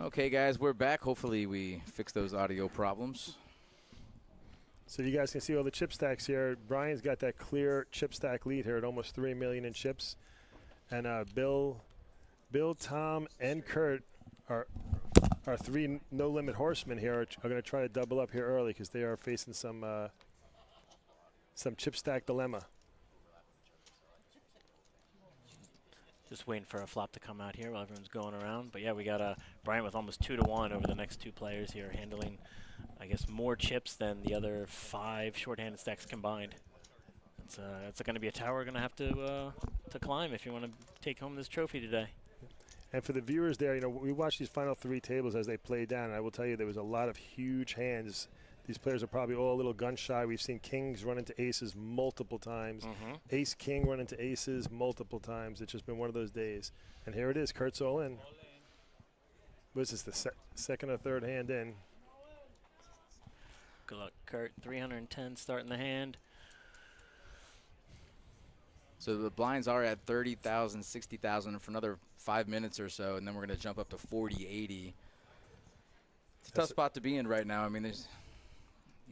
Okay, guys, we're back. Hopefully we fix those audio problems. So you guys can see all the chip stacks here. Brian's got that clear chip stack lead here at almost 3 million in chips. And Bill, Tom, and Kurt are three no-limit horsemen here are going to try to double up here early because they are facing some chip stack dilemma. Just waiting for a flop to come out here while everyone's going around. But yeah, we got Brian with almost 2-1 over the next two players here, handling, I guess, more chips than the other 5 shorthanded stacks combined. It's going to be a tower we're going to have to climb if you want to take home this trophy today. And for the viewers there, we watched these final 3 tables as they played down, and I will tell you there was a lot of huge hands. These players are probably all a little gun shy. We've seen kings run into aces multiple times. Ace king run into aces multiple times. It's just been one of those days. And here it is. Kurt's all in. What is this, the second or third hand in? Good luck, Kurt. 310 starting the hand. So the blinds are at 30,000, 60,000 for another 5 minutes or so, and then we're going to jump up to 40, 80. It's a tough spot to be in right now. I mean,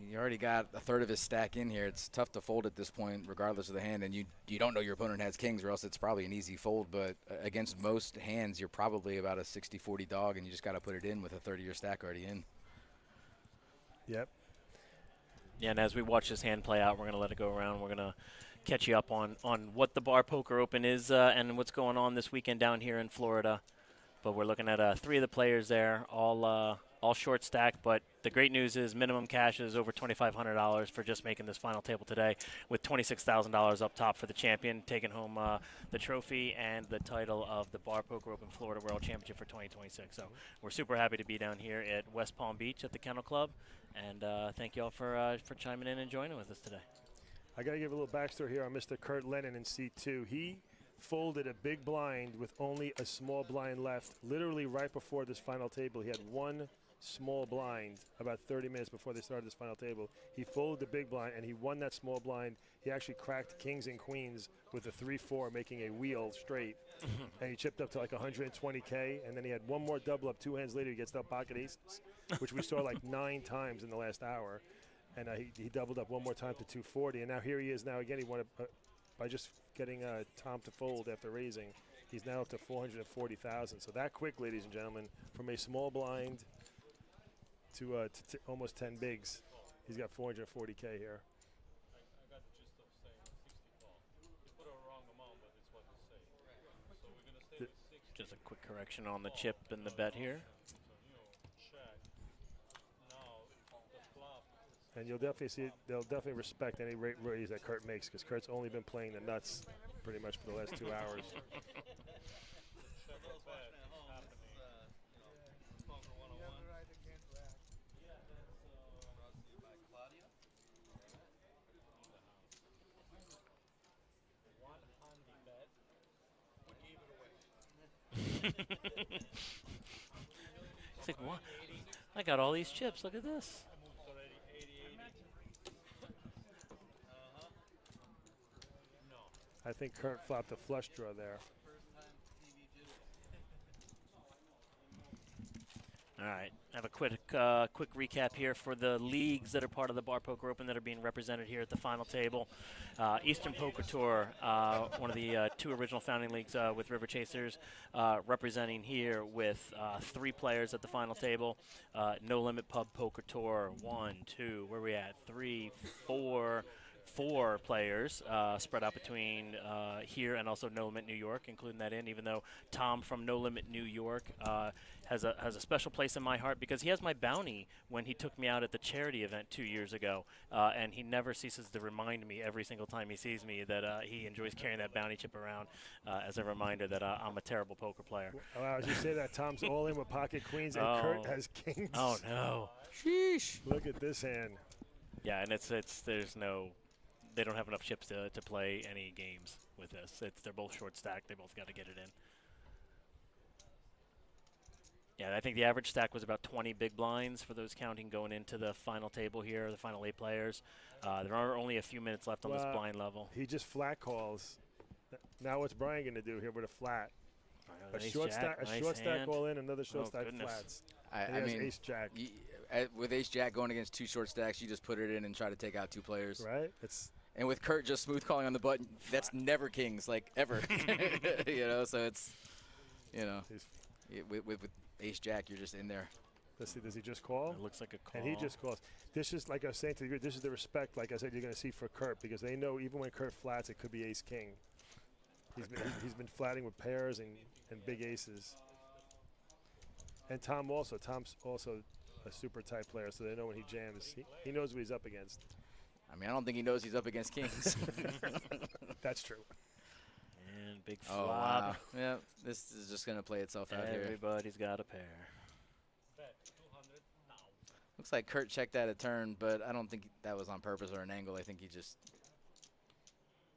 you already got a third of his stack in here. It's tough to fold at this point, regardless of the hand, and you don't know your opponent has kings, or else it's probably an easy fold. But against most hands, you're probably about a 60-40 dog, and you just got to put it in with a third of your stack already in. Yep. Yeah, and as we watch this hand play out, we're going to let it go around. We're going to catch you up on what the Bar Poker Open is and what's going on this weekend down here in Florida. But we're looking at 3 of the players there, all short stack. But the great news is minimum cash is over $2,500 for just making this final table today, with $26,000 up top for the champion, taking home the trophy and the title of the Bar Poker Open Florida World Championship for 2026. So we're super happy to be down here at West Palm Beach at the Kennel Club. And thank you all for chiming in and joining with us today. I got to give a little backstory here on Mr. Kurt Lennon in C2. He folded a big blind with only a small blind left. Literally right before this final table, he had one small blind about 30 minutes before they started this final table. He folded the big blind, and he won that small blind. He actually cracked kings and queens with a 3-4, making a wheel straight. And he chipped up to like 120K, and then he had one more double up 2 hands later. He gets out pocket aces, which we saw like 9 times in the last hour. And he doubled up one more time to 240, and now here he is. Now again, he won it by just getting Tom to fold after raising. He's now up to 440,000. So that quick, ladies and gentlemen, from a small blind to almost 10 bigs, he's got 440K here. I got the gist of saying 60 call. You put a wrong amount, but it's what you say. So we're gonna stay with 60. Just a quick correction on the chip and the bet here. And you'll definitely see they'll definitely respect any raise that Kurt makes, because Kurt's only been playing the nuts pretty much for the last 2 hours. He's like, what? I got all these chips. Look at this. I think Kurt flopped a flush draw there. All right, I have a quick recap here for the leagues that are part of the Bar Poker Open that are being represented here at the final table. Eastern Poker Tour, one of the 2 original founding leagues with River Chasers, representing here with 3 players at the final table. No Limit Pub Poker Tour, 1, 2, where are we at? 3, 4 players spread out between here and also No Limit New York, including that in, even though Tom from No Limit New York has a special place in my heart because he has my bounty when he took me out at the charity event 2 years ago, and he never ceases to remind me every single time he sees me that he enjoys carrying that bounty chip around as a reminder that I'm a terrible poker player. Wow, as you say that, Tom's all in with pocket queens, and Kurt has kings. Oh, no. Sheesh. Look at this hand. Yeah, and they don't have enough chips to play any games with this. They're both short stacked. They both got to get it in. Yeah, I think the average stack was about 20 big blinds for those counting going into the final table here, the final 8 players. There are only a few minutes left on this blind level. He just flat calls. Now what's Brian going to do here with a flat? A Ace short jack, stack, a nice short stack hand. all in, another short Oh, stack goodness. flats. I And he has mean, ace jack, with ace jack going against 2 short stacks, you just put it in and try to take out 2 players. right? It's And with Kurt just smooth calling on the button, that's never kings, like ever. You know, so it's, you know, he's, with ace jack, you're just in there. let's see, does he just call? It looks like a call. And he just calls. This is, like I was saying to you, this is the respect, like I said, you're going to see for Kurt, because they know even when Kurt flats, it could be ace king. He's been flatting with pairs and big aces. And Tom also. Tom's also a super tight player, so they know when he jams. He knows what he's up against. I mean, I don't think he knows he's up against kings. That's true. And big flop. Oh, wow. Yeah, this is just going to play itself out here. Everybody's got a pair. Bet 200 now. Looks like Kurt checked that a turn, but I don't think that was on purpose or an angle. I think he just...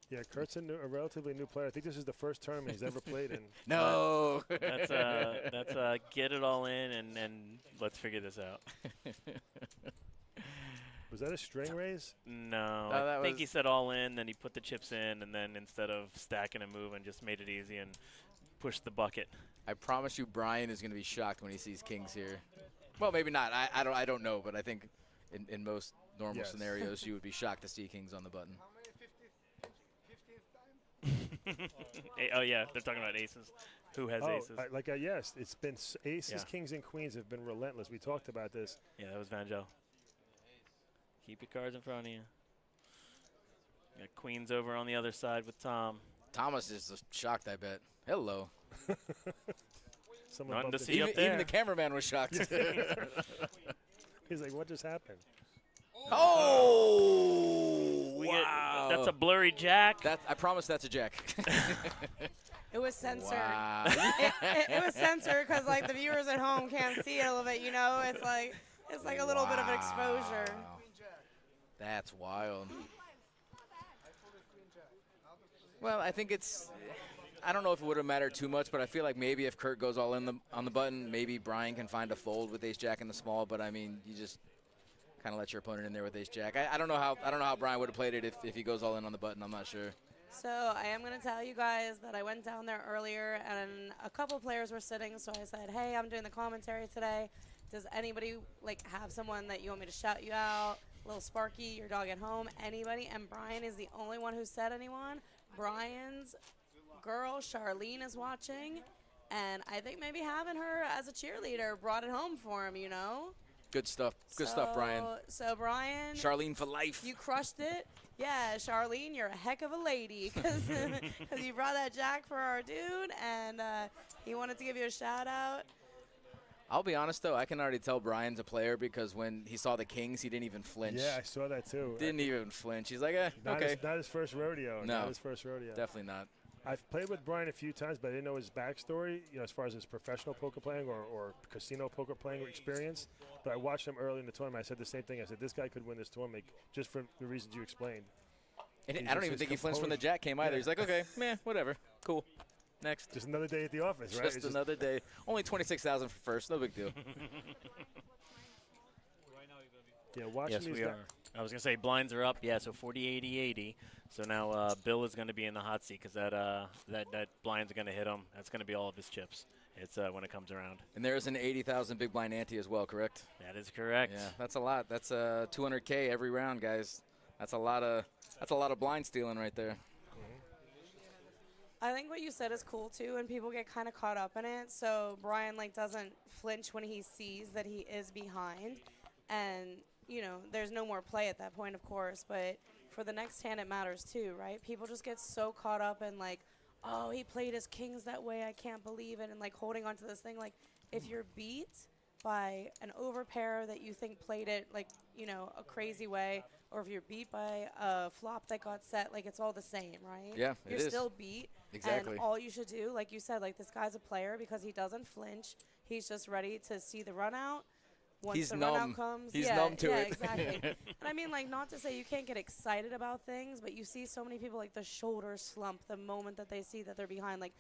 Yeah, Kurt's a relatively new player. I think this is the first tournament he's ever played in. No! That's get it all in and let's figure this out. Was that a string raise? No, No, that I think was- he said all in, then he put the chips in, and then instead of stacking and moving, just made it easy and pushed the bucket. I promise you Brian is going to be shocked when he sees kings here. Well, maybe not. I don't know, but I think in most normal Yes. scenarios you would be shocked to see kings on the button. Oh yeah, they're talking about aces. Who has aces? Yes, it's been aces, Yeah. kings, and queens have been relentless. We talked about this. Yeah, that was Vanjo. Keep your cards in front of you. Got queens over on the other side with Tom. Thomas is just shocked, I bet. Hello. Someone Nothing bumped to into- see up Even there. the cameraman was shocked. He's like, what just happened? Oh! We get- Wow. that's a blurry jack. I promise that's a jack. It was censored. Wow. It was censored because like the viewers at home can't see it a little bit. You know, it's like a little bit of an exposure. Wow. That's wild. Well, I think it's. I don't know if it would have mattered too much, but I feel like maybe if Kurt goes all in on the button, maybe Brian can find a fold with ace jack in the small. But I mean, you just kind of let your opponent in there with ace jack. I don't know how Brian would have played it if he goes all in on the button. I'm not sure. So I am going to tell you guys that I went down there earlier and a couple players were sitting. So I said, hey, I'm doing the commentary today. Does anybody like have someone that you want me to shout you out? Little Sparky, your dog at home, anybody? And Brian is the only one who said anyone. Brian's girl, Charlene, is watching. And I think maybe having her as a cheerleader brought it home for him, you know? Good stuff. Good stuff, Brian. So Brian, Charlene for life. you crushed it. Yeah, Charlene, you're a heck of a lady because you brought that jack for our dude, and he wanted to give you a shout out. I'll be honest though, I can already tell Brian's a player because when he saw the kings, he didn't even flinch. Yeah, I saw that too. Didn't even flinch. He's like, Not okay. His, not his first rodeo. No. Not his first rodeo. Definitely not. I've played with Brian a few times, but I didn't know his backstory, you know, as far as his professional poker playing or casino poker playing experience. But I watched him early in the tournament. I said the same thing. I said, this guy could win this tournament just for the reasons you explained. And He's I don't just even his think he flinched when the composure. jack came either. Yeah. He's like, okay, meh, whatever. Cool. Next. Just another day at the office, right? Just It's another day. Only 26,000 for first. No big deal. Right now you're going to be Yeah, watching Yes, these we guys. are. I was going to say blinds are up. Yeah, so 40, 80, 80. So now Bill is going to be in the hot seat because that blind's going to hit him. That's going to be all of his chips. It's when it comes around. And there's an 80,000 big blind ante as well, correct? That is correct. Yeah, that's a lot. That's 200K every round, guys. That's a lot of blind stealing right there. I think what you said is cool too, and people get kind of caught up in it. So Brian like doesn't flinch when he sees that he is behind, and you know there's no more play at that point, of course. But for the next hand, it matters too, right? People just get so caught up in like, oh, he played his kings that way. I can't believe it, and like holding on to this thing. Like if you're beat by an overpair that you think played it like you know a crazy way, or if you're beat by a flop that got set, like it's all the same, right? Yeah, you're it is. still beat. Exactly. And all you should do, like you said, like this guy's a player because he doesn't flinch. He's just ready to see the run out. Once He's the run numb. out comes, He's yeah, numb to yeah, it. exactly. And I mean, like, not to say you can't get excited about things, but you see so many people like the shoulder slump the moment that they see that they're behind. Like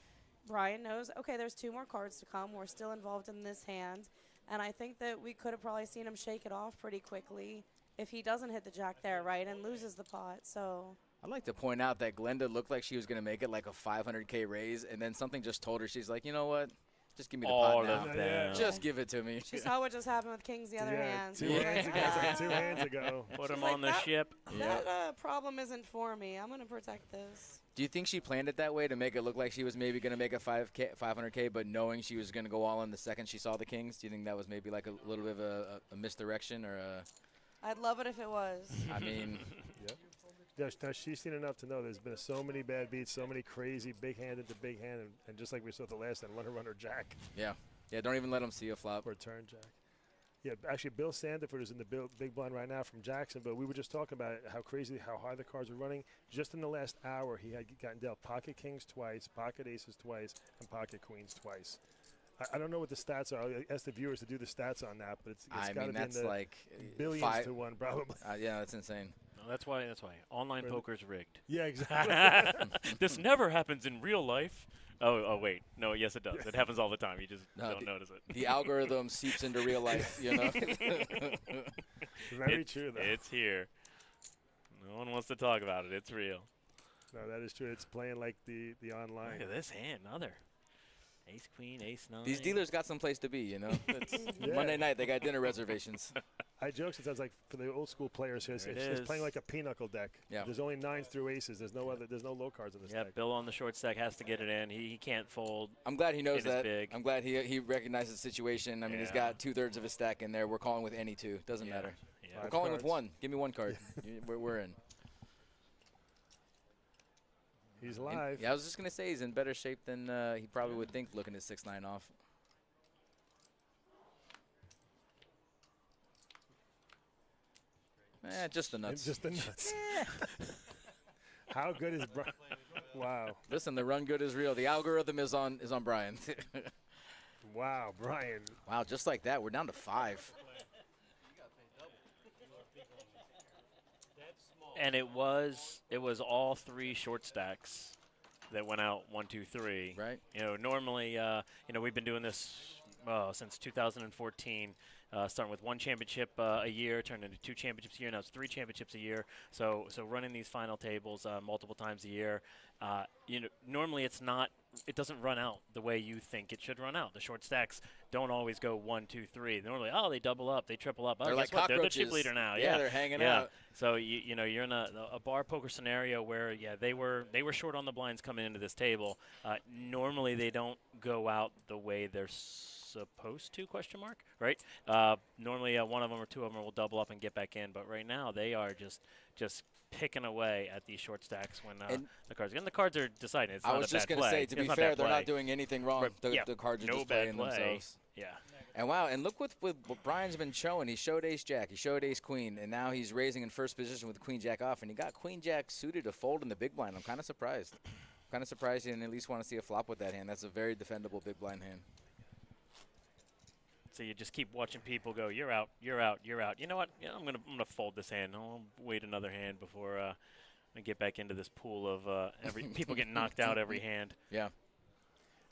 Brian knows, okay, there's 2 more cards to come. We're still involved in this hand, and I think that we could have probably seen him shake it off pretty quickly if he doesn't hit the jack there, right, and loses the pot. So. I'd like to point out that Glenda looked like she was going to make it like a 500K raise, and then something just told her, she's like, you know what? Just give me the All pot now. of them. Just give it to me. She saw what just happened with Kings the other hand. Two She's hands like, ago. It's like "Ah, 2 hands ago. Put She's him like, on the "That- ship. That problem isn't for me. I'm going to protect this. Do you think she planned it that way to make it look like she was maybe going to make a 500K, but knowing she was going to go all in the second she saw the Kings? Do you think that was maybe like a little bit of a misdirection or a? I'd love it if it was. I mean, Yeah, now she's seen enough to know there's been so many bad beats, so many crazy big hand into big hand, and just like we saw the last one, runner jack yeah, don't even let them see a flop. or turn jack. Yeah, actually, Bill Sandiford is in the big blind right now from Jacksonville. We were just talking about how crazy, how high the cards are running. Just in the last hour, he had gotten dealt pocket kings twice, pocket aces twice, and pocket queens twice. I don't know what the stats are. I'll ask the viewers to do the stats on that, but it's got to be in that's the like billions to one, probably. Yeah, that's insane. No, that's why. Online Really? poker's rigged. Yeah, exactly. This never happens in real life. Oh, wait. No, yes, it does. It happens all the time. You just don't notice it. The algorithm seeps into real life, you know. Very true, though. It's here. No one wants to talk about it. It's real. No, that is true. It's playing like the online. Look at this hand. Another. Ace, queen, ace, nine. These dealers got some place to be, you know. It's Yeah. Monday night, they got dinner reservations. I joke sometimes, like for the old school players here, it's There it it's is. playing like a pinochle deck. Yeah. There's only 9s through aces. There's no low cards in this Yeah, deck. Bill on the short stack has to get it in. He can't fold. I'm glad he knows It is that. big. I'm glad he recognizes the situation. I mean, he's Yeah. got 2/3 of his stack in there. We're calling with any two. Doesn't Yeah. matter. Yeah. We're Five calling with cards. one. Give me one card. We're in. He's And- live. yeah, I was just going to say he's in better shape than he probably would think looking at 6-9 off. Just the nuts. Just the nuts. How good is Brian? Wow. Listen, the run good is real. The algorithm is on Brian. Wow, Brian. Wow, just like that, we're down to 5. And it was all 3 short stacks that went out 1, 2, 3. Right. Normally, we've been doing this since 2014. Starting with 1 championship a year, turned into 2 championships a year. Now it's 3 championships a year. So running these final tables multiple times a year. Normally it doesn't run out the way you think it should run out. The short stacks don't always go 1, 2, 3. Normally, they double up, they triple up. Oh, They're guess like what? They're the cockroaches. chip leader now. Yeah, they're hanging yeah. out. So you're in a bar poker scenario where they were short on the blinds coming into this table. Normally they don't go out the way they're supposed to, question mark, right? Normally one of them or 2 of them will double up and get back in, but right now they are just picking away at these short stacks when the cards are deciding. It's I not was a just bad going to play. say, to It's be not fair, bad they're play. not doing anything wrong. Right, The cards are no just bad playing play. themselves. Yeah. And wow, and look what Brian's been showing. He showed ace jack, he showed ace queen, and now he's raising in first position with queen jack off, and he got queen jack suited to fold in the big blind. I'm kind of surprised. He didn't at least want to see a flop with that hand. That's a very defendable big blind hand. So you just keep watching people go, you're out, you're out, you're out. You know what? Yeah, I'm gonna fold this hand. I'll wait another hand before I get back into this pool of people getting knocked out every hand. Yeah.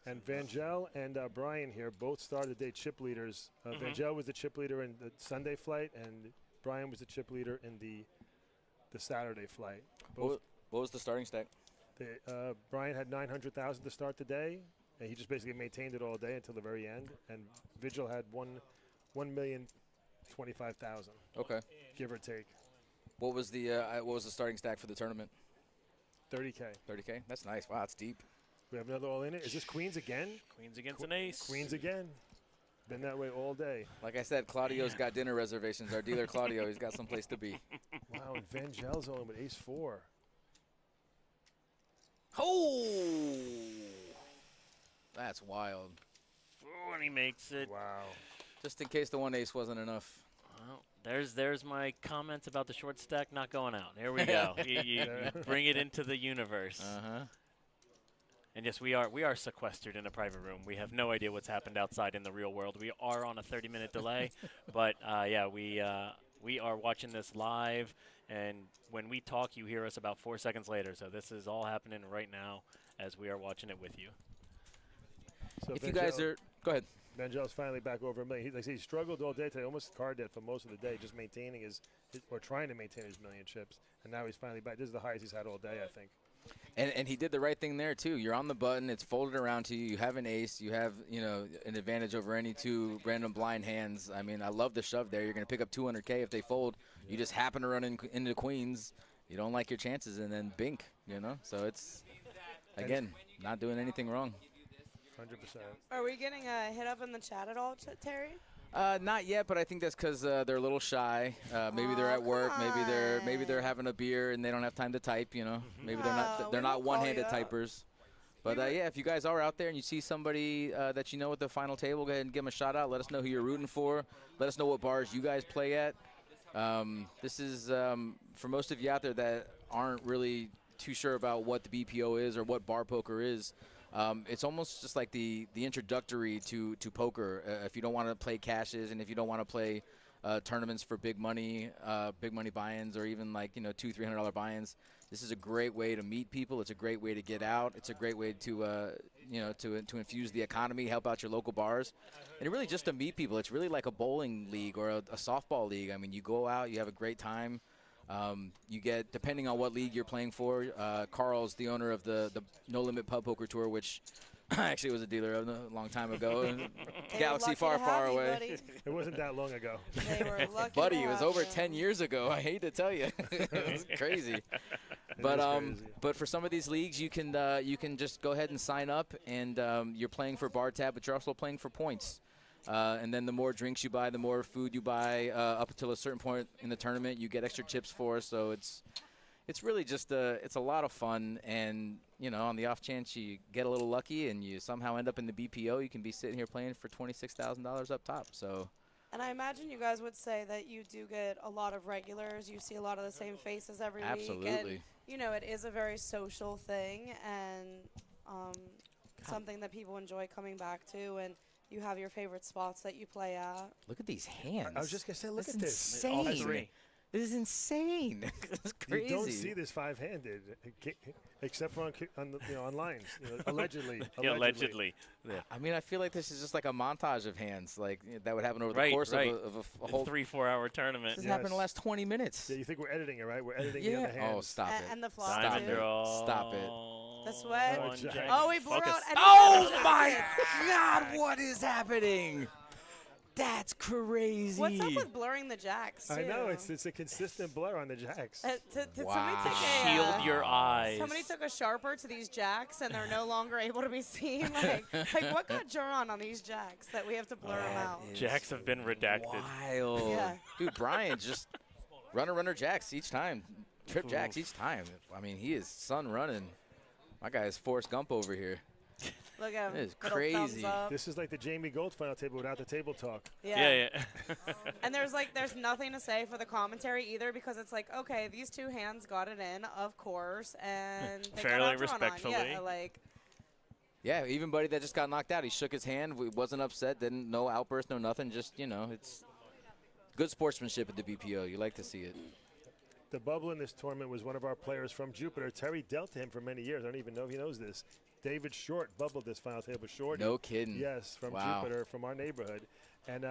And Vangel and Brian here both started day chip leaders. Vangel was the chip leader in the Sunday flight, and Brian was the chip leader in the Saturday flight. Both. What was the starting stack? Brian had 900,000 to start the day, and he just basically maintained it all day until the very end. And Vigil had 1,025,000, Okay. give or take, What was the starting stack for the tournament? 30K. 30K. That's nice. Wow, that's deep. We have another all in it. Is this queens again? Queens against an ace. Queens again. Been that way all day. Like I said, Claudio's got dinner reservations. Our dealer Claudio, he's got some place to be. Wow, and Vangel's on with ace 4. Oh, that's wild. Ooh, and he makes it. Wow. Just in case the one ace wasn't enough. Well, there's my comments about the short stack not going out. Here we go. you bring it into the universe. Uh-huh. And yes, we are sequestered in a private room. We have no idea what's happened outside in the real world. We are on a 30-minute delay, but we are watching this live. And when we talk, you hear us about 4 seconds later. So this is all happening right now as we are watching it with you. So If you guys are, go ahead. Mangel's finally back over $1 million. Like I say, he struggled all day today, almost card dead for most of the day, just maintaining his or trying to maintain his $1 million chips. And now he's finally back. This is the highest he's had all day, I think. And he did the right thing there too. You're on the button. It's folded around to you. You have an ace. You have an advantage over any two random blind hands. I mean, I love the shove there. You're going to pick up 200K if they fold. You just happen to run into queens. You don't like your chances, and then bink. So it's again not doing anything wrong. 100%. Are we getting a hit up in the chat at all, Terry? Not yet, but I think that's because they're a little shy. Maybe they're at work. Maybe they're having a beer and they don't have time to type. Maybe they're not one-handed typers. But yeah, if you guys are out there and you see somebody that you know at the final table, go ahead and give them a shout out. Let us know who you're rooting for. Let us know what bars you guys play at. This is for most of you out there that aren't really too sure about what the BPO is or what bar poker is. It's almost just like the introductory to poker. If you don't want to play cashes and if you don't want to play tournaments for big money buy-ins or even like $200-300 buy-ins, this is a great way to meet people. It's a great way to get out. It's a great way to to infuse the economy, help out your local bars, and really just to meet people. It's really like a bowling league or a softball league. I mean, you go out, you have a great time. You get, depending on what league you're playing for, Carl's the owner of the No Limit Pub Poker Tour, which I actually was a dealer of a long time ago. Galaxy far, far away. It wasn't that long ago. They were lucky. Buddy, it was over 10 years ago. I hate to tell you. It's crazy. But for some of these leagues, you can just go ahead and sign up, and you're playing for bar tab, but you're also playing for points. And then the more drinks you buy, the more food you buy, up until a certain point in the tournament, you get extra chips for. So it's really just it's a lot of fun. And on the off chance you get a little lucky and you somehow end up in the BPO, you can be sitting here playing for $26,000 up top. So. And I imagine you guys would say that you do get a lot of regulars. You see a lot of the same faces every week. Absolutely. And, it is a very social thing and something that people enjoy coming back to. And you have your favorite spots that you play at. Look at these hands. I was just going to say, look That's at this. insane. All three. This is insane. It's crazy. You don't see this five-handed, except for online, allegedly. Allegedly. Yeah. I mean, I feel like this is just like a montage of hands, like that would happen over the course of a whole 3-4 hour tournament. This happened in the last 20 minutes. Yeah, you think we're editing it, right? We're editing the other hands. Oh, stop it. And the flop, Stop too. it. Stop it. The sweat. Oh, Jack. Oh, we blew Focus. out. Oh, my God. What is happening? That's crazy. What's up with blurring the jacks, too? I know. It's a consistent blur on the jacks. Did Wow. somebody take Shield your eyes. Somebody took a sharper to these jacks, and they're no longer able to be seen. Like what got drawn on these jacks that we have to blur them out? Jacks have been redacted. Wild. Yeah. Dude, Brian just runner jacks each time. Trip jacks each time. I mean, he is sun running. My guy is Forrest Gump over here. Look at him. That is Little crazy. thumbs up. This is like the Jamie Gold final table without the table talk. Yeah. And there's nothing to say for the commentary either, because it's like, okay, these two hands got it in, of course, and they Fairly got outdrawn respectfully. on. Yeah, like. Yeah, even buddy that just got knocked out, he shook his hand, wasn't upset, no outburst, no nothing, just, it's good sportsmanship at the BPO. You like to see it. The bubble in this tournament was one of our players from Jupiter. Terry dealt to him for many years. I don't even know if he knows this. David Short bubbled this final table. Short. No kidding. Yes, from Wow. Jupiter, from our neighborhood. And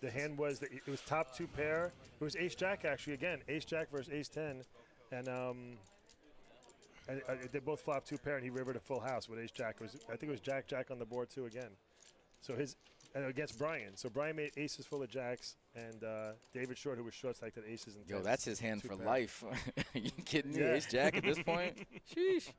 the hand was, it was top two pair. It was ace-jack, actually, again. Ace-jack versus ace-10. And they both flopped two pair, and he rivered a full house with ace-jack. I think it was jack-jack on the board, too, again. So and against Brian. So Brian made aces full of jacks, and David Short, who was short stacked, had aces and Yo, tens. that's his hand for Two-pair. life. Are you kidding me? Yeah. Ace-jack at this point? Sheesh.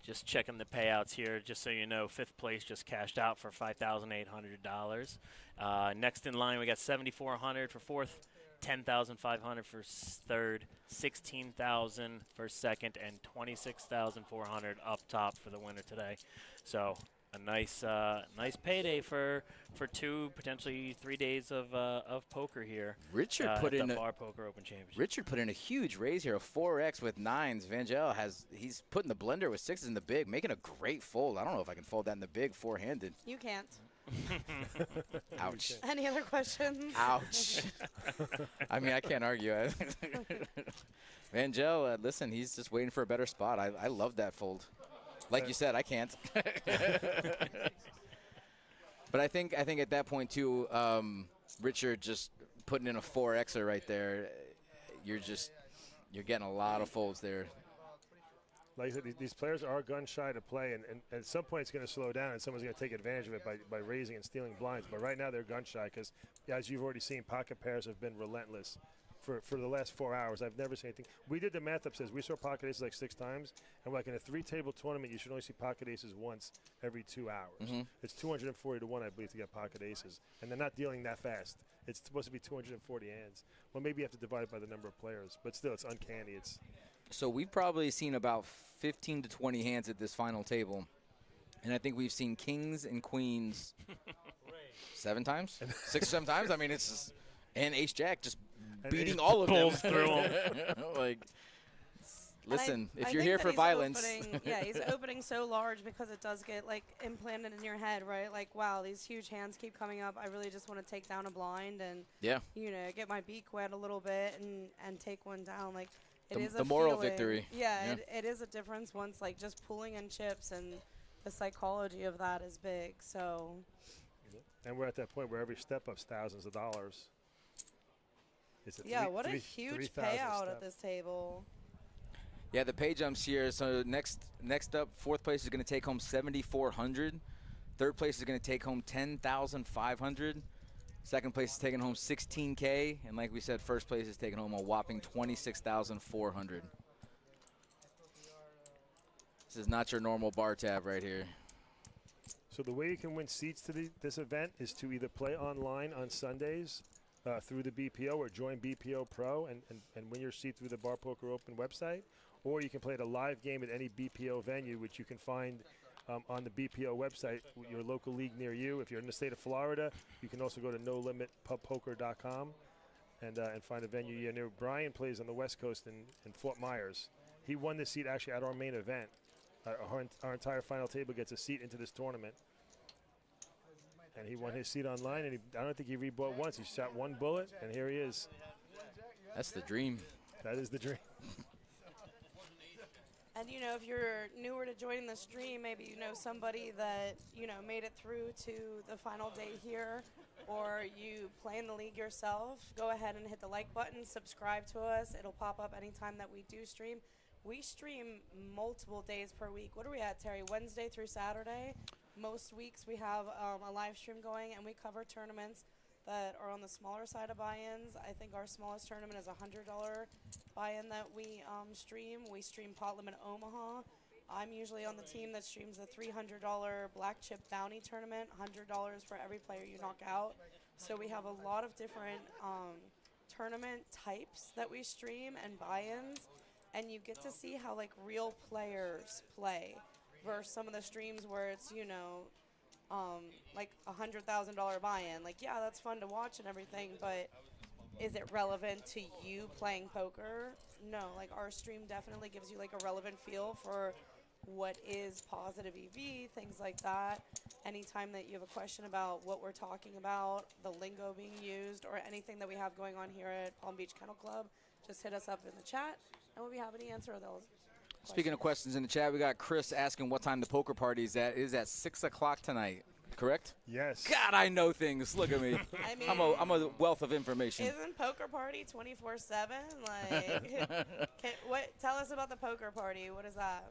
Just checking the payouts here, just so you know, fifth place just cashed out for $5,800. Next in line, we got $7,400 for fourth, $10,500 for third, $16,000 for second, and $26,400 up top for the winner today. So a nice payday for 2, potentially 3 days of poker here. Richard at put the in a Bar Poker Open Championship. Richard put in a huge raise here, a 4x with 9s. Vangel he's putting the blender with 6s in the big, making a great fold. I don't know if I can fold that in the big four-handed. You can't. Ouch. Any other questions? Ouch. I mean, I can't argue. Vangel, listen, he's just waiting for a better spot. I love that fold. Like you said, I can't. But I think at that point too, Richard just putting in a 4Xer right there. You're getting a lot of folds there. Like I said, these players are gun shy to play, and at some point it's going to slow down, and someone's going to take advantage of it by raising and stealing blinds. But right now they're gun shy because, as you've already seen, pocket pairs have been relentless for the last 4 hours. I've never seen anything. We did the math upstairs. We saw pocket aces like 6 times, and like in a 3-table tournament, you should only see pocket aces once every 2 hours. It's 240 to 1, I believe, to get pocket aces, and they're not dealing that fast. It's supposed to be 240 hands. Well, maybe you have to divide it by the number of players, but still, it's uncanny. So we've probably seen about 15 to 20 hands at this final table. And I think we've seen kings and queens 7 times? 6 or 7 times? I mean, it's just, and ace-jack just beating all of them. Pulls through 'em. Like, listen, I if you're think here that for he's violence. he's opening so large because it does get, like, implanted in your head, right? Like, wow, these huge hands keep coming up. I really just want to take down a blind and, Yeah. get my beak wet a little bit and take one down. Like, it is The a moral feeling. victory. Yeah, it is a difference once, like, just pulling in chips, and the psychology of that is big. So, And we're at that point where every step up's thousands of dollars. It's a yeah, three- what a three- huge 3,000 payout step. at this table. Yeah, the pay jumps here. So next up, 4th place is going to take home 7,400. 3rd place is going to take home 10,500. 2nd place is taking home 16K, and like we said, 1st place is taking home a whopping 26,400. This is not your normal bar tab right here. So the way you can win seats to this event is to either play online on Sundays through the BPO or join BPO Pro and win your seat through the Bar Poker Open website, or you can play at a live game at any BPO venue, which you can find on the BPO website, your local league near you. If you're in the state of Florida, you can also go to nolimitpubpoker.com and find a venue near. Brian plays on the West Coast in Fort Myers. He won this seat actually at our main event. Our entire final table gets a seat into this tournament. And he won his seat online, and I don't think he rebought once. He shot 1 bullet, and here he is. That's the dream. That is the dream. And, if you're newer to joining the stream, maybe you know somebody that, made it through to the final day here, or you play in the league yourself, go ahead and hit the like button, subscribe to us. It'll pop up anytime that we do stream. We stream multiple days per week. What are we at, Terry? Wednesday through Saturday? Most weeks we have a live stream going, and we cover tournaments that are on the smaller side of buy-ins. I think our smallest tournament is a $100 buy-in that we stream. We stream Pot Limit Omaha. I'm usually on the team that streams the $300 Black Chip Bounty Tournament, $100 for every player you knock out. So we have a lot of different tournament types that we stream and buy-ins, and you get to see how, like, real players play versus some of the streams where it's, like a $100,000 buy-in. Like, yeah, that's fun to watch and everything, but is it relevant to you playing poker? No, like, our stream definitely gives you, like, a relevant feel for what is positive EV, things like that. Anytime that you have a question about what we're talking about, the lingo being used, or anything that we have going on here at Palm Beach Kennel Club, just hit us up in the chat, and we'll be happy to answer those. Speaking of questions in the chat, we got Chris asking what time the poker party is at. It is at 6 o'clock tonight, correct? Yes. God, I know things. Look at me. I mean, I'm a wealth of information. isn't poker party 24/7? Like, tell us about the poker party. What is that?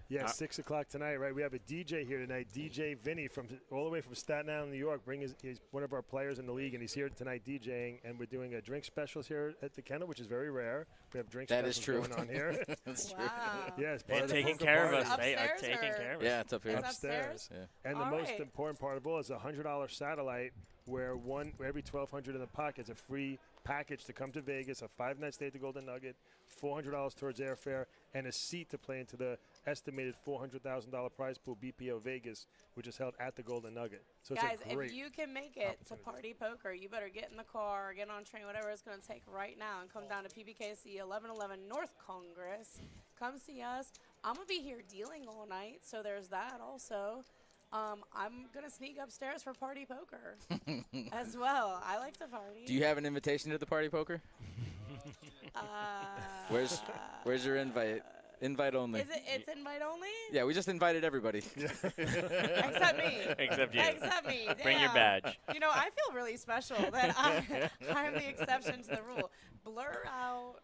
Yeah, 6 o'clock tonight, right? We have a DJ here tonight, DJ Vinny, from all the way from Staten Island, New York. He's one of our players in the league, and he's here tonight DJing. And we're doing a drink specials here at the Kennel, which is very rare. We have drink That is specials true. going on here. That's true. Wow. Yes, They're taking care of us. They are taking care of us. Yeah, it's up here. It's upstairs? Yeah. And the All most right. important part of all is a $100 satellite, where every $1,200 in the pocket is a free package to come to Vegas, a 5-night stay at the Golden Nugget, $400 towards airfare, and a seat to play into the estimated $400,000 prize pool BPO Vegas, which is held at the Golden Nugget. So Guys, it's a great if you can make it to opportunity. Party Poker, you better get in the car, get on a train, whatever it's going to take right now, and come down to PBKC 1111 North Congress. Come see us. I'm going to be here dealing all night, so there's that also. I'm going to sneak upstairs for Party Poker as well. I like to party. Do you have an invitation to the party poker? Uh, Where's your invite? Invite only. Is it? It's invite only. Yeah, we just invited everybody. Except me. Except you. Except me. Bring your Damn. badge. You know, I feel really special that I'm the exception to the rule. Blur out.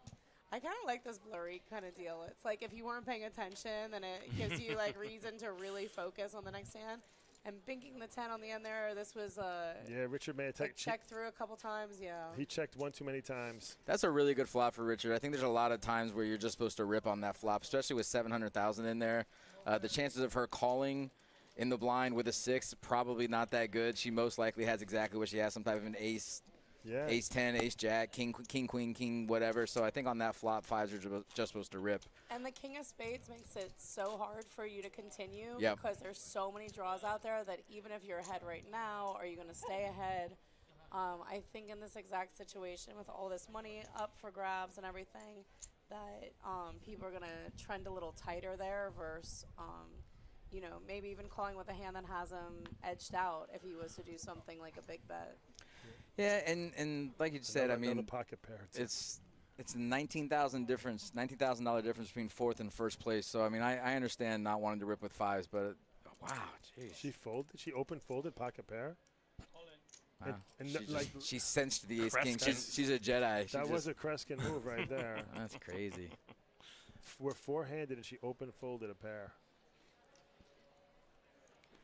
I kind of like this blurry kind of deal. It's like if you weren't paying attention, then it gives you like reason to really focus on the next hand. And binking the 10 on the end there, this was yeah, Richard may have checked through a couple times. Yeah. He checked one too many times. That's a really good flop for Richard. I think there's a lot of times where you're just supposed to rip on that flop, especially with 700,000 in there. The chances of her calling in the blind with a 6 probably not that good. She most likely has exactly what she has, some type of an ace. Yeah. Ace 10, ace jack, king, queen, king, whatever. So I think on that flop, 5s are just supposed to rip. And the king of spades makes it so hard for you to continue Yep. because there's so many draws out there that even if you're ahead right now, are you going to stay ahead? I think in this exact situation with all this money up for grabs and everything, that people are going to trend a little tighter there versus, you know, maybe even calling with a hand that has him edged out if he was to do something like a big bet. Yeah, and like you said, I mean, pocket pair. it's $19,000 difference, $19,000 difference between 4th and 1st place. So I mean, I understand not wanting to rip with 5s, but wow, jeez. She folded. She open folded pocket pair. Wow. And she, like she sensed the ace king. Kreskin. She's a Jedi. that was a Kreskin move right there. That's crazy. We're four-handed and she open folded a pair.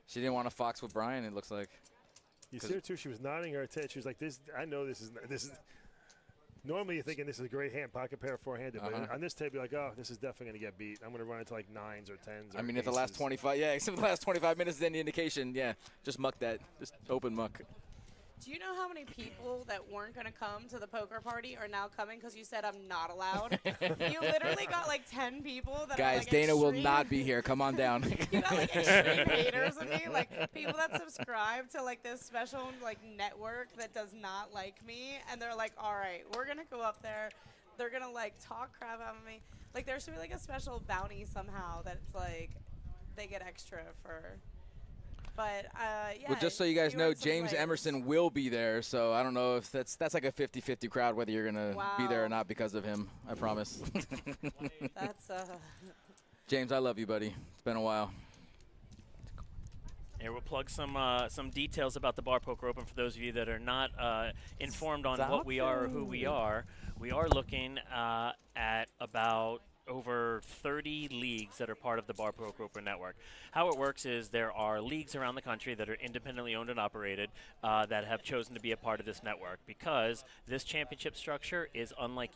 She didn't want to fox with Brian, it looks like. You see her too. She was nodding her head. She was like, "This. I know this is. Normally, you're thinking this is a great hand, pocket pair, four-handed. But on this table, you're like, oh, this is definitely going to get beat. I'm going to run into like 9s or 10s. Or I mean, if the last aces. 25, yeah, except the last 25 minutes is any indication, yeah, just muck that, just open muck. Do you know how many people that weren't going to come to the poker party are now coming because you said I'm not allowed? You literally got like 10 people that are Guys, like Dana will extreme- not be here. Come on down. You got like extreme haters of me, like people that subscribe to like this special like network that does not like me, and they're like, all right, we're gonna go up there. They're gonna like talk crap out of me. Like there should be like a special bounty somehow that it's like they get extra for. But yeah. Well, just so you guys know, were some James players. Emerson will be there, so I don't know if that's like a 50-50 crowd whether you're gonna be there or Wow. not because of him. I promise. That's James, I love you, buddy. It's been a while. Here we'll plug some details about the Bar Poker Open for those of you that are not informed on what we are or who we are. We are looking at about over 30 leagues that are part of the Bar Poker Open network. How it works is there are leagues around the country that are independently owned and operated that have chosen to be a part of this network because this championship structure is unlike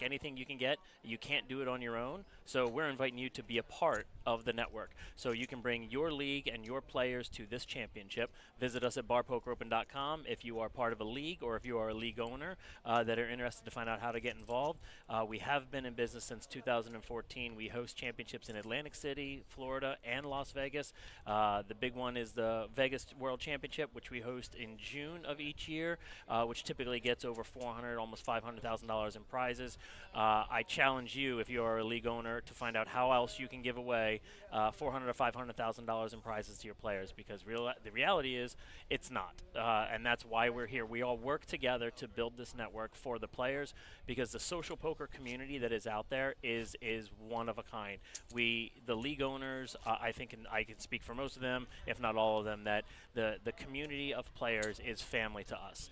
anything you can get. You can't do it on your own. So we're inviting you to be a part of the network. So you can bring your league and your players to this championship. Visit us at barpokeropen.com if you are part of a league or if you are a league owner that are interested to find out how to get involved. We have been in business since 2014. We host championships in Atlantic City, Florida, and Las Vegas. The big one is the Vegas World Championship, which we host in June of each year, which typically gets over $400,000, almost $500,000 in prizes. I challenge you, if you are a league owner, to find out how else you can give away $400,000 or $500,000 in prizes to your players, because the reality is it's not, and that's why we're here. We all work together to build this network for the players, because the social poker community that is out there is one of a kind. The league owners, I think, and I can speak for most of them, if not all of them, that the community of players is family to us.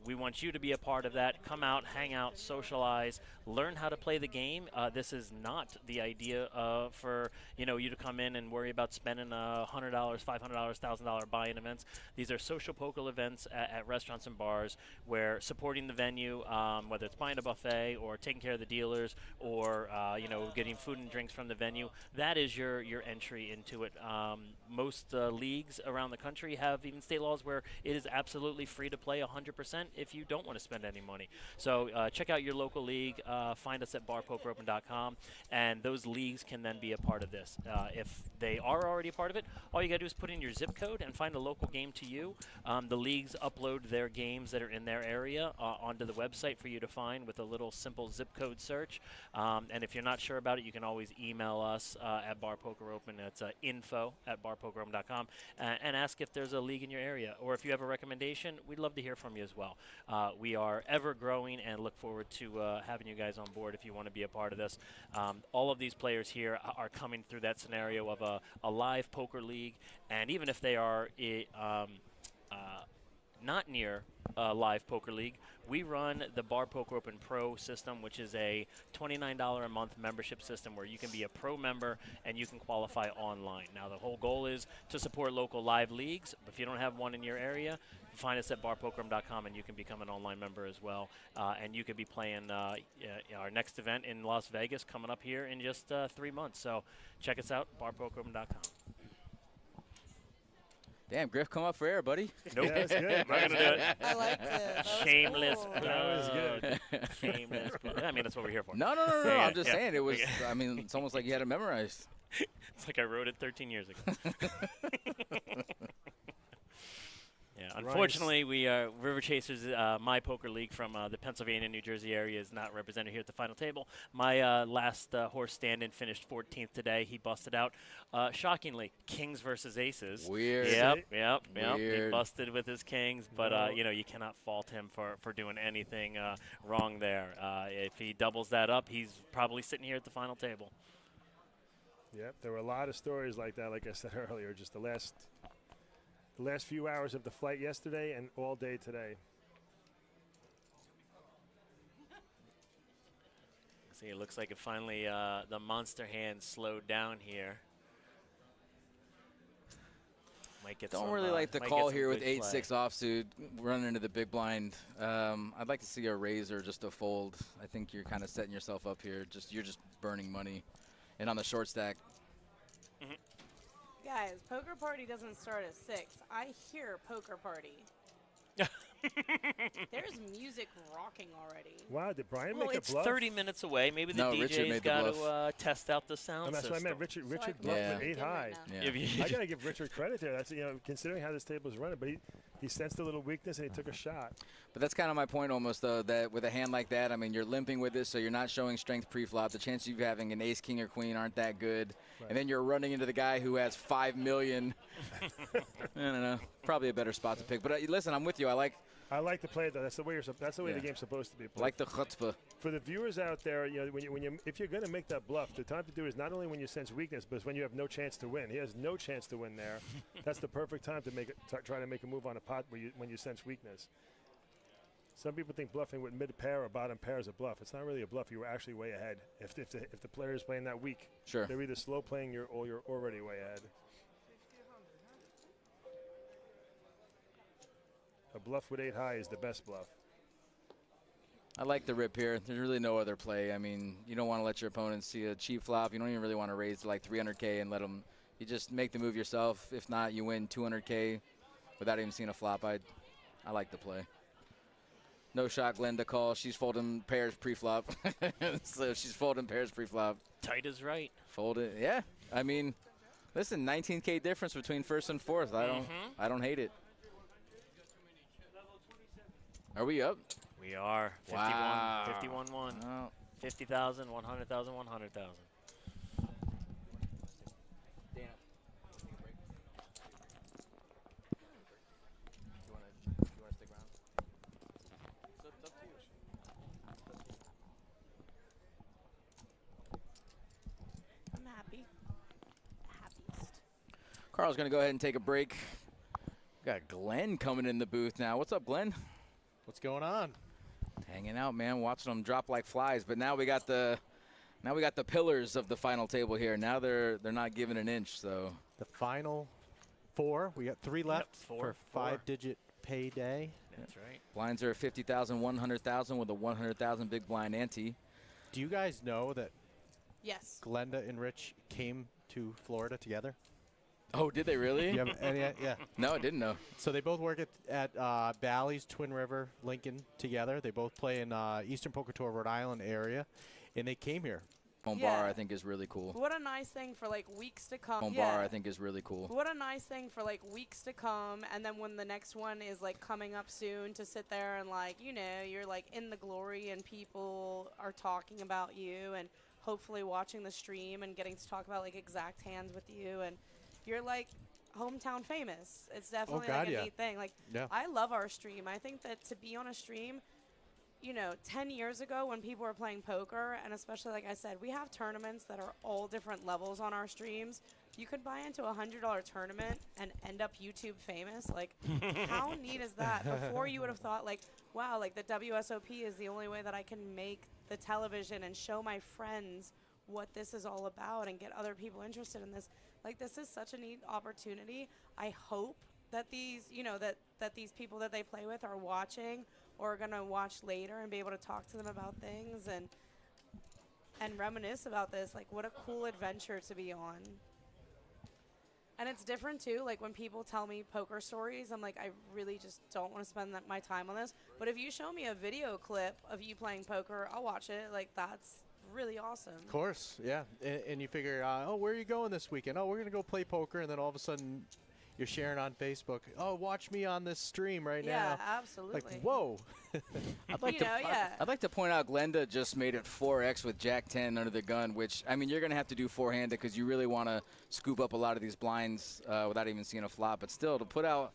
We want you to be a part of that. Come out, hang out, socialize, learn how to play the game. This is not the idea for you to come in and worry about spending $100, $500, $1,000 buy-in events. These are social poker events at restaurants and bars where supporting the venue, whether it's buying a buffet or taking care of the dealers or getting food and drinks from the venue, that is your entry into it. Most leagues around the country have even state laws where it is absolutely free to play 100% if you don't want to spend any money. So check out your local league. Find us at barpokeropen.com, and those leagues can then be a part of this. If they are already a part of it, all you got to do is put in your zip code and find a local game to you. The leagues upload their games that are in their area onto the website for you to find with a little simple zip code search. And if you're not sure about it, you can always email us at Bar Poker Open. It's info@barpokeropen.com and ask if there's a league in your area. Or if you have a recommendation, we'd love to hear from you as well. We are ever growing and look forward to having you guys guys on board if you want to be a part of this. All of these players here are coming through that scenario of a live poker league, and even if they are not near a live poker league, we run the Bar Poker Open Pro system, which is a $29 a month membership system where you can be a pro member and you can qualify online. Now, the whole goal is to support local live leagues. If you don't have one in your area, find us at barpokerum.com and you can become an online member as well. And you could be playing our next event in Las Vegas coming up here in just 3 months. So check us out, barpokerum.com. Damn, Griff, come up for air, buddy. Nope. Yeah, that's good. I'm not going to do it. I liked it. That was Shameless cool. plug. That was good. Shameless plug. I mean, that's what we're here for. No. Yeah, I'm just yeah. saying it was. I mean, it's almost like you had it memorized. It's like I wrote it 13 years ago. Yeah, unfortunately, we River Chasers, my poker league from the Pennsylvania, New Jersey area is not represented here at the final table. My last horse stand-in finished 14th today. He busted out, shockingly, kings versus aces. Weird. Yep. He Weird. busted with his kings, but No. you cannot fault him for doing anything wrong there. If he doubles that up, he's probably sitting here at the final table. Yep, there were a lot of stories like that, like I said earlier, just the last few hours of the flight yesterday and all day today. See, it looks like it finally, the monster hand slowed down here. Might get Don't some, really like the might call get some here with good play. 8-6 offsuit, running into the big blind. I'd like to see a raise or just a fold. I think you're kind of setting yourself up here. You're just burning money. And on the short stack, Guys, poker party doesn't start at 6. I hear poker party. There's music rocking already. Wow, did Brian Well, make it's a bluff? 30 minutes away. Maybe the No, Richard DJ's made the got to bluff. test out the sound That's system. what I meant. Richard So I bluffed Yeah. with 8 him high. right now. yeah. If you- I gotta give Richard credit there. That's considering how this table is running, but he sensed a little weakness and he took a shot. But that's kind of my point almost, though, that with a hand like that, I mean, you're limping with this, so you're not showing strength pre-flop. The chances of you having an ace, king, or queen aren't that good. Right. And then you're running into the guy who has 5 million. I don't know. Probably a better spot to pick. But listen, I'm with you. I like the play though. That's the way Yeah. the game's supposed to be played. the chutzpah. For the viewers out there, if you're going to make that bluff, the time to do is not only when you sense weakness, but it's when you have no chance to win. He has no chance to win there. That's the perfect time to try to make a move on a pot when you sense weakness. Some people think bluffing with mid pair or bottom pair is a bluff. It's not really a bluff. You were actually way ahead. If the player is playing that weak, Sure. they're either slow playing or you're already way ahead. A bluff with 8 high is the best bluff. I like the rip here. There's really no other play. I mean, you don't want to let your opponent see a cheap flop. You don't even really want to raise to like 300K and let them. You just make the move yourself. If not, you win 200K without even seeing a flop. I like the play. No shot, Glenn to call. She's folding pairs pre-flop. So she's folding pairs pre-flop. Tight is right. Fold it. Yeah. I mean, listen, 19K difference between first and fourth. I don't hate it. Are we up? We are 51, Wow. 51-1, Oh, 50,000, 100,000, 100,000. I'm happy. Happiest. Carl's going to go ahead and take a break. Got Glenn coming in the booth now. What's up, Glenn? What's going on? Hanging out, man. Watching them drop like flies. But now we got the pillars of the final table here. Now they're not giving an inch. So The final 4. We got 3 left four. for 5-digit payday. That's right. blinds are 50,000, 100,000 with a 100,000 big blind ante. Do you guys know that Yes. Glenda and Rich came to Florida together? Oh, did they really? Do you have any? Yeah. No, I didn't know. So they both work at Bally's, Twin River, Lincoln together. They both play in Eastern Poker Tour, Rhode Island area, and they came here. Home Yeah. bar, I think, is really cool. What a nice thing for like weeks to come. Home yeah. bar, I think, is really cool. What a nice thing for like weeks to come, and then when the next one is like coming up soon, to sit there and like you're like in the glory, and people are talking about you, and hopefully watching the stream and getting to talk about like exact hands with you, and you're like hometown famous. It's definitely God, like a yeah. neat thing. Like Yeah. I love our stream. I think that to be on a stream, you know, 10 years ago when people were playing poker, and especially like I said, we have tournaments that are all different levels on our streams. You could buy into a $100 tournament and end up YouTube famous. Like, how neat is that? Before you would have thought like, wow, like the WSOP is the only way that I can make the television and show my friends what this is all about and get other people interested in this. Like, this is such a neat opportunity. I hope that these, you know, that these people that they play with are watching or are gonna watch later and be able to talk to them about things and reminisce about this. Like, what a cool adventure to be on. And it's different too. Like, when people tell me poker stories, I'm like, I really just don't want to spend my time on this. But if you show me a video clip of you playing poker, I'll watch it. Like, that's really awesome. Of course, yeah. And you figure, oh, where are you going this weekend? Oh, we're going to go play poker. And then all of a sudden, you're sharing on Facebook. Oh, watch me on this stream right now. Yeah, absolutely. Like, whoa. I'd like to point out Glenda just made it 4x with Jack 10 under the gun, which, I mean, you're going to have to do four-handed because you really want to scoop up a lot of these blinds without even seeing a flop. But still, to put out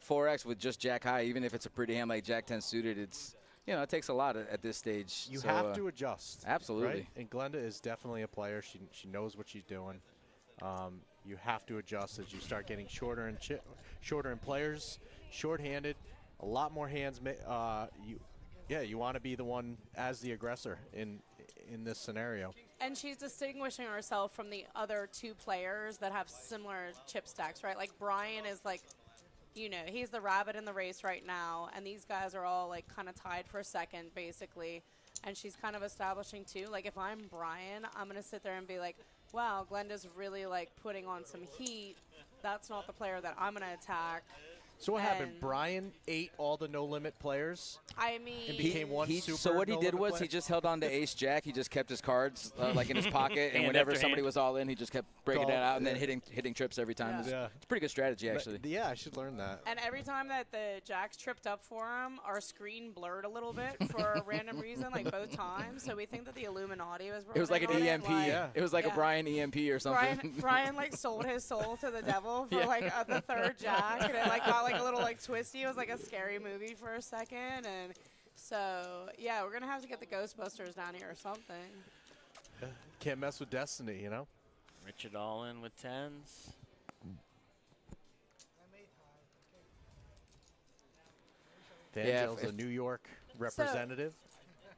4x with just Jack high, even if it's a pretty hand like Jack 10 suited, it's, you know, it takes a lot at this stage. You so, have to adjust. Absolutely. Right? And Glenda is definitely a player. She knows what she's doing. You have to adjust as you start getting shorter in players, short-handed, a lot more hands. You want to be the one as the aggressor in this scenario. And she's distinguishing herself from the other two players that have similar chip stacks, right? Like, Brian is like, you know, he's the rabbit in the race right now, and these guys are all like kind of tied for second, basically. And she's kind of establishing too. Like, if I'm Brian, I'm gonna sit there and be like, wow, Glenda's really like putting on some heat. That's not the player that I'm gonna attack. So what happened? And Brian ate all the no-limit players I mean, and became one super So what he did no-limit was player? he just held on to ace jack. He just kept his cards like in his pocket, and Hand whenever after somebody hand. was all in, he just kept breaking Call, that out and then yeah. hitting trips every time. Yeah. It's a pretty good strategy, actually. Yeah, I should learn that. and every time that the jacks tripped up for him, our screen blurred a little bit for a random reason, like both times. So we think that the Illuminati was. It was like an running on EMP. Like, Yeah. It was like Yeah. a Brian EMP or something. Brian like sold his soul to the devil for Yeah. like the third jack, and it like got like a little like twisty. It was like a scary movie for a second, and so yeah, we're gonna have to get the Ghostbusters down here or something. Can't mess with destiny, you know? Richard all in with tens. Vangel's if- a New York representative.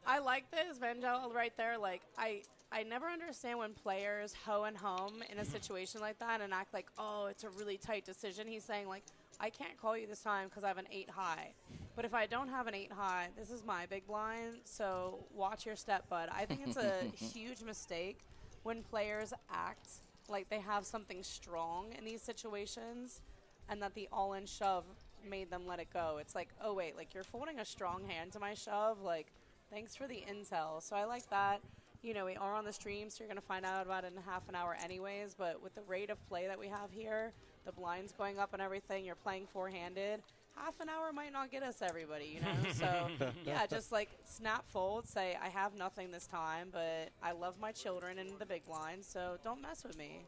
I like this Vangel right there. Like, I never understand when players hoe and hum in a situation like that and act like, oh, it's a really tight decision. He's saying, like, I can't call you this time because I have an 8 high. But if I don't have an 8 high, this is my big blind, so watch your step, bud. I think it's a huge mistake when players act like they have something strong in these situations and that the all-in shove made them let it go. It's like, oh, wait, like, you're folding a strong hand to my shove? Like, thanks for the intel. So I like that. You know, we are on the stream, so you're going to find out about it in half an hour anyways. But with the rate of play that we have here, the blinds going up and everything, you're playing four-handed. Half an hour might not get us everybody, you know? So, yeah, just, like, snap fold, say, I have nothing this time, but I love my children in the big blind, so don't mess with me.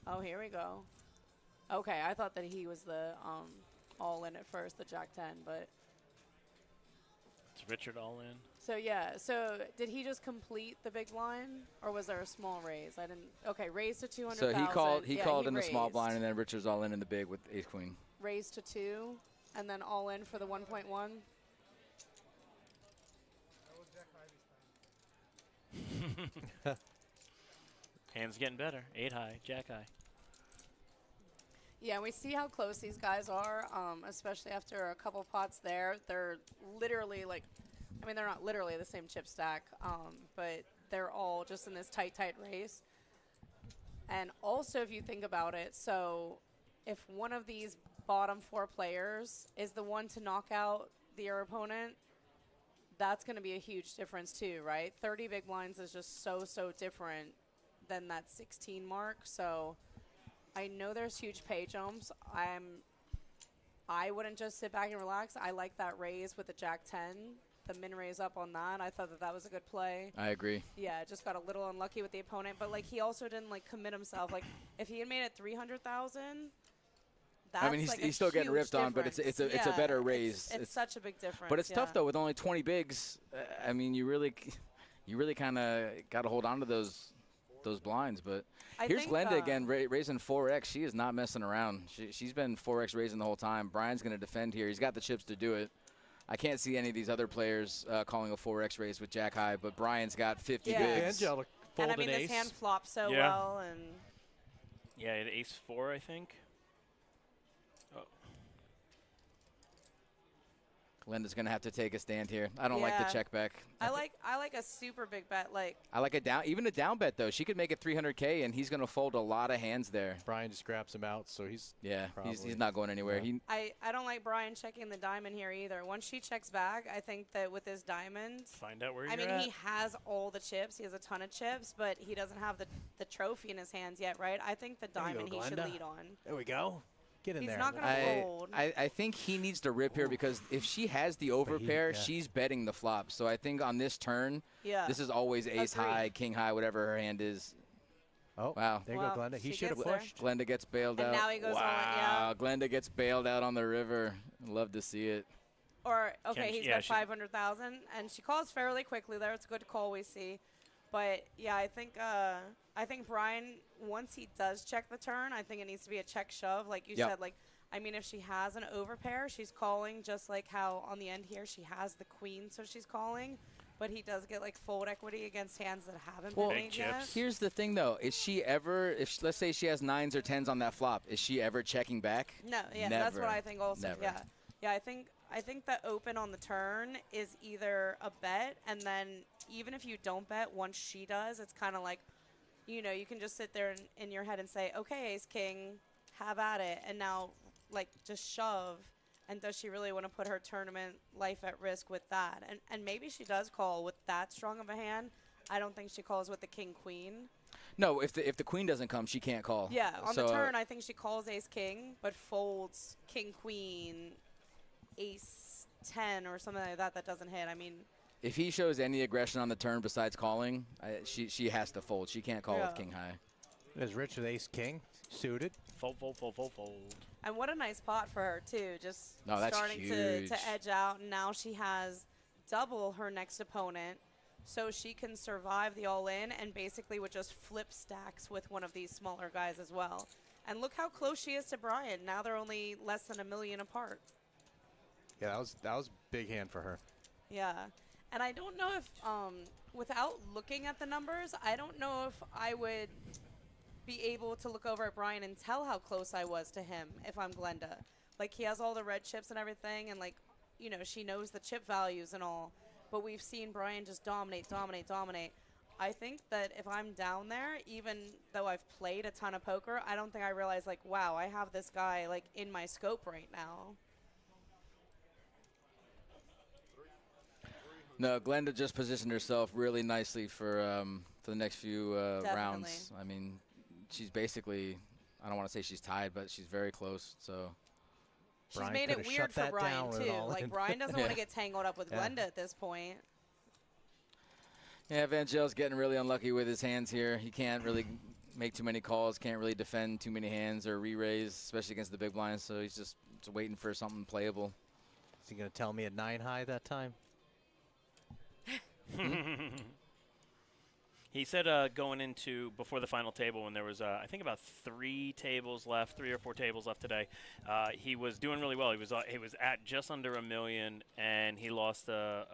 Oh, here we go. Okay, I thought that he was the all-in at first, the Jack 10, but... It's Richard all in. So yeah, so did he just complete the big blind, or was there a small raise? I didn't. Okay, raise to 200,000. So he called in the small raised. blind, and then Richard's all in the big with ace queen. Raised to 2, and then all in for the 1.1. Hands getting better. 8 high, jack high. Yeah, and we see how close these guys are, especially after a couple pots there. They're literally like, I mean, they're not literally the same chip stack, but they're all just in this tight race. And also, if you think about it, so if one of these bottom 4 players is the one to knock out your opponent, that's going to be a huge difference too, right? 30 big blinds is just so different than that 16 mark. So I know there's huge pay jumps. I wouldn't just sit back and relax. I like that raise with the Jack 10, the min raise up on that. I thought that was a good play. I agree. Yeah, just got a little unlucky with the opponent, but like he also didn't like commit himself. Like if he had made it 300,000, That's I mean, like he's still getting huge ripped on, but it's a Yeah, better raise. It's such a big difference. But it's yeah. tough though with only 20 bigs. I mean, you really kind of got to hold on to those blinds. But I here's think, Glenda again raising 4x. She is not messing around. She's been 4x raising the whole time. Brian's going to defend here. He's got the chips to do it. I can't see any of these other players calling a 4x raise with Jack high, but Brian's got 50 bigs. Angelic And I folded mean, ace. this hand flops so Yeah. well, and Yeah, he had ace 4, I think. Glenda's going to have to take a stand here. I don't like the Yeah. check back. I like a super big bet. Like, I like even a down bet though. She could make it 300K, and he's going to fold a lot of hands there. Brian just grabs him out, so he's Yeah, he's probably- not going anywhere. Yeah. I don't like Brian checking the diamond here either. Once she checks back, I think that with his diamond, Find out where I you're mean, at. he has all the chips. He has a ton of chips, but he doesn't have the trophy in his hands yet, right? I think the There you go, diamond he should Glenda. lead on. There we go. Get in He's there. not gonna I, fold. I think he needs to rip here because if she has the overpair, yeah. she's betting the flop. So I think on this turn, Yeah. this is always ace Agreed. high, king high, whatever her hand is. Oh, Wow. there you Well, go, Glenda. He she should have gets there. pushed. Glenda gets bailed And out. now he goes all in, wow. yeah. Glenda gets bailed out on the river. Love to see it. Or okay, Can she- he's yeah, got she- 500,000, and she calls fairly quickly there. It's a good call we see, but yeah, I think Brian, once he does check the turn, I think it needs to be a check shove, like you Yep. said. Like, I mean, if she has an overpair, she's calling just like how on the end here she has the queen, so she's calling. But he does get like fold equity against hands that haven't Well, been Big made yet. chips. Here's the thing, though. Is she ever, let's say she has 9s or 10s on that flop, is she ever checking back? No, yeah, that's what Never. I think also. Never. Yeah, I think the open on the turn is either a bet, and then even if you don't bet, once she does, it's kind of like, you know, you can just sit there in your head and say, okay, ace king, have at it, and now like just shove. And does she really want to put her tournament life at risk with that? And maybe she does call with that strong of a hand. I don't think she calls with the king queen. No, if the queen doesn't come, she can't call. Yeah, on So, the turn, I think she calls ace king, but folds king queen, ace 10 or something like that that doesn't hit. I mean, if he shows any aggression on the turn besides calling, she has to fold. She can't call with Yeah. king high. There's Rich with ace king, suited. Fold, fold, fold, fold, fold. and what a nice pot for her too. Just No, that's starting huge. to edge out, and now she has double her next opponent, so she can survive the all-in and basically would just flip stacks with one of these smaller guys as well. And look how close she is to Brian. Now they're only less than $1 million apart. Yeah, that was big hand for her. Yeah, and I don't know if, without looking at the numbers, I don't know if I would be able to look over at Brian and tell how close I was to him if I'm Glenda. Like, he has all the red chips and everything, and, like, you know, she knows the chip values and all, but we've seen Brian just dominate. I think that if I'm down there, even though I've played a ton of poker, I don't think I realize, like, wow, I have this guy, like, in my scope right now. No, Glenda just positioned herself really nicely for the next few rounds. I mean, she's basically, I don't want to say she's tied, but she's very close. So She's Brian made it coulda weird shut for that Brian, down with too. it all Like, in. Brian doesn't want Yeah. to get tangled up with Yeah. Glenda at this point. yeah, Vangel's getting really unlucky with his hands here. He can't really make too many calls, can't really defend too many hands or re-raise, especially against the big blinds. So he's just waiting for something playable. Is he going to tell me at 9 high that time? He said going into before the final table when there was I think about 3 or 4 tables left today. He was doing really well. He was at just under $1 million, and he lost a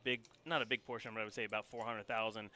big, not a big portion, but I would say about 400,000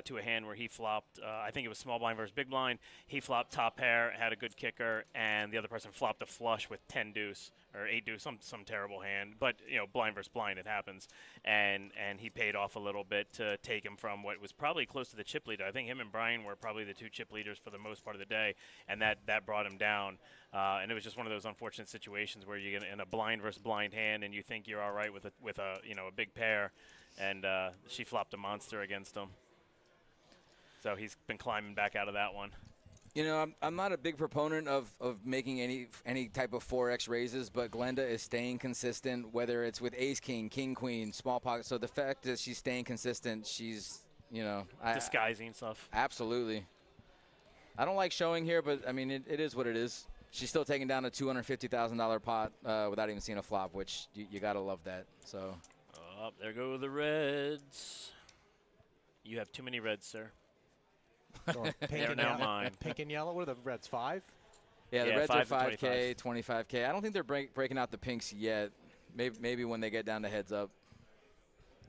to a hand where he flopped. I think it was small blind versus big blind. He flopped top pair, had a good kicker, and the other person flopped a flush with 10 deuce or 8 deuce, some terrible hand. But you know, blind versus blind, it happens. And he paid off a little bit to take him from what was probably close to the chip leader. I think him and Brian were probably the 2 chip leaders for the most part of the day, and that brought him down. And it was just one of those unfortunate situations where you get in a blind versus blind hand, and you think you're all right with a you know, a big pair, and she flopped a monster against him. So he's been climbing back out of that one. You know, I'm not a big proponent of making any type of 4x raises, but Glenda is staying consistent, whether it's with ace king, king queen, small pocket. So the fact that she's staying consistent, she's, you know, Disguising stuff. Absolutely. I don't like showing here, but I mean, it is what it is. she's still taking down a $250,000 pot without even seeing a flop, which you got to love that. So. Oh, there go the reds. You have too many reds, sir. Going pink They're and now yellow. mine. Pink and yellow. What are the reds? 5? Yeah, the Yeah, reds are 5 to 5K, 25K. I don't think they're breaking out the pinks yet. Maybe when they get down to heads up.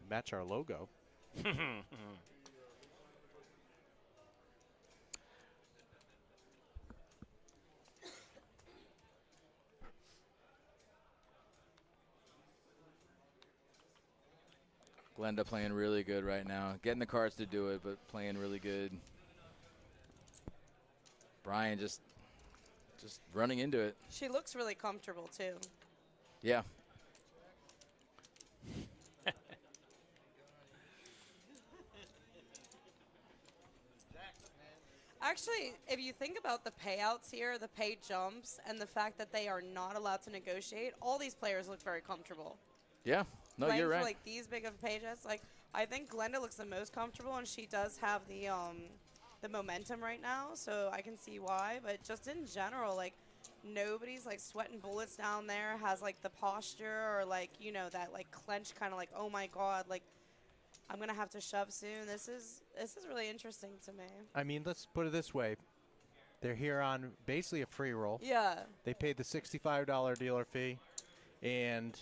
Match our logo. Glenda playing really good right now. Getting the cards to do it, but playing really good. Brian just running into it. She looks really comfortable too. Yeah. Actually, if you think about the payouts here, the pay jumps, and the fact that they are not allowed to negotiate, all these players look very comfortable. Yeah. No, Playing you're right. for like these big of pages, like I think Glenda looks the most comfortable, and she does have the momentum right now, so I can see why. But just in general, like nobody's like sweating bullets down there, has like the posture or like that like clench kind of like, oh my god, like I'm gonna have to shove soon. This is really interesting to me. I mean, let's put it this way. They're here on basically a free roll. Yeah. They paid the $65 dealer fee, and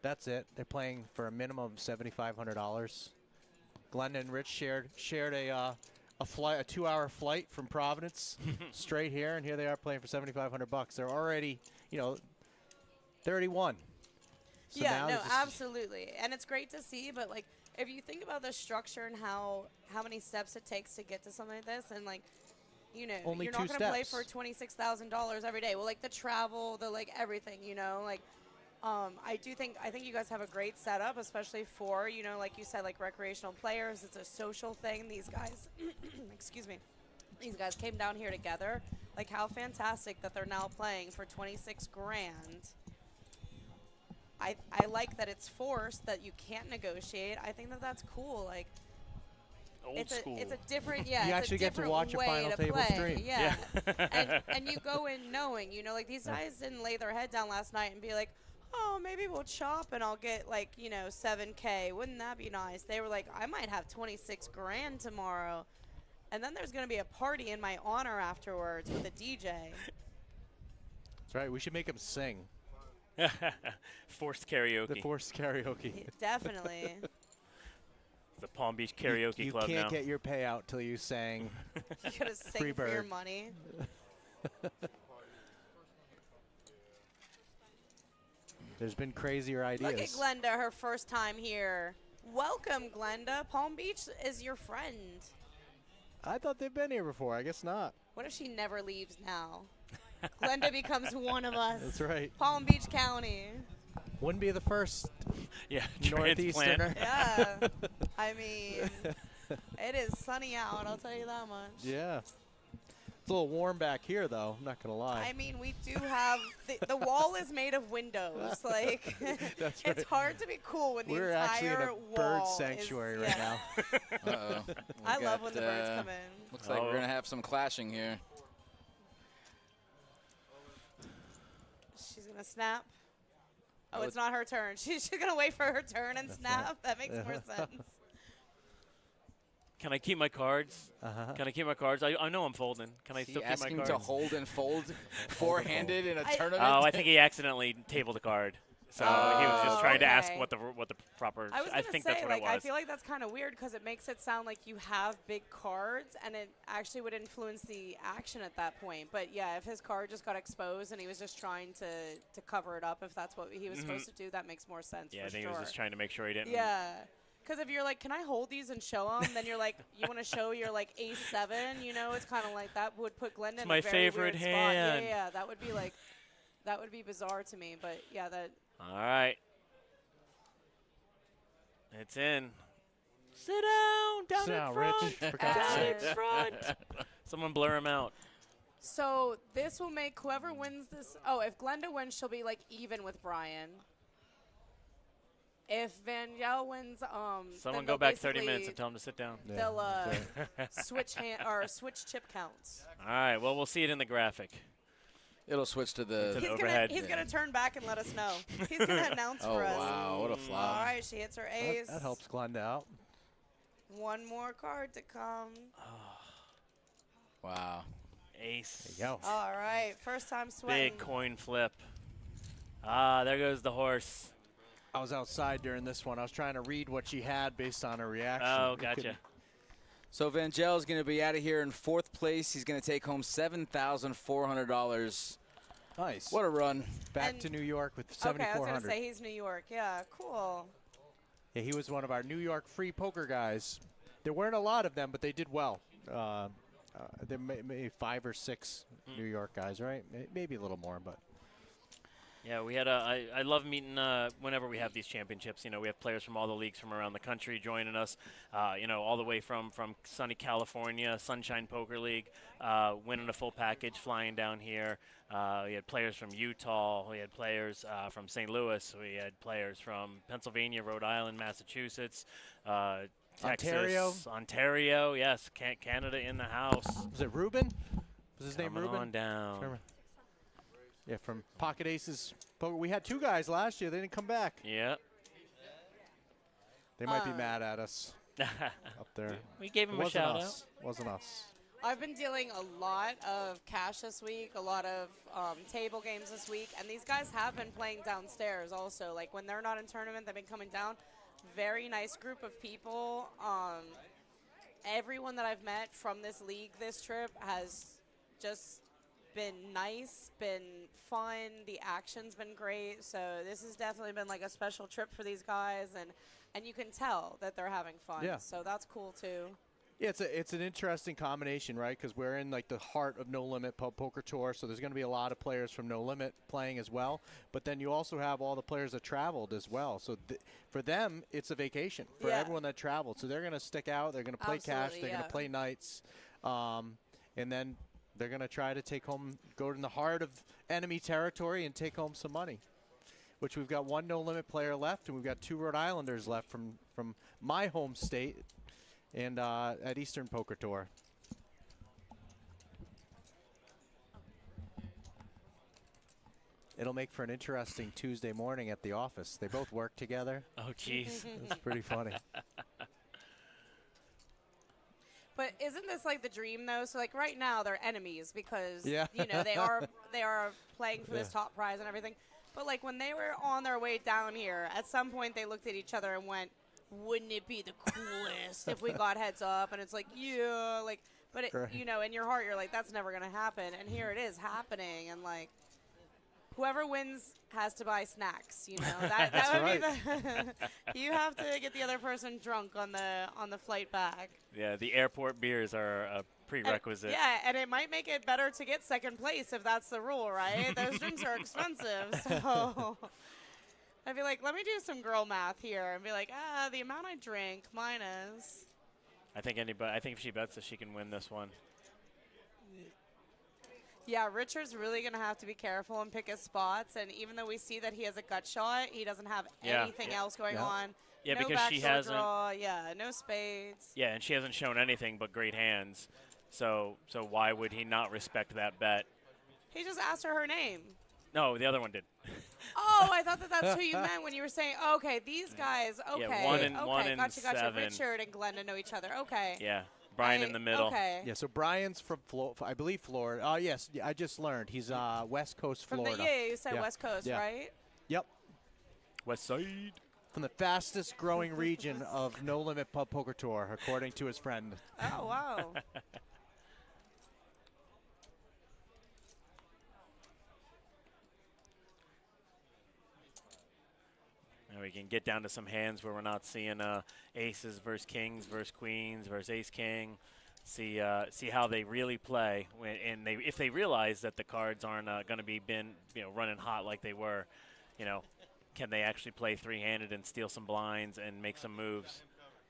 that's it. They're playing for a minimum of $7,500. Glenda and Rich shared a 2-hour flight from Providence straight here, and here they are playing for $7,500. They're already, they already won. So yeah, now no, it's just- absolutely. And it's great to see, but like if you think about the structure and how many steps it takes to get to something like this, and like Only you're 2 not going to play steps. for $26,000 every day. Well, like the travel, the like everything, like I think you guys have a great setup, especially for, like you said, like recreational players. It's a social thing. These guys, excuse me, these guys came down here together. Like how fantastic that they're now playing for 26 grand. I like that it's forced, that you can't negotiate. I think that that's cool. Like Old school. It's a different, yeah. You it's actually a get to different watch a way final to table play. stream. Yeah. and you go in knowing, like these guys didn't lay their head down last night and be like, oh, maybe we'll chop and I'll get like, $7K. Wouldn't that be nice? They were like, I might have 26 grand tomorrow. And then there's going to be a party in my honor afterwards with a DJ. That's right. We should make them sing. Forced karaoke. The forced karaoke. Yeah, definitely. The Palm Beach Karaoke you Club can't now. get your payout till you sang. You got to sing Free for your bird. money. There's been crazier ideas. Look at Glenda, her first time here. Welcome, Glenda. Palm Beach is your friend. I thought they've been here before. I guess not. What if she never leaves now? Glenda becomes one of us. That's right. Palm Beach County. Wouldn't be the first Yeah, northeasterner. transplant. Yeah. I mean, it is sunny out, I'll tell you that much. Yeah. It's a little warm back here, though. I'm not going to lie. I mean, we do have the wall is made of windows. Like, That's it's right. hard to be cool when the We're entire actually in a wall bird is- sanctuary yeah. right now. Uh-oh. I love when the birds come in. Looks like we're going to have some clashing here. She's gonna snap. Oh, would- it's not her turn. She's just gonna wait for her turn and snap. That makes more sense. Can I keep my cards? Uh-huh. Can I keep my cards? I know I'm folding. Can I Is still he keep my asking cards? to hold and fold four-handed in a I- tournament? Oh, I think he accidentally tabled a card. So he was just trying to ask okay. what the proper. I was gonna think say, that's what like, it was. I feel like that's kind of weird because it makes it sound like you have big cards, and it actually would influence the action at that point. But yeah, if his card just got exposed and he was just trying to cover it up, if that's what he was supposed to do, that makes more sense. yeah, for I think sure. he was just trying to make sure he didn't. Yeah. Because if you're like, can I hold these and show them? Then you're like, you want to show your like ace-7, It's kind of like that would put Glenda in my a very favorite weird spot. hand. Yeah, that would be like, that would be bizarre to me. But yeah, that. All right. It's in. Sit down, Sit in down, front, Rich, for God's down in sakes. front. Someone blur him out. So this will make whoever wins this. Oh, if Glenda wins, she'll be like even with Brian. If Van Yel wins, Someone then go they'll back 30 minutes basically- and tell him to sit down. They'll switch chip counts. All right. Well, we'll see it in the graphic. It'll switch to To the. the He's overhead. gonna turn back and let us know. He's gonna announce Oh for us. wow, what a All flop! right, she hits her ace. That helps Glenda out. One more card to come. Wow. Ace. There you go. All right, first time sweating. Big coin flip. Ah, there goes the horse. I was outside during this one. I was trying to read what she had based on her reaction. Oh, You gotcha. couldn't- So Vangel is going to be out of here in 4th place. He's going to take home $7,400. Nice. What a run! Back And- to New York with Okay, I was 7,400. gonna say he's New York. Yeah, cool. Yeah, he was one of our New York free poker guys. There weren't a lot of them, but they did well. There may 5 or 6 New York guys, right? Maybe a little more, but Yeah, we had I love meeting whenever we have these championships. You know, we have players from all the leagues from around the country joining us. You know, all the way from sunny California, Sunshine Poker League, winning a full package, flying down here. We had players from Utah. We had players from St. Louis. We had players from Pennsylvania, Rhode Island, Massachusetts, Texas, Ontario. Yes, Canada in the house. was it Ruben? Was his name Coming Ruben? on down. Remember? Yeah, from Pocket Aces Poker. We had 2 guys last year. They didn't come back. Yep. They might be mad at us up there. We gave him It a wasn't shout us. Wasn't us. I've been dealing a lot of cash this week, a lot of table games this week, and these guys have been playing downstairs also. Like when they're not in tournament, they've been coming down. Very nice group of people. Everyone that I've met from this league this trip has just been nice, been fun. The action's been great. So this has definitely been like a special trip for these guys, and you can tell that they're having fun. Yeah. So that's cool too. Yeah, it's an interesting combination, right? Because we're in like the heart of No Limit Pub Poker Tour, so there's going to be a lot of players from No Limit playing as well. But then you also have all the players that traveled as well. So for them, it's a vacation for Yeah. everyone that traveled. So they're going to stick out. They're going to play cash. Absolutely, They're going yeah. to play nights, and then they're going to try to take home, go in the heart of enemy territory and take home some money. Which we've got 1 No Limit player left, and we've got 2 Rhode Islanders left from my home state. And at Eastern Poker Tour. It'll make for an interesting Tuesday morning at the office. They both work together. Oh, jeez. It's pretty funny. But isn't this like the dream though? So like right now they're enemies because Yeah. you know they are playing for this top prize and everything. But like when they were on their way down here, at some point they looked at each other and went, "Wouldn't it be the coolest if we got heads up?" And it's like, yeah, like, but it, Right. you know, in your heart you're like, that's never gonna happen. And here it is happening, and like, whoever wins has to buy snacks. You know, that would right. be the. You have to get the other person drunk on the flight back. Yeah, the airport beers are a prerequisite. Yeah, and it might make it better to get second place if that's the rule, right? Those drinks are expensive, so I'd be like, let me do some girl math here and be like, the amount I drink minus. I think if she bets that she can win this one. Yeah, Richard's really going to have to be careful and pick his spots, and even though we see that he has a gut shot, he doesn't have Yeah. anything else going Yeah. on. Yeah, no because she backdoor hasn't. draw, yeah, no spades. Yeah, and she hasn't shown anything but great hands. So why would he not respect that bet? He just asked her name. No, the other one did. Oh, I thought that's who you meant when you were saying, okay, these guys, okay. Yeah, one and- okay, one and gotcha. 7. Richard and Glenda know each other. Okay. Yeah, Brian in the middle. Okay. Yeah, so Brian's from I believe Florida. Oh, yes, I just learned. He's West Coast From Florida. you said Yeah. West Coast, Yeah. right? Yep. West Side. From the fastest growing region of No Limit Pub Poker Tour, according to his friend. Oh, wow. And we can get down to some hands where we're not seeing aces versus kings versus queens versus ace king. See how they really play, and if they realize that the cards aren't going to be running hot like they were, can they actually play three-handed and steal some blinds and make some moves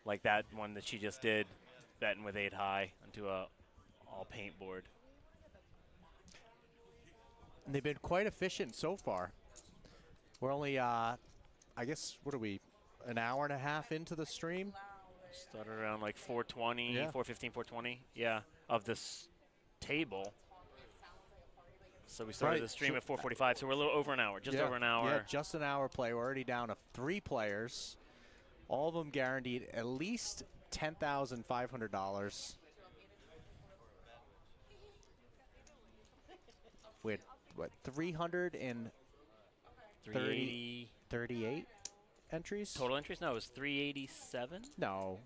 like that one that she just did, betting with 8 high onto a all paint board. And they've been quite efficient so far. We're only, I guess, what are we, an hour and a half into the stream? Started around like 420, Yeah. 415, 420, yeah, of this table. So we started Right. the stream So- at 4:45, so we're a little over an hour, just over an hour. Yeah, just an hour play. We're already down to 3 players. All of them guaranteed at least $10,500. We had, what, 380 338 entries? total entries? No, it was 387. No,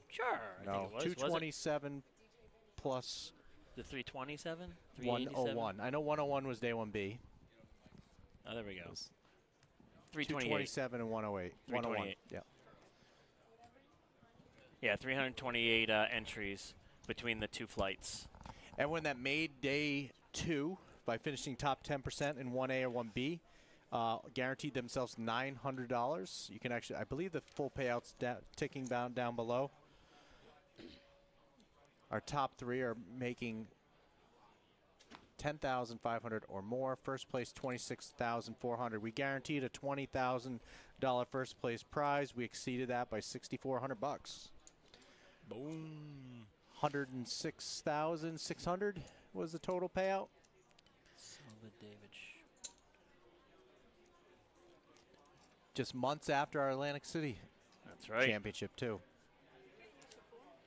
Sure. I think no. it was. 227 plus The 327? 101. I know 101 was day 1B. Oh, there we go. 328. 227 and 108. 101. 328. Yeah. Yeah, 328 entries between the 2 flights. Everyone that made day 2 by finishing top 10% in 1A or 1B guaranteed themselves $900. You can actually, I believe the full payouts ticking down below. Our top 3 are making $10,500 or more. First place, $26,400. We guaranteed a $20,000 first place prize. We exceeded that by $6,400. Boom. $106,600 was the total payout. Solid David. Just months after our Atlantic City That's right. championship too.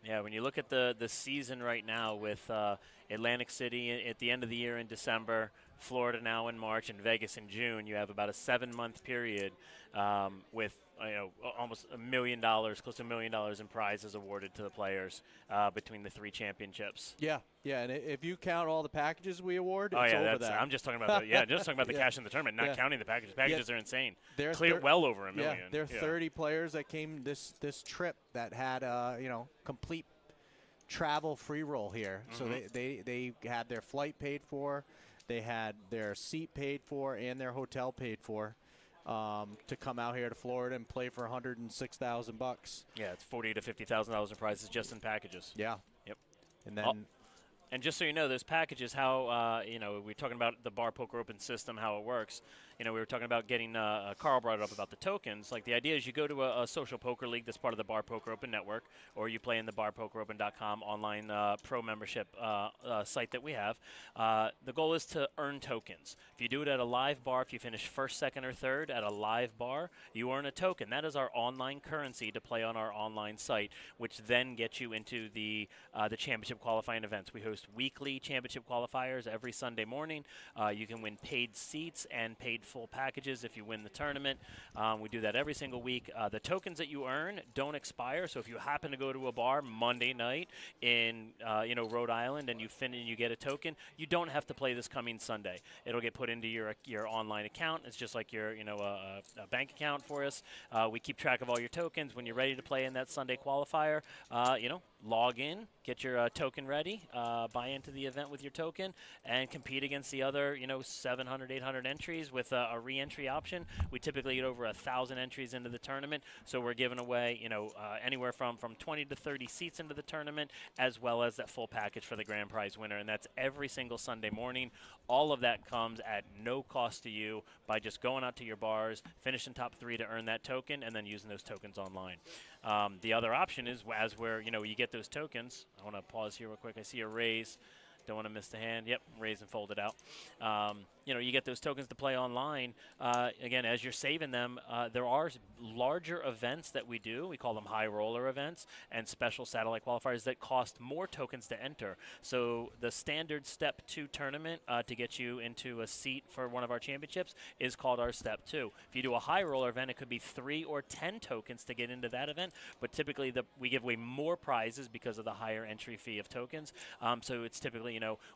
Yeah, when you look at the season right now with Atlantic City at the end of the year in December, Florida now in March, and Vegas in June, you have about a 7-month period with almost $1 million, close to $1 million in prizes awarded to the players between the 3 championships. Yeah, and if you count all the packages we award, Oh it's yeah, over that. I'm just talking about the cash in the tournament, not counting the packages. Packages are insane. They're Well over $1 million. Yeah, there are 30 players that came this trip that had complete travel free roll here. So they had their flight paid for, they had their seat paid for, and their hotel paid for to come out here to Florida and play for $106,000. Yeah, it's $40,000 to $50,000 in prizes just in packages. Yeah. Yep. And then. And just so you know, those packages, how, we're talking about the Bar Poker Open system, how it works. We were talking about getting, Carl brought it up about the tokens. Like, the idea is you go to a social poker league that's part of the Bar Poker Open network, or you play in the barpokeropen.com online pro membership site that we have. The goal is to earn tokens. If you do it at a live bar, if you finish first, second, or third at a live bar, you earn a token. That is our online currency to play on our online site, which then gets you into the championship qualifying events. We host weekly championship qualifiers every Sunday morning. You can win paid seats and paid full packages if you win the tournament. We do that every single week. The tokens that you earn don't expire, so if you happen to go to a bar Monday night in Rhode Island and you get a token, you don't have to play this coming Sunday. It'll get put into your online account. It's just like your a bank account for us. We keep track of all your tokens. When you're ready to play in that Sunday qualifier, log in, get your token ready, buy into the event with your token, and compete against the other 700, 800 entries with a re-entry option. We typically get over 1,000 entries into the tournament, so we're giving away anywhere from 20 to 30 seats into the tournament, as well as that full package for the grand prize winner, and that's every single Sunday morning. All of that comes at no cost to you by just going out to your bars, finishing top 3 to earn that token, and then using those tokens online. The other option is as where you get those tokens. I want to pause here real quick. I see a raise. Don't want to miss the hand. Yep, raise and fold it out. You get those tokens to play online. Again, as you're saving them, there are larger events that we do. We call them high roller events and special satellite qualifiers that cost more tokens to enter. So the standard Step 2 tournament to get you into a seat for one of our championships is called our Step 2. If you do a high roller event, it could be 3 or 10 tokens to get into that event, but typically we give away more prizes because of the higher entry fee of tokens. So it's typically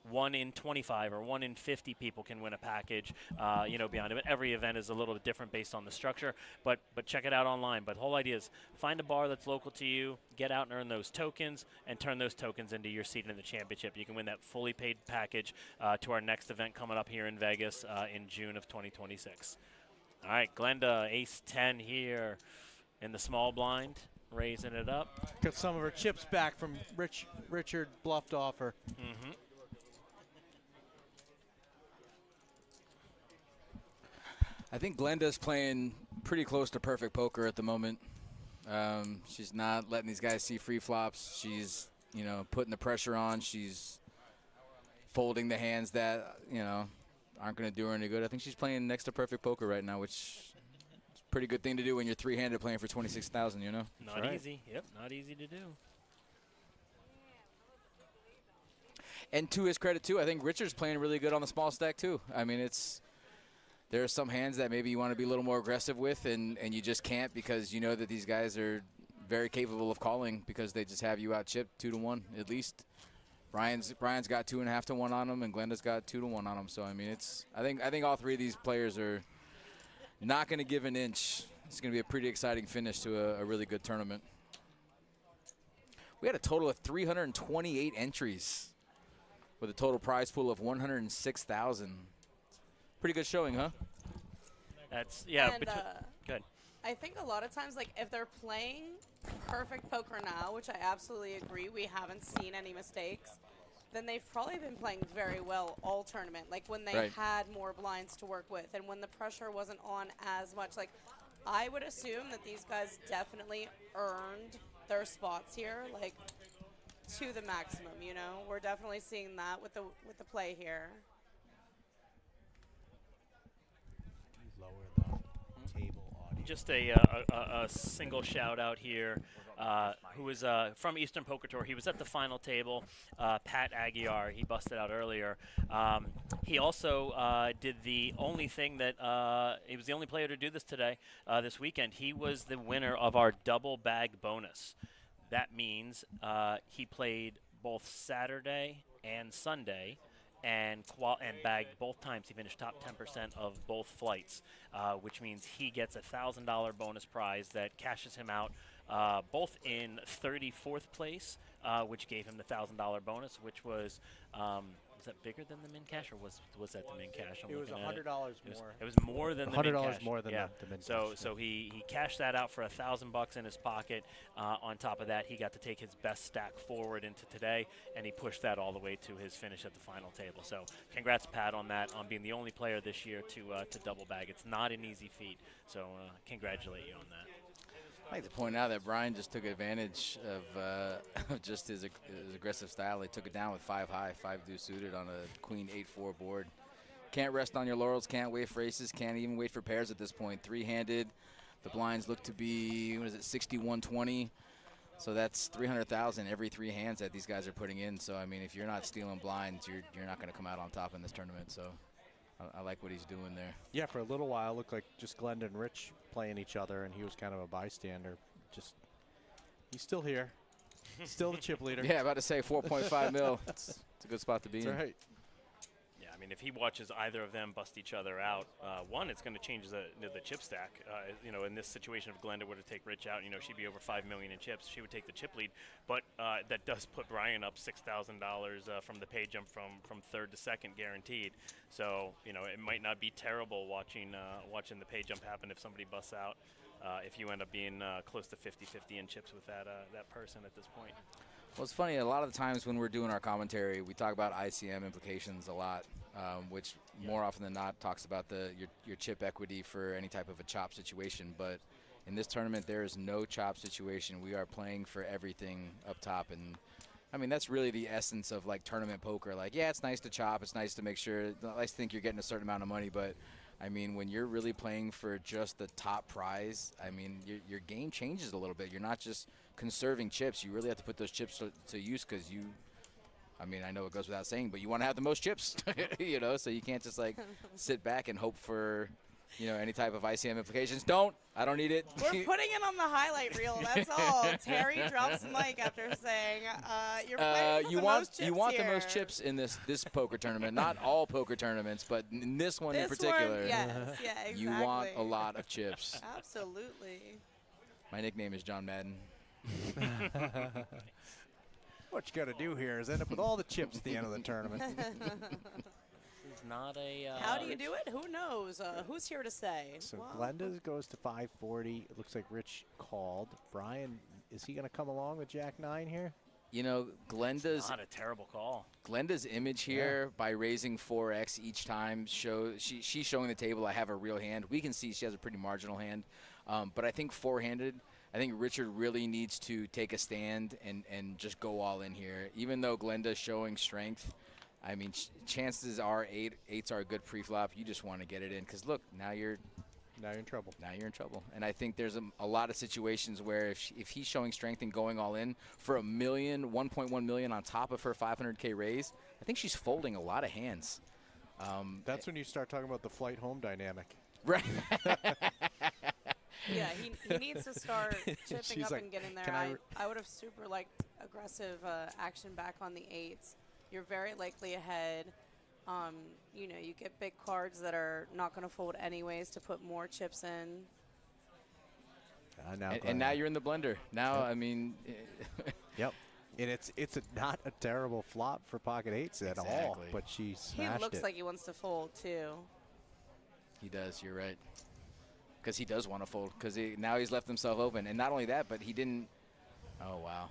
1 in 25 or 1 in 50 people can win a package, beyond it. Every event is a little bit different based on the structure, but check it out online. But the whole idea is find a bar that's local to you, get out and earn those tokens, and turn those tokens into your seat in the championship. You can win that fully paid package to our next event coming up here in Vegas in June of 2026. All right, Glenda, ace 10 here in the small blind, raising it up. Got some of her chips back from Richard bluffed off her. Mm-hmm. I think Glenda's playing pretty close to perfect poker at the moment. She's not letting these guys see free flops. She's, putting the pressure on. She's folding the hands that, aren't going to do her any good. I think she's playing next to perfect poker right now, which is a pretty good thing to do when you're three-handed playing for 26,000. You know. Not right. easy. Yep, not easy to do. And to his credit too, I think Richard's playing really good on the small stack too. I mean, there are some hands that maybe you want to be a little more aggressive with, and you just can't because you know that these guys are very capable of calling because they just have you out chipped 2-1 at least. Brian's got 2.5 to 1 on him, and Glenda's got 2 to 1 on him. So I mean, I think all three of these players are not going to give an inch. It's going to be a pretty exciting finish to a really good tournament. We had a total of 328 entries with a total prize pool of 106,000. Pretty good showing, huh? That's yeah. And, Good. I think a lot of times, like, if they're playing perfect poker now, which I absolutely agree, we haven't seen any mistakes, then they've probably been playing very well all tournament. Like, when they Right. had more blinds to work with and when the pressure wasn't on as much. Like, I would assume that these guys definitely earned their spots here, like, to the maximum, you know? We're definitely seeing that with the play here. Lower the table audio. Just a single shout out here. Who was from Eastern Poker Tour. He was at the final table. Pat Aguiar, he busted out earlier. He also did the only thing that he was the only player to do this today, this weekend. He was the winner of our double bag bonus. That means he played both Saturday and Sunday and bagged both times. He finished top 10% of both flights, which means he gets a $1,000 bonus prize that cashes him out both in 34th place, which gave him the $1,000 bonus, which was that bigger than the min cash, or was that the min cash? It was $100 more. It was more than the min cash. $100 more than yeah. the min cash. So he cashed that out for $1,000 in his pocket. On top of that, he got to take his best stack forward into today, and he pushed that all the way to his finish at the final table. So congrats, Pat, on that, on being the only player this year to double bag. It's not an easy feat, so congratulate you on that. I'd like to point out that Brian just took advantage of just his aggressive style. He took it down with 5 high, 5 deuce suited on a queen 8-4 board. Can't rest on your laurels, can't wait for aces, can't even wait for pairs at this point. Three-handed, the blinds look to be, 61-20. So that's 300,000 every 3 hands that these guys are putting in. So I mean, if you're not stealing blinds, you're not going to come out on top in this tournament. So I like what he's doing there. Yeah, for a little while, it looked like just Glenda and Rich playing each other, and he was kind of a bystander. He's still here. Still the chip leader. Yeah, about to say 4.5 mil. It's a good spot to be in. That's right. Yeah, I mean, if he watches either of them bust each other out, one, it's going to change the chip stack. In this situation, if Glenda were to take Rich out, she'd be over $5 million in chips. She would take the chip lead, but that does put Brian up $6,000 from the pay jump from third to second, guaranteed. So it might not be terrible watching the pay jump happen if somebody busts out. If you end up being close to 50-50 in chips with that person at this point. Well, it's funny. A lot of the times when we're doing our commentary, we talk about ICM implications a lot, which more often than not talks about your chip equity for any type of a chop situation. But in this tournament, there is no chop situation. We are playing for everything up top, and I mean that's really the essence of like tournament poker. Like, yeah, it's nice to chop. It's nice to make sure. I nice to think you're getting a certain amount of money, but I mean, when you're really playing for just the top prize, I mean, your game changes a little bit. You're not just conserving chips. You really have to put those chips to use because I mean, I know it goes without saying, but you want to have the most chips, so you can't just like sit back and hope for, any type of ICM implications. I don't need it. We're putting it on the highlight reel, that's all. Terry drops the mic after saying, you're playing for most chips You want here. the most chips in this poker tournament. Not all poker tournaments, but in this one in This particular. one, yes, yeah, exactly. You want a lot of chips. Absolutely. My nickname is John Madden. What you got to do here is end up with all the chips at the end of the tournament. This is not a. How do you do it? Who knows? Who's here to say? So Well, Glenda's goes to 540. It looks like Rich called. Brian, is he going to come along with Jack 9 here? Glenda's Not a terrible call. Glenda's image here by raising 4x each time shows she's showing the table I have a real hand. We can see she has a pretty marginal hand, but I think four-handed. I think Richard really needs to take a stand and just go all in here. Even though Glenda's showing strength, I mean, chances are eights are a good pre-flop. You just want to get it in because look, now you're in trouble. Now you're in trouble. And I think there's a lot of situations where if he's showing strength and going all in for $1 million, 1.1 million on top of her 500K raise, I think she's folding a lot of hands. That's when you start talking about the flight home dynamic. Right. Yeah, he needs to start chipping She's up like, and getting there. "Can I would have super liked aggressive action back on the eights. You're very likely ahead. You know, you get big cards that are not going to fold anyways to put more chips in. And now you're in the blender. Now, Yep. I mean. Yep. And it's not a terrible flop for pocket eights at all, Exactly. but she He smashed looks it. like he wants to fold too. He does. You're right. Because he does want to fold. Because now he's left himself open. And not only that, but he didn't. Oh, wow.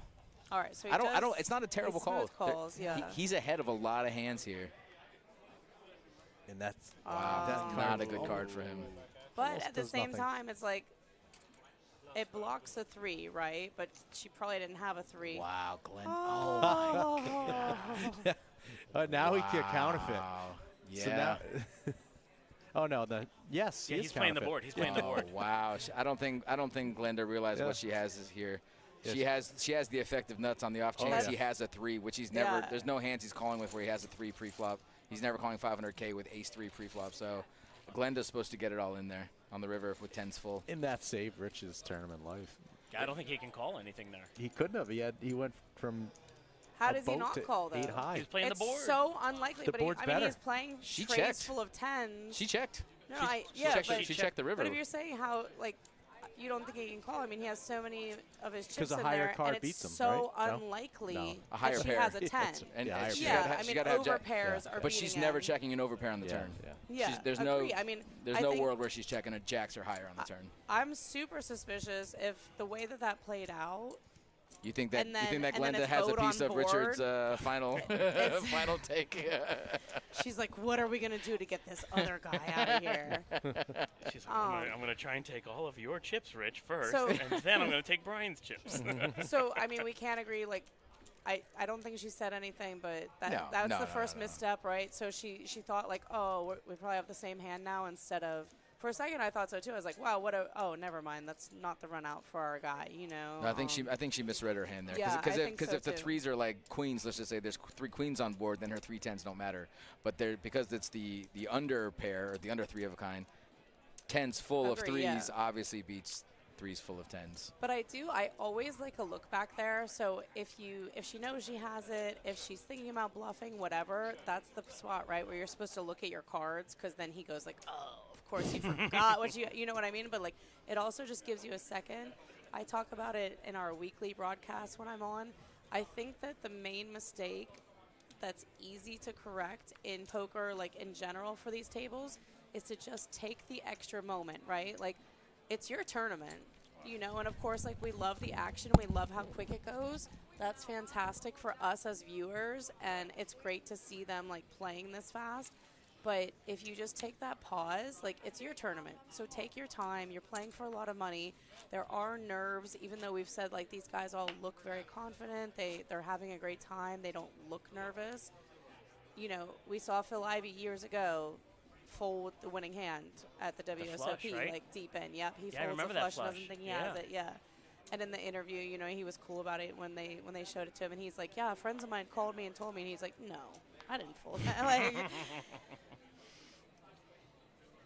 All right, so he I don't. does It's not a terrible these call. smooth calls, yeah. He's ahead of a lot of hands here. And that's Wow. that That's card not a was- good card for him. But almost at the does same nothing. time, it's like it blocks a 3, right? But she probably didn't have a 3. Wow, Glenn. Oh. now he can counterfeit. Wow. Yeah. So now, oh no, yes, Yeah, he he's is playing the counterfeit. board. He's playing the Oh, board. wow. I don't think Glenda realized Yeah. what she has is here. Yes. She has the effective nuts on the off Oh, chance yeah. he has a 3, which he's never. Yeah. There's no hands he's calling with where he has a 3 pre-flop. He's never calling 500K with ace 3 pre-flop. So Glenda's supposed to get it all in there on the river with 10s full. In that saved Rich's tournament life, I don't think he can call anything there. he couldn't have. He went from How a does he boat not to call though? 8 high. He's playing It's the board. so unlikely, The but board's I mean, better. he's playing She trays checked. full of 10s. She checked. No, She checked the river. But if you're saying how like you don't think he can call, I mean, he has so many of his chips 'Cause a in higher there, card and it's beats him, so right? No? unlikely No. A higher that she pair. has a 10. And Yeah, higher she pair. gotta Yeah, ha- I she mean, gotta have over jack- pairs are But she's beating never him. checking an overpair on the Yeah, turn. yeah. Yeah, There's agree. I mean, There's I no think world where she's checking a jacks or higher on the turn. I'm super suspicious if the way that played out. You think that And then- and then Glenda it's has a Ode on piece of board. Richard's final final take? She's like, what are we going to do to get this other guy out of here? She's like, I'm going to try and take all of your chips, Rich, first, So- and then I'm going to take Brian's chips. So, I mean, we can't agree. Like, I don't think she said anything, but No, that's no, the no, first no, no. misstep, right? So she thought, like, oh, we probably have the same hand now instead of. For a second, I thought so too. I was like, wow, oh, never mind. That's not the run out for our guy, you know. No, I think she misread her hand there. Yeah, I think Because so if the too. threes are like queens, let's just say there's 3 queens on board, then her 3 10s don't matter. But because it's the under pair or the under 3 of a kind, 10s full of Agree, 3s yeah. obviously beats 3s full of 10s. But I always like a look back there. So if she knows she has it, if she's thinking about bluffing, whatever, that's the spot, right, where you're supposed to look at your cards, because then he goes like, oh, of course you forgot what you know what I mean? But like, it also just gives you a second. I talk about it in our weekly broadcast when I'm on. I think that the main mistake that's easy to correct in poker, like in general for these tables, is to just take the extra moment, right? Like, it's your tournament, you know, and of course, like, we love the action. We love how quick it goes. That's fantastic for us as viewers, and it's great to see them, like, playing this fast. But if you just take that pause, like, it's your tournament. So take your time. You're playing for a lot of money. There are nerves, even though we've said, like, these guys all look very confident. They're having a great time. They don't look nervous. You know, we saw Phil Ivey years ago fold the winning hand at the WSOP, flush, right? like deep in. Yep, he Yeah, I folds remember the that flush, doesn't flush. think he Yeah. has it. Yeah. And in the interview, you know, he was cool about it when they showed it to him, and he's like, "Yeah, friends of mine called me and told me," and he's like, "No, I didn't fold that." Like,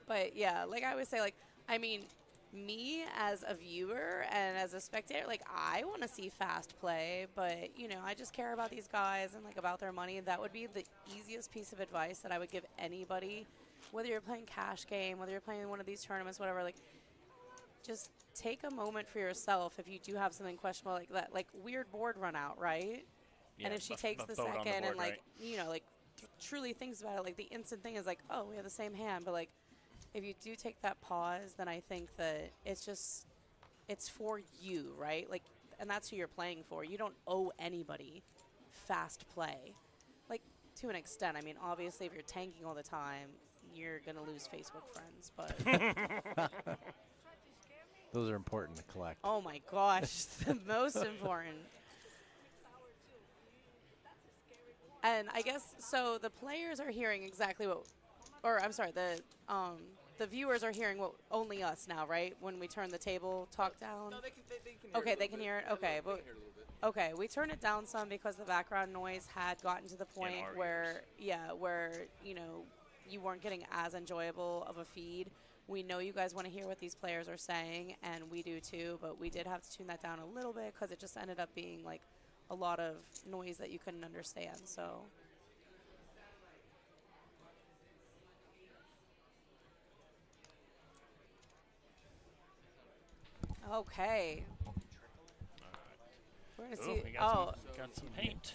but yeah, like I always say, like, I mean, me as a viewer and as a spectator, like, I want to see fast play, but, you know, I just care about these guys and, like, about their money. That would be the easiest piece of advice that I would give anybody, whether you're playing cash game, whether you're playing one of these tournaments, whatever. Like, just take a moment for yourself if you do have something questionable like that, like weird board run out, right? Yeah, And if she takes the boat on second board, and, like, right. you know, like, truly thinks about it, like, the instant thing is like, oh, we have the same hand, but, like, if you do take that pause, then I think that it's for you, right? Like, and that's who you're playing for. You don't owe anybody fast play. Like, to an extent. I mean, obviously, if you're tanking all the time, you're going to lose Facebook friends, but Those are important to collect. oh my gosh, the most important. And I guess so. The players are hearing exactly what, or I'm sorry, the viewers are hearing what only us now, right? When we turn the table talk down. No, they can hear Okay, it they can hear it. Okay, but okay, we turned it down some because the background noise had gotten to the point our where, yeah, where you weren't getting as enjoyable of a feed. We know you guys want to hear what these players are saying, and we do too. But we did have to tune that down a little bit because it just ended up being like a lot of noise that you couldn't understand. So. Okay. We're gonna Ooh, see. we Oh, got some paint.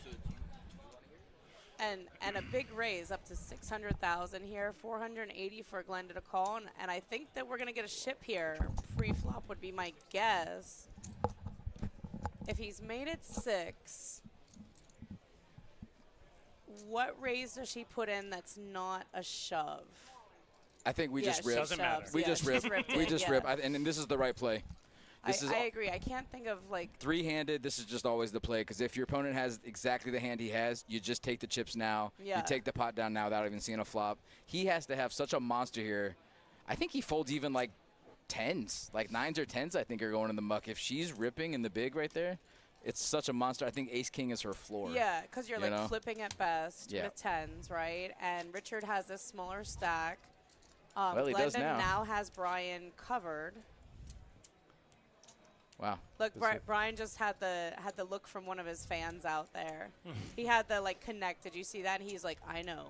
and a big raise up to 600,000 here, 480 for Glenda to call, and I think that we're gonna get a ship here. Pre-flop would be my guess. If he's made it 6, what raise does she put in that's not a shove? I think we Yeah, just she rip. Doesn't matter. shoves. We Yeah, just she's rip. ripped We it, just yeah. rip. And then this is the right play. This is I agree. I can't think of like. three-handed. This is just always the play because if your opponent has exactly the hand he has, you just take the chips now. Yeah. You take the pot down now without even seeing a flop. He has to have such a monster here. I think he folds even like 10s, like 9s or 10s. I think are going in the muck. If she's ripping in the big right there, it's such a monster. I think Ace King is her floor. Yeah, because you're You like know? flipping at best Yeah. with 10s, right? And Richard has this smaller stack. Well, he does Glenda now. has Brian covered. Wow. Look, Brian just had the look from one of his fans out there. He had the like connect. Did you see that? And he's like, I know.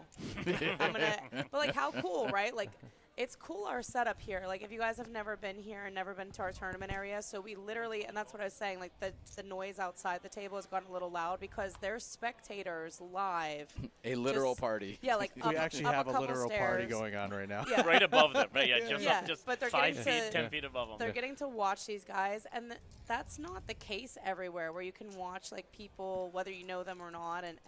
I'm gonna. But like, how cool, right? Like, it's cool our setup here. Like, if you guys have never been here and never been to our tournament area, so we literally, and that's what I was saying. Like, the noise outside the table has gotten a little loud because there's spectators live. A literal Just- party. Yeah, like We actually up have a couple literal party stairs. going on right now. Yeah. Right above them. Right, yeah, just Yeah, up, just but they're 5 getting feet, to- 10 feet above them. They're getting to watch these guys, and that's not the case everywhere where you can watch like people, whether you know them or not, and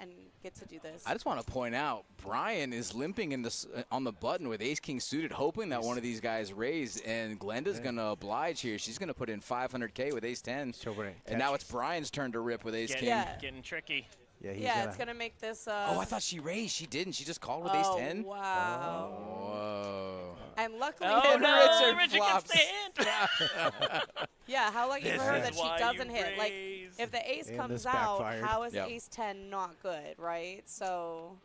get to do this. I just want to point out, Brian is limping in this on the button with Ace King suited, hoping that one of these guys raise, and Glenda's going to oblige here. She's going to put in 500K with Ace 10, and now it's Brian's turn to rip with Ace King. Yeah. Getting tricky. Yeah, he's Yeah, it's gonna make this. Oh, I thought she raised. She didn't. She just called with Ace 10. Wow. Whoa. And luckily Oh, for no, her, Richard flops. gets the hand. yeah, how lucky This for her is that she why doesn't you hit. Like, raise. if the ace And comes this out, backfired. how is Yep. Ace 10 not good, right? So.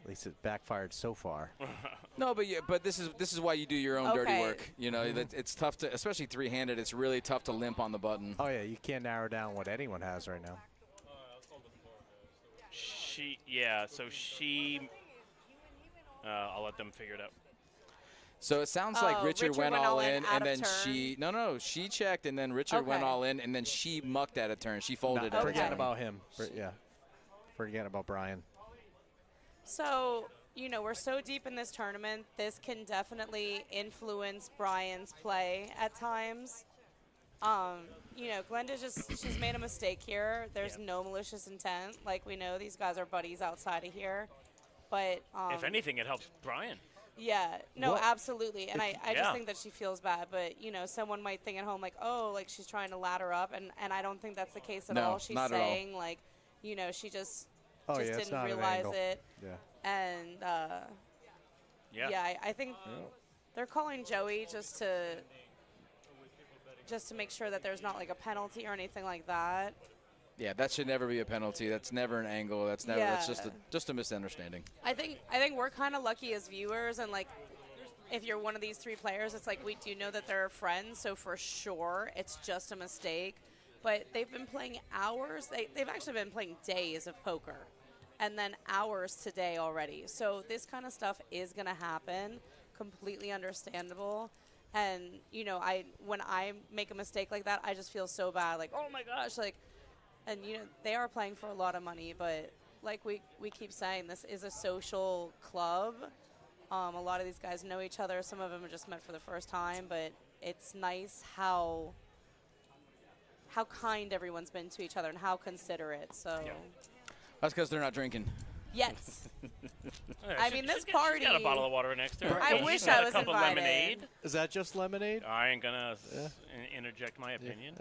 At least it backfired so far. No, but this is why you do your own dirty Okay. work. You know, it's tough to, especially three-handed. It's really tough to limp on the button. Oh yeah, you can't narrow down what anyone has right now. I'll let them figure it out. So it sounds like Oh, Richard went went all all in in, out and of then turn? she checked, and then Richard went Okay. all in, and then she mucked at a turn. She folded Not at a forget turn. about him. Yeah, forget about Brian. So, we're so deep in this tournament, this can definitely influence Brian's play at times. Glenda she's made a mistake here. There's no malicious intent. Like, we know these guys are buddies outside of here. But, If anything, it helps Brian. yeah, no, What? absolutely. And I Yeah. just think that she feels bad. But, someone might think at home, like, oh, like, she's trying to ladder up. And I don't think that's the case at No, all. She's not at all. saying, like, she just Oh yeah, it's didn't not an realize angle. it. Yeah. And, Yeah. I think they're calling Joey just to make sure that there's not like a penalty or anything like that. Yeah, that should never be a penalty. That's never an angle. That's never. That's Yeah. just a misunderstanding. I think we're kind of lucky as viewers, and like if you're one of these three players, it's like we do know that they're friends, so for sure it's just a mistake. But they've been playing hours. They've actually been playing days of poker, and then hours today already. So this kind of stuff is gonna happen. Completely understandable. And when I make a mistake like that, I just feel so bad. Like, oh my gosh, like, and they are playing for a lot of money, but like we keep saying, this is a social club. A lot of these guys know each other. Some of them are just met for the first time, but it's nice how kind everyone's been to each other and how considerate. So, Yeah. That's because they're not drinking. yet. Yeah, I she- mean, this she's got a party- bottle of water next to her. I She's wish got I a was cup of invited. lemonade. Is that just lemonade? I ain't gonna interject my opinion.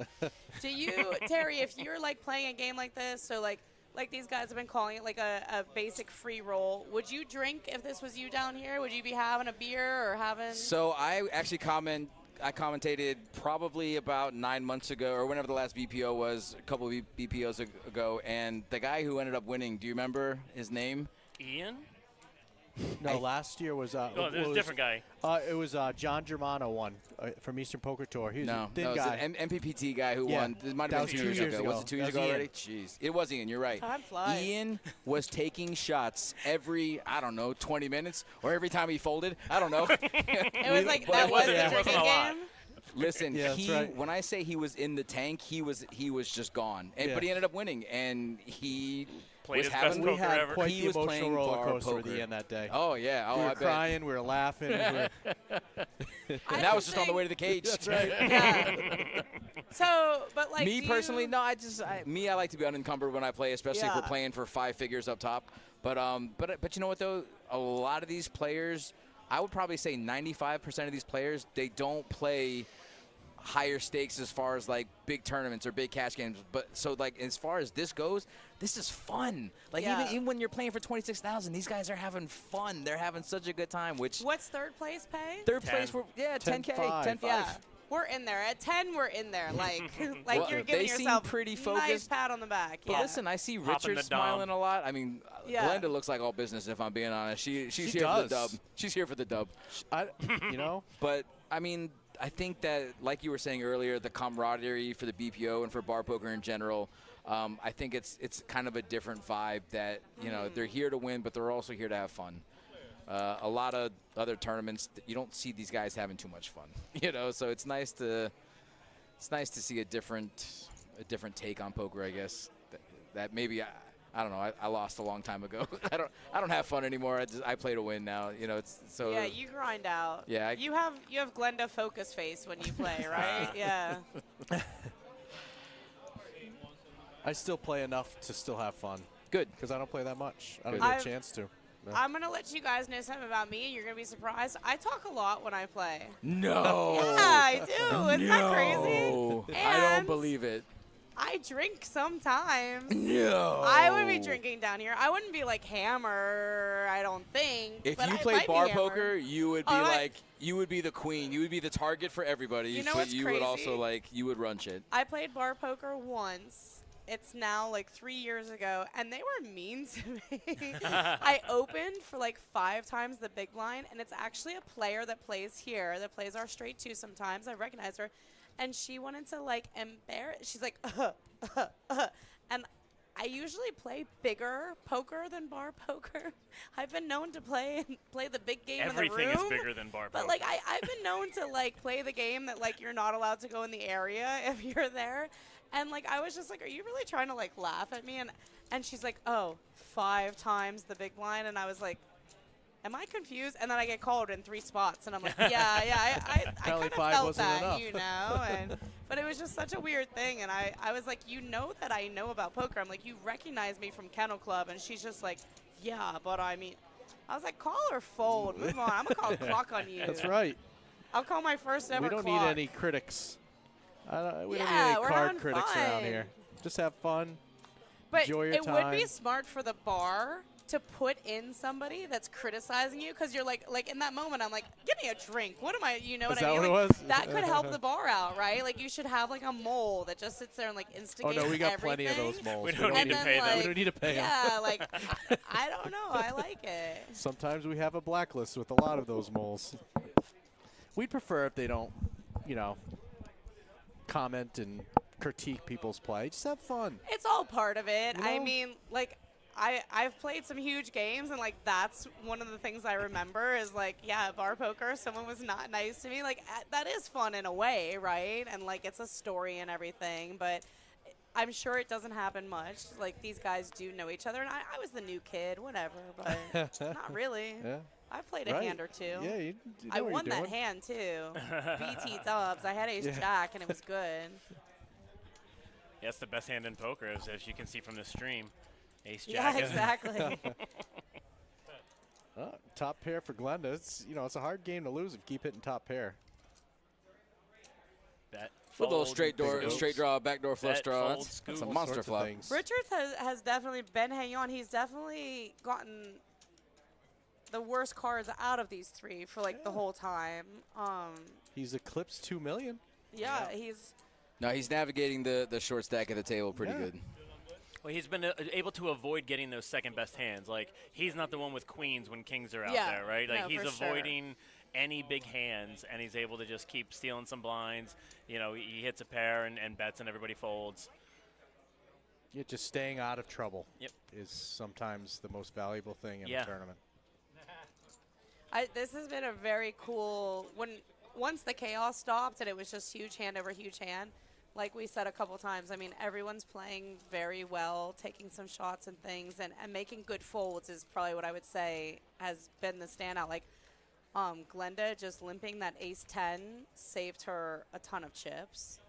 Do you, Terry, if you're like playing a game like this, so like like these guys have been calling it like a basic free roll. Would you drink if this was you down here? Would you be having a beer or having? So I actually commentated probably about 9 months ago, or whenever the last BPO was, a couple of BPOs ago, and the guy who ended up winning, do you remember his name? Ian? No, last year was. Oh, there's a different guy. It was John Germano won from Eastern Poker Tour. He was a thin it was guy. an MPPT guy who Yeah, won. It might that have been was 2 years ago. Was it 2 years That ago was already? Jeez. It was Ian, you're right. Time flies. Ian was taking shots every, I don't know, 20 minutes, or every time he folded. I don't know. It was like But that it was wasn't- the it wasn't drinking a lot. game. Listen, Yeah, that's right. when I say he was in the tank, he was just gone. Yeah. But he ended up winning, and he Played was his best having. We poker had ever. quite He the was emotional playing roller bar coaster at poker. the end that day. Oh yeah, oh we were I bet. crying, we were laughing. we were, I And that don't was just on the think- way to the cage. That's right. Yeah. So, but like Me do personally, you- no. I like to be unencumbered when I play, especially if Yeah. we're playing for 5 figures up top. But you know what though? A lot of these players, I would probably say 95% of these players, they don't play higher stakes as far as like big tournaments or big cash games. But so like as far as this goes, this is fun. Like Yeah. even when you're playing for 26,000, these guys are having fun. They're having such a good time. Which What's third place pay? third 10. place, 10K, 10-5. 10-5. Yeah. We're in there. At 10, we're in there. Like, like Well, you're they giving seem yourself pretty nice focused. pat on the back. But yeah. listen, I see Popping Richard the dom. smiling a lot. I mean, Yeah. Glenda looks like all business, if I'm being honest. She's She here for the does. dub. She's here for the dub. you know, But, I mean, I think that, like you were saying earlier, the camaraderie for the BPO and for bar poker in general, I think it's kind of a different vibe that, you know, they're here to win, but they're also here to have fun. A lot of other tournaments, you don't see these guys having too much fun, you know, so it's nice to see a different take on poker, I guess. That maybe I don't know. I lost a long time ago. I don't have fun anymore. I play to win now. You know, it's so. Yeah, you grind out. Yeah, you have Glenda focus face when you play, right? Yeah. I still play enough to still have fun Good. because I don't play that much. I don't Good. get a chance to. No. I'm gonna let you guys know something about me, and you're gonna be surprised. I talk a lot when I play. No. Yeah, I do. Isn't that crazy? No. I don't And- believe it. I drink sometimes. No. I would be drinking down here. I wouldn't be like hammer, I don't think. If but you I played might be bar hammer. poker, you would be Oh, I- like, you would be the queen. You would be the target for everybody. You know but what's you crazy? would also like, you would run shit. I played bar poker once. It's now like 3 years ago, and they were mean to me. I opened for like 5 times the big blind, and it's actually a player that plays here, that plays our straight 2 sometimes. I recognize her. And she wanted to like embarrass. She's like, and I usually play bigger poker than bar poker. I've been known to play the big game Everything in the room. is bigger than bar But poker. like I've been known to like play the game that like you're not allowed to go in the area if you're there. And like I was just like, are you really trying to like laugh at me? And she's like, oh, 5 times the big blind. And I was like, am I confused? And then I get called in 3 spots, and I'm like, yeah, I Apparently kind of 5 felt wasn't that, enough. you know. But it was just such a weird thing, and I was like, you know that I know about poker. I'm like, you recognize me from Kennel Club, and she's just like, yeah, but I mean, I was like, call or fold, move on. I'm gonna call clock on you. That's right. I'll call my first ever We don't clock. need any critics. We don't need Yeah, any we're card having critics around fun. here. Just have fun. But Enjoy your it would be time. smart for the bar to put in somebody that's criticizing you, because you're like in that moment, I'm like, give me a drink. What am I, you know Is what I that mean? what Like, it was? that could help the bar out, right? Like you should have like a mole that just sits there and like Oh instigates no, we got everything. plenty of those moles. We don't And need to then, pay them. like, We don't need to pay 'em. Yeah, like I don't know. I like it. Sometimes we have a blacklist with a lot of those moles. We'd prefer if they don't, you know, comment and critique people's play. Just have fun. It's all part of it. You I know? mean, like, I've played some huge games, and like that's one of the things I remember is like, yeah, bar poker, someone was not nice to me. Like that is fun in a way, right? And like it's a story and everything, but I'm sure it doesn't happen much. Like these guys do know each other, and I was the new kid, whatever, but not really. Yeah. I played a Right. hand or two. Yeah, you know I what won you're that doing. hand too. BT dubs. I had ace Yeah. jack, and it was good. Yeah, it's the best hand in poker, as you can see from the stream. Ace Yeah, jack. exactly. Top pair for Glenda. It's, you know, it's a hard game to lose if you keep hitting top pair. Bet. With a little fold, straight scoops. draw, backdoor flush Bet, draw. fold, That's scoop. a All monster sorts of flop. things. Richards has definitely been hanging on. He's definitely gotten the worst cards out of these three for like the whole time. He's eclipsed 2 million. Yeah, he's No, he's navigating the short stack of the table pretty Yeah. good. Well, he's been able to avoid getting those second best hands. Like, he's not the one with queens when kings are out Yeah, there, right? Like, no, he's for sure. avoiding any big hands, and he's able to just keep stealing some blinds. You know, he hits a pair and bets, and everybody folds. Yeah, just staying out of trouble Yep. is sometimes the most valuable thing in Yeah. a tournament. this has been a very cool once the chaos stopped and it was just huge hand over huge hand. Like we said a couple times, I mean, everyone's playing very well, taking some shots and things, and making good folds is probably what I would say has been the standout. Like, Glenda just limping that ace-10 saved her a ton of chips.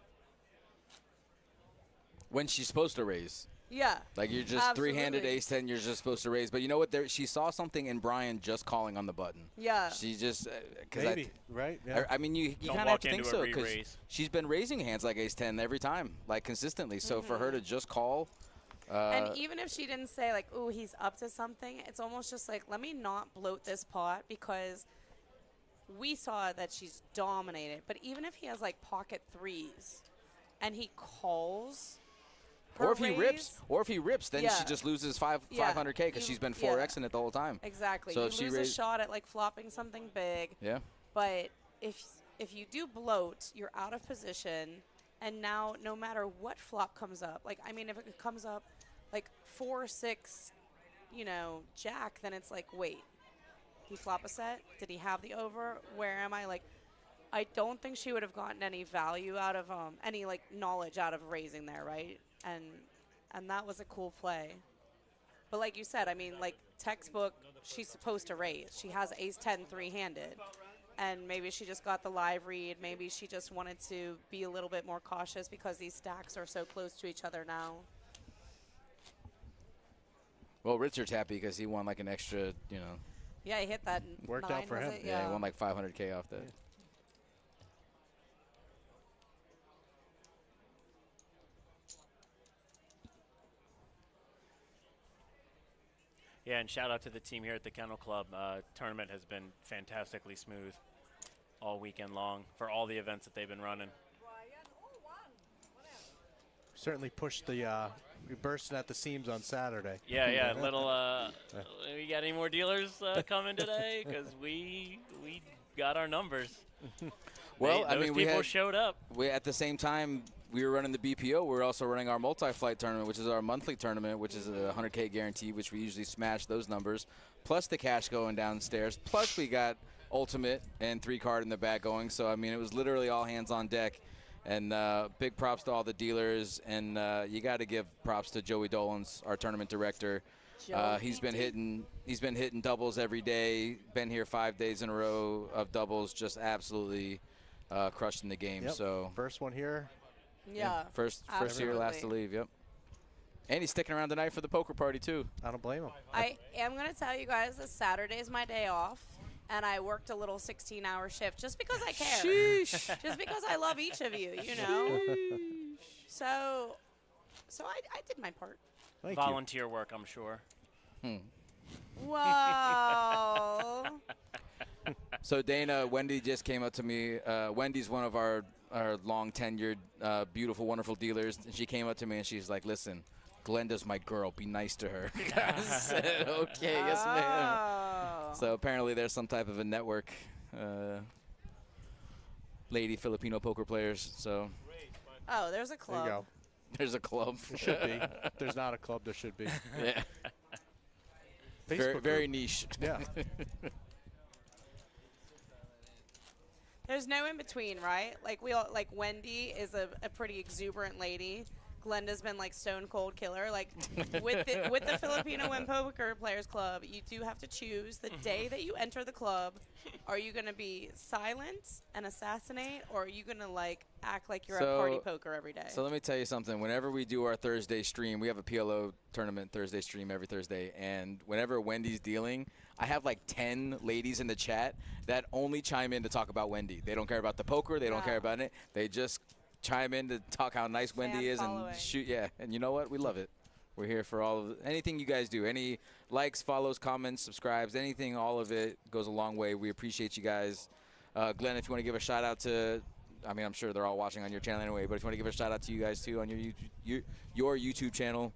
When she's supposed to raise. Yeah. Like, you're just three-handed Absolutely. ace-10, you're just supposed to raise. But you know what? She saw something in Brian just calling on the button. Yeah. She just Maybe, right? Yeah. I mean, you Don't kind of have walk to think into so a because re-raise. she's been raising hands like ace-10 every time, like consistently. So for her to just call, And even if she didn't say, like, ooh, he's up to something, it's almost just like, let me not bloat this pot because we saw that she's dominated. But even if he has, like, pocket threes and he calls her or if he rips, then Yeah. she just loses Yeah. 500K because she's been Yeah. 4xing it the whole time. Exactly. So you if she lose a raised- shot at, like, flopping something big. Yeah. But if you do bloat, you're out of position. And now no matter what flop comes up, like, I mean, if it comes up, like, 4-6, jack, then it's like, wait, he flop a set? Did he have the over? Where am I? Like, I don't think she would have gotten any value out of any like knowledge out of raising there, right? And that was a cool play. But like you said, I mean, like textbook, she's supposed to raise. She has ace-10 three-handed. And maybe she just got the live read. Maybe she just wanted to be a little bit more cautious because these stacks are so close to each other now. Well, Richard's happy because he won like an extra, Yeah, he hit that. Worked 9, out for was him. it? he won like 500K off that. Yeah, and shout out to the team here at the Kennel Club. Tournament has been fantastically smooth all weekend long for all the events that they've been running. Certainly pushed the we bursting at the seams on Saturday. Yeah, little. We got any more dealers coming today? Because we got our numbers. Well, I Those mean, people showed up. we at the same time we were running the BPO. We were also running our multi-flight tournament, which is our monthly tournament, which is a 100K guarantee, which we usually smash those numbers, plus the cash going downstairs, plus we got ultimate and 3-card in the back going. So I mean, it was literally all hands on deck. And big props to all the dealers, and you got to give props to Joey Dolans, our tournament director. He's been hitting doubles every day. Been here 5 days in a row of doubles, just absolutely crushing the game. Yep. So First one here. Yeah. first year, last to absolutely. leave. Yep. And he's sticking around tonight for the poker party too. I don't blame him. I am going to tell you guys that Saturday is my day off, and I worked a little 16-hour shift just because I care. Sheesh. Just because I love each of you, So I did my part. Thank you. Volunteer work, I'm sure. Whoa. So Dana, Wendy just came up to me. Wendy's one of our long tenured, beautiful, wonderful dealers. And she came up to me and she's like, "Listen, Glenda's my girl. Be nice to her." I said, "Okay, yes, ma'am." Oh. So apparently there's some type of a network, lady Filipino poker players. So Oh, there's a There club. you go. there's a club. Should be. If there's not a club, there should be. Yeah. Facebook Very group. niche. Yeah. There's no in between, right? Like like Wendy is a pretty exuberant lady. Glenda's been like stone cold killer. Like with the Filipino Win Poker Players Club, you do have to choose the day that you enter the club. Are you gonna be silent and assassinate, or are you gonna like act like you're at party poker every day? So let me tell you something. Whenever we do our Thursday stream, we have a PLO tournament Thursday stream every Thursday. And whenever Wendy's dealing, I have like 10 ladies in the chat that only chime in to talk about Wendy. They don't care about the poker. They don't care Wow. about it. They just chime in to talk how nice Wendy is following. and shoot. Yeah, and you know what? We love it. We're here for all of anything you guys do. Any likes, follows, comments, subscribes, anything, all of it goes a long way. We appreciate you guys. Glenn, if you want to give a shout out to, I mean, I'm sure they're all watching on your channel anyway, but if you want to give a shout out to you guys too on your YouTube channel,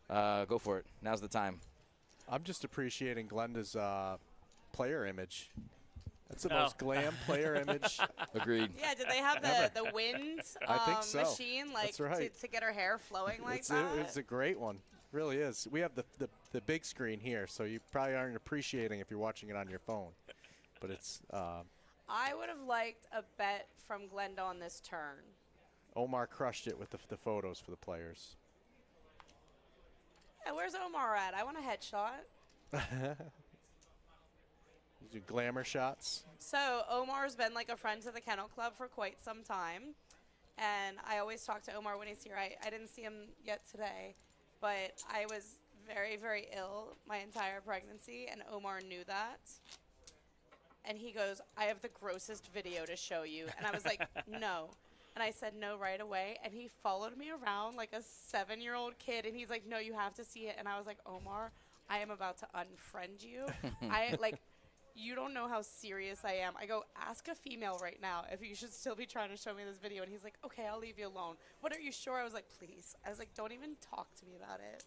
go for it. Now's the time. I'm just appreciating Glenda's player image. That's the most glam player image. Agreed. Yeah, did they have the wind I think so. machine like That's right. to get her hair flowing like It's that? a great one. Really is. We have the big screen here, so you probably aren't appreciating if you're watching it on your phone. But it's I would have liked a bet from Glenda on this turn. Omar crushed it with the photos for the players. Yeah, where's Omar at? I want a headshot. These are glamour shots. So Omar's been like a friend to the Kennel Club for quite some time. And I always talk to Omar when he's here. I didn't see him yet today, but I was very, very ill my entire pregnancy, and Omar knew that. And he goes, I have the grossest video to show you. And I was like, no. And I said no right away. And he followed me around like a 7-year-old kid. And he's like, no, you have to see it. And I was like, Omar, I am about to unfriend you. You don't know how serious I am. I go, ask a female right now if you should still be trying to show me this video. And he's like, okay, I'll leave you alone. But are you sure? I was like, please. I was like, don't even talk to me about it.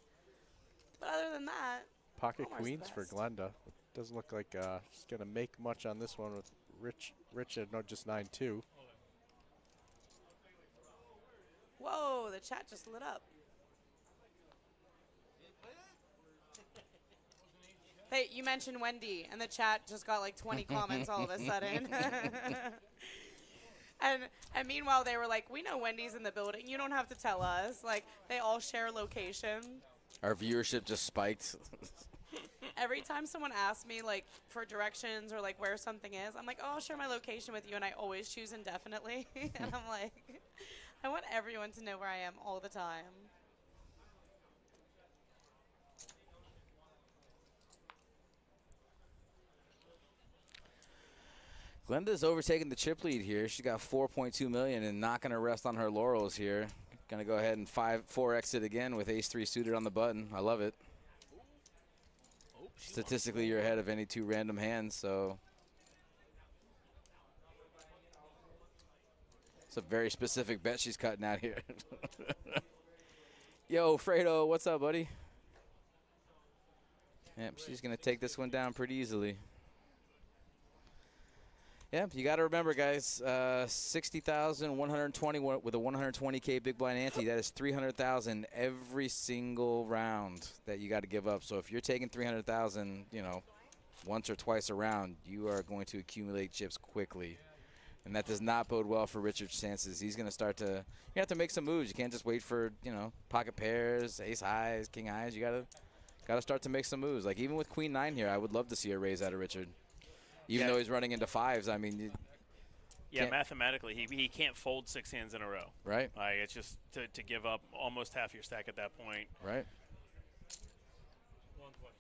But other than that, Pocket Omar's the queens for best. Glenda. Doesn't look like she's going to make much on this one with Rich at just 9-2. whoa, the chat just lit up. Hey, you mentioned Wendy, and the chat just got like 20 comments all of a sudden. And meanwhile, they were like, we know Wendy's in the building. You don't have to tell us. Like, they all share location. Our viewership just spiked. Every time someone asks me, like, for directions or, like, where something is, I'm like, oh, I'll share my location with you, and I always choose indefinitely. And I'm like, I want everyone to know where I am all the time. Glenda's overtaking the chip lead here. She's got 4.2 million and not going to rest on her laurels here. Going to go ahead and 4x it again with ace-3 suited on the button. I love it. Statistically, you're ahead of any two random hands, so it's a very specific bet she's cutting out here. Yo, Fredo, what's up, buddy? Yep, she's going to take this one down pretty easily. Yeah, you got to remember, guys, 60,120 with a 120K big blind ante. That is 300,000 every single round that you got to give up. So if you're taking 300,000, you know, once or twice a round, you are going to accumulate chips quickly. And that does not bode well for Richard's chances. He's going to start to, you have to make some moves. You can't just wait for, you know, pocket pairs, ace highs, king highs. You got to start to make some moves. Like even with queen 9 here, I would love to see a raise out of Richard. Even though he's running into fives, I mean. Yeah, mathematically, he can't fold 6 hands in a row. Right. Like it's just to give up almost half your stack at that point. Right. 120.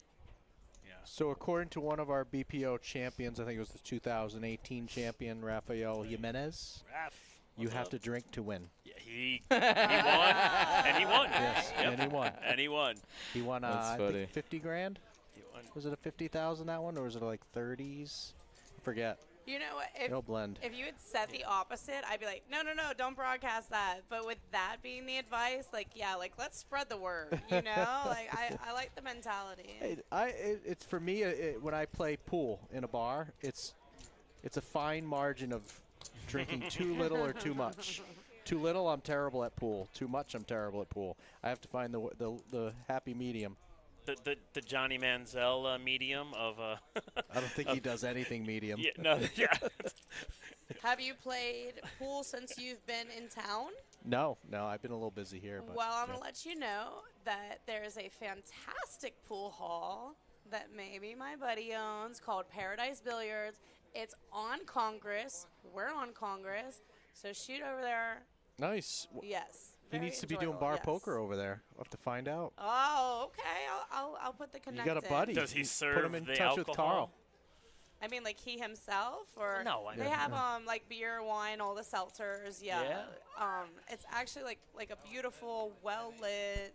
Yeah. So according to one of our BPO champions, I think it was the 2018 champion, Rafael Jimenez, Raph, you what's have up? to drink to win. Yeah, he won, and he won. Yes, Yep. and he won. And he won. He won, That's I funny. think 50 grand. He won. Was it a 50,000 that one, or was it like 30s? I forget. You know what? It'll blend. If you had said the opposite, I'd be like, no, don't broadcast that. But with that being the advice, like, yeah, like, let's spread the word, you know? Like, I like the mentality. Hey, it's for me, when I play pool in a bar, it's a fine margin of drinking too little or too much. Too little, I'm terrible at pool. Too much, I'm terrible at pool. I have to find the happy medium. The Johnny Manziel medium of. I don't think he does anything medium. Yeah, no, yeah. Have you played pool since you've been in town? No, I've been a little busy here. But, Well, I'm yeah. going to let you know that there is a fantastic pool hall that maybe my buddy owns called Paradise Billiards. It's on Congress. We're on Congress. So shoot over there. Nice. Yes. He very needs to be doing enjoyable, bar yes. poker over there. We'll have to find out. Oh, okay. I'll put the You connect got a in. buddy. Does he Put serve him in the touch with Carl. alcohol? I mean, like he himself, or No, I they mean- have like beer, wine, all the seltzers. Yeah. It's actually like a beautiful, well lit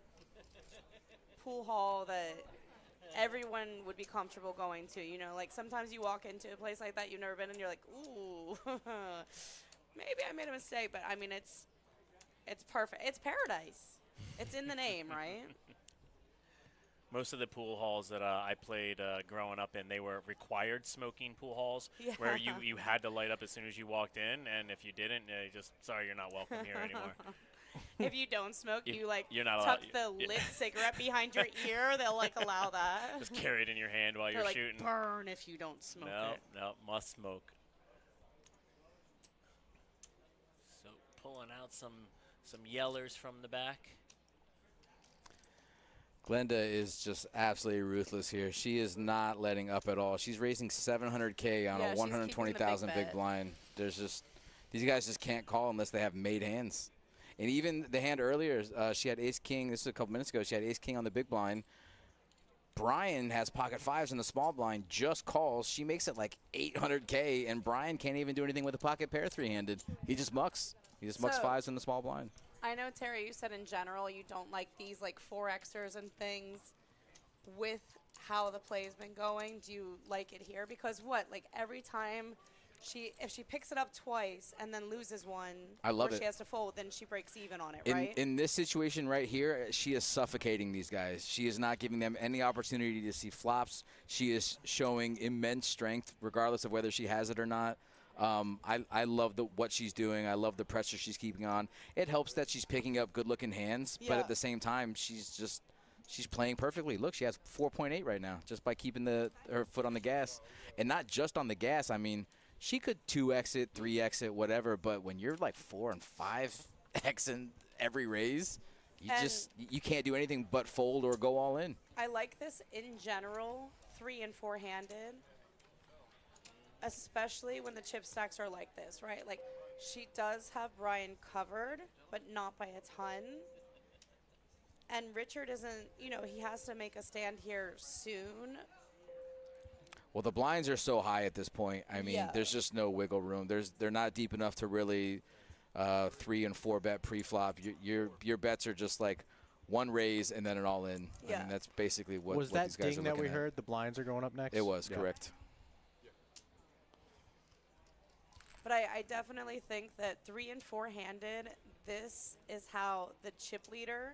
pool hall that everyone would be comfortable going to. You know, like sometimes you walk into a place like that you've never been and you're like, ooh, maybe I made a mistake. But I mean, it's perfect. It's paradise. It's in the name, right? Most of the pool halls that I played growing up in, they were required smoking pool halls, where you had to light up as soon as you walked in, and if you didn't, just sorry, you're not welcome here anymore. If you don't smoke, you like you're not tuck allowed- the lit cigarette behind your ear. They'll like allow that. Just carry it in your hand while They're you're like, shooting. burn if you don't smoke it. No, must smoke. So pulling out some yellers from the back. Glenda is just absolutely ruthless here. She is not letting up at all. She's raising 700K on Yeah, a she's 120,000 keeping the big big bet. blind. There's just these guys just can't call unless they have made hands. And even the hand earlier, she had ace king. This is a couple minutes ago. She had ace king on the big blind. Brian has pocket fives in the small blind. Just calls. She makes it like 800K, and Brian can't even do anything with a pocket pair three-handed. He just mucks. He just mucks So- fives in the small blind. I know, Terry, you said in general you don't like these like 4Xers and things with how the play's been going. Do you like it here? Because what, like every time if she picks it up twice and then loses one, I love or it. she has to fold, then she breaks even on it, right? In this situation right here, she is suffocating these guys. She is not giving them any opportunity to see flops. She is showing immense strength, regardless of whether she has it or not. I love what she's doing. I love the pressure she's keeping on. It helps that she's picking up good-looking hands, but Yeah. at the same time, she's playing perfectly. Look, she has 4.8 right now just by keeping her foot on the gas. And not just on the gas. I mean, she could 2X it, 3X it, whatever, but when you're like 4 and 5X in every raise, you can't do anything but fold or go all in. I like this in general, 3 and 4-handed, especially when the chip stacks are like this, right? Like she does have Brian covered, but not by a ton. And Richard isn't, he has to make a stand here soon. Well, the blinds are so high at this point. I mean, Yeah. there's just no wiggle room. They're not deep enough to really 3 and 4 bet pre-flop. Your bets are just like one raise and then an all in. I Yeah. mean, that's basically what Was what that these guys ding are that looking we at. heard? The blinds are going up next? It was, Yeah. correct. But I definitely think that 3 and 4-handed, this is how the chip leader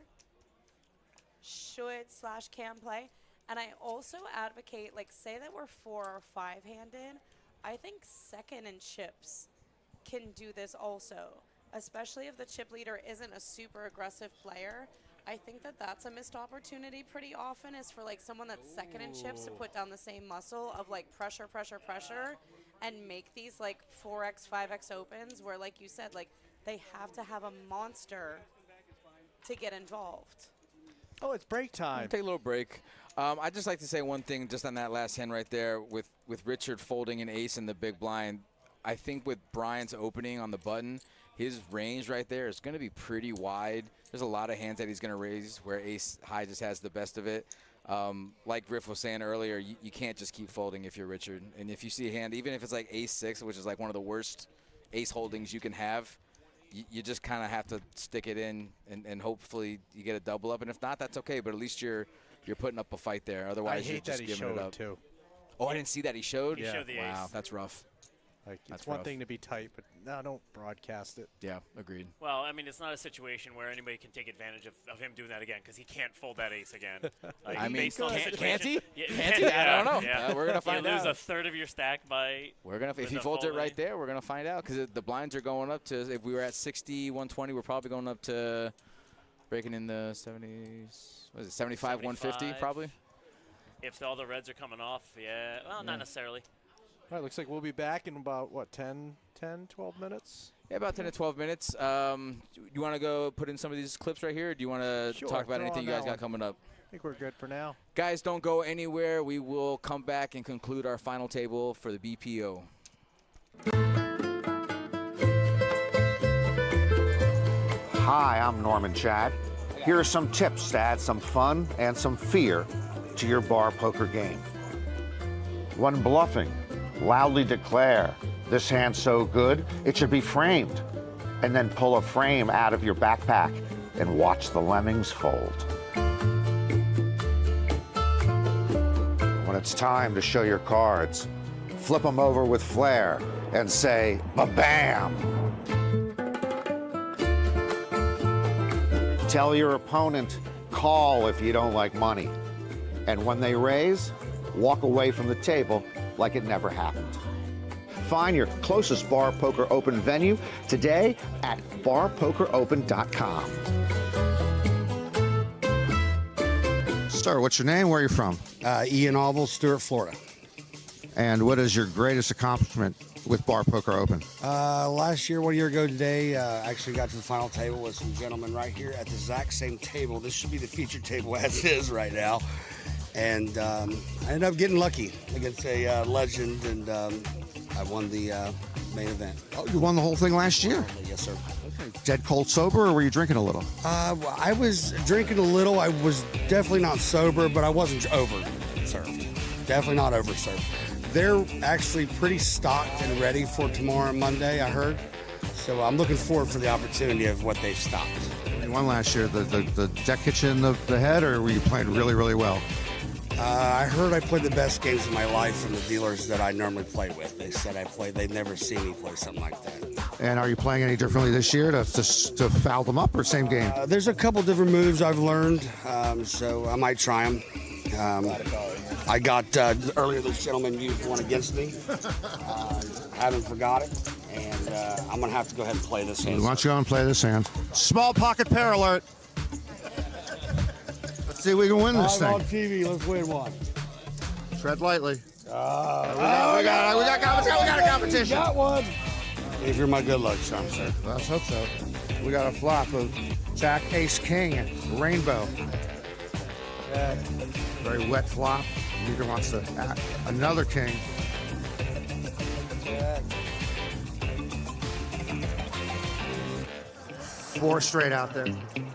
should/can play. And I also advocate, like, say that we're 4 or 5-handed. I think second and chips can do this also, especially if the chip leader isn't a super aggressive player. I think that that's a missed opportunity pretty often, is for like someone that's second in chips to put down the same muscle of like pressure, pressure, pressure, and make these like 4X, 5X opens where, like you said, like they have to have a monster to get involved. Oh, it's break time. Take a little break. I'd just like to say one thing just on that last hand right there with Richard folding an ace in the big blind. I think with Brian's opening on the button, his range right there is going to be pretty wide. There's a lot of hands that he's going to raise where ace high just has the best of it. Like Griff was saying earlier, you can't just keep folding if you're Richard. And if you see a hand, even if it's like ace 6, which is like one of the worst ace holdings you can have, you just kind of have to stick it in and hopefully you get a double up. And if not, that's okay. But at least you're putting up a fight there. I Otherwise, you're hate just that he giving showed it up. too. Oh, I didn't see that he showed. He showed the Wow, ace. that's rough. Like, That's it's one rough. thing to be tight, but no, don't broadcast it. Yeah, agreed. Well, I mean, it's not a situation where anybody can take advantage of him doing that again because he can't fold that ace again. Like, I mean, based on the can't situation- he? Yeah, Can't he? I don't know. Yeah. We're gonna find you lose out. a third of your stack by. We're gonna if with he a folds it fold right ace. there, we're gonna find out because the blinds are going up to. If we were at 60, 120, we're probably going up to breaking in the 70s. What is it? 75, 150 75. probably. If all the reds are coming off, yeah. Well, not necessarily. All right, looks like we'll be back in about, what, 10, 12 minutes? Yeah, about 10 to 12 minutes. You want to go put in some of these clips right here? Or do you want to Sure, talk about throw anything on you guys that got one. coming up? I think we're good for now. Guys, don't go anywhere. We will come back and conclude our final table for the BPO. Hi, I'm Norman Chad. Here are some tips to add some fun and some fear to your bar poker game. When bluffing, Loudly declare, this hand's so good, it should be framed. And then pull a frame out of your backpack and watch the lemmings fold. When it's time to show your cards, flip them over with flair and say, ba-bam! Tell your opponent, call if you don't like money. And when they raise, walk away from the table like it never happened. Find your closest Bar Poker Open venue today at barpokeropen.com. Sir, what's your name? Where are you from? Ian Alvel, Stuart, Florida. And what is your greatest accomplishment with Bar Poker Open? Last year, 1 year ago today, actually got to the final table with some gentlemen right here at the exact same table. This should be the featured table as is right now. And I ended up getting lucky against a legend, and I won the main event. Oh, you won the whole thing last year? Yes, sir. Okay. Dead cold sober, or were you drinking a little? I was drinking a little. I was definitely not sober, but I wasn't over-served. Definitely not over-served. They're actually pretty stocked and ready for tomorrow and Monday, I heard. So I'm looking forward for the opportunity of what they've stocked. You won last year. The deck hit you in the head, or were you playing really, really well? I heard I played the best games of my life from the dealers that I normally play with. They said they'd never seen me play something like that. And are you playing any differently this year to foul them up, or same game? There's a couple different moves I've learned, so I might try them. I got earlier this gentleman used one against me. I haven't forgot it, and I'm going to have to go ahead and play this hand. Why don't you go and play this hand? Small pocket pair alert. Let's see if we can win this thing. On TV, let's win one. Tread lightly. We got a competition. Got one. If you're my good luck charm, sir. Let's hope so. We got a flop of Jack, Ace, King, Rainbow. Very wet flop. Neither wants to add another king. Four straight out there.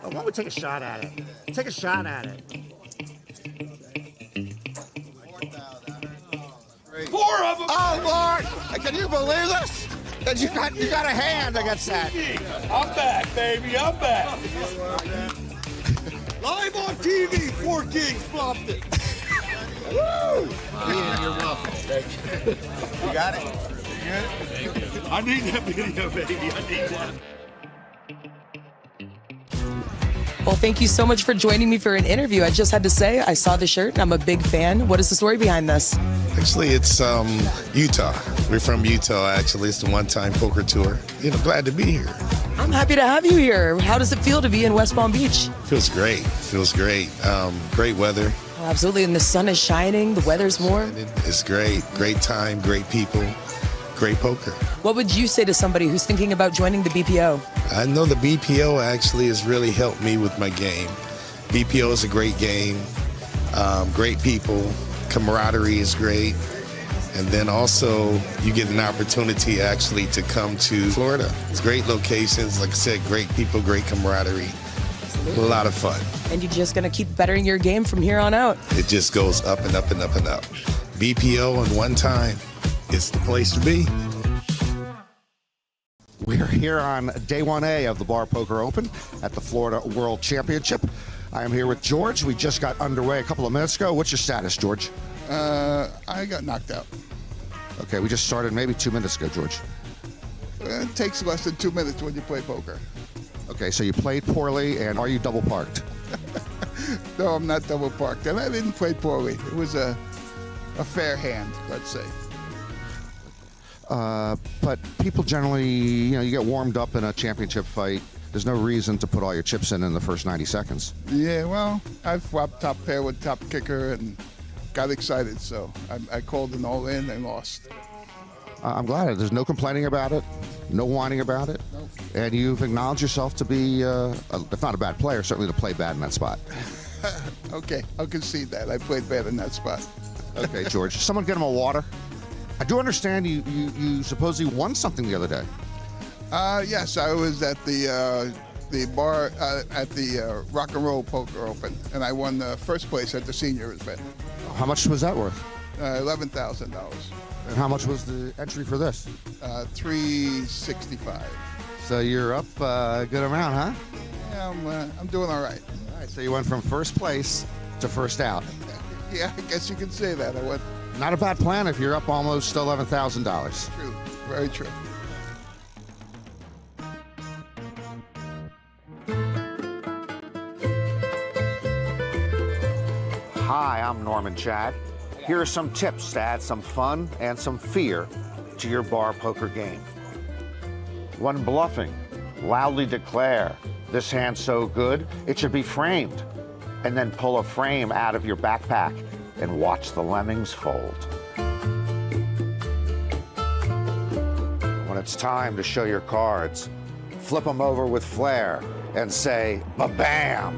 Oh, why don't we take a shot at it? Take a shot at it. Four of them! Oh, Lord! Can you believe this? That you got a hand against that. I'm back, baby. I'm back. Live on TV, 4 kings flopped it. Woo! Ian, you're welcome. You got it? You got it? I need that video, baby. I need that. Well, thank you so much for joining me for an interview. I just had to say, I saw the shirt and I'm a big fan. What is the story behind this? Actually, it's Utah. We're from Utah, actually. It's the one-time poker tour. Glad to be here. I'm happy to have you here. How does it feel to be in West Palm Beach? Feels great. Feels great. Great weather. Oh, absolutely. And the sun is shining. The weather's warm. It's great. Great time. Great people. Great poker. What would you say to somebody who's thinking about joining the BPO? I know the BPO actually has really helped me with my game. BPO is a great game. Great people. Camaraderie is great. And then also you get an opportunity actually to come to Florida. It's great locations. Like I said, great people, great camaraderie. A lot of fun. And you're just going to keep bettering your game from here on out. It just goes up and up and up and up. BPO on one time. It's the place to be. We're here on day 1A of the Bar Poker Open at the Florida World Championship. I am here with George. We just got underway a couple of minutes ago. What's your status, George? I got knocked out. Okay, we just started maybe 2 minutes ago, George. It takes less than 2 minutes when you play poker. Okay, so you played poorly, and are you double parked? No, I'm not double parked, and I didn't play poorly. It was a fair hand, let's say. But people generally, you get warmed up in a championship fight. There's no reason to put all your chips in the first 90 seconds. Yeah, well, I flopped top pair with top kicker and got excited, so I called an all-in and lost. I'm glad. There's no complaining about it, no whining about it, Nope. And you've acknowledged yourself to be, if not a bad player, certainly to play bad in that spot. Okay, I'll concede that. I played bad in that spot. Okay, George. Someone get him a water. I do understand you supposedly won something the other day. Yes, I was at the bar at the Rock and Roll Poker Open, and I won first place at the senior event. How much was that worth? $11,000. And how much was the entry for this? $365. So you're up a good amount, huh? Yeah, I'm doing all right. All right, so you went from first place to first out. Yeah, I guess you could say that. I went Not a bad plan if you're up almost $11,000. true, very true. Hi, I'm Norman Chad. Here are some tips to add some fun and some fear to your bar poker game. When bluffing, loudly declare, "This hand's so good, it should be framed." And then pull a frame out of your backpack and watch the lemmings fold. When it's time to show your cards, flip them over with flair and say, "Ba-bam!"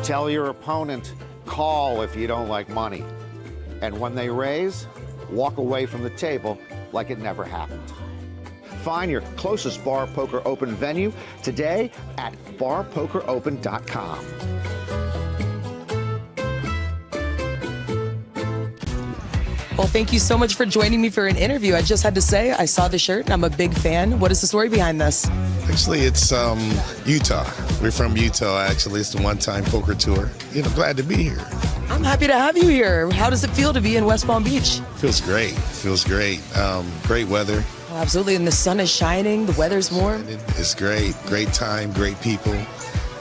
Tell your opponent, call if you don't like money. And when they raise, walk away from the table like it never happened. Find your closest Bar Poker Open venue today at barpokeropen.com. Well, thank you so much for joining me for an interview. I just had to say, I saw the shirt and I'm a big fan. What is the story behind this? Actually, it's Utah. We're from Utah, actually. It's the one-time poker tour. Glad to be here. I'm happy to have you here. How does it feel to be in West Palm Beach? Feels great. Feels great. Great weather. Oh, absolutely, and the sun is shining, the weather's warm. It's great. Great time, great people,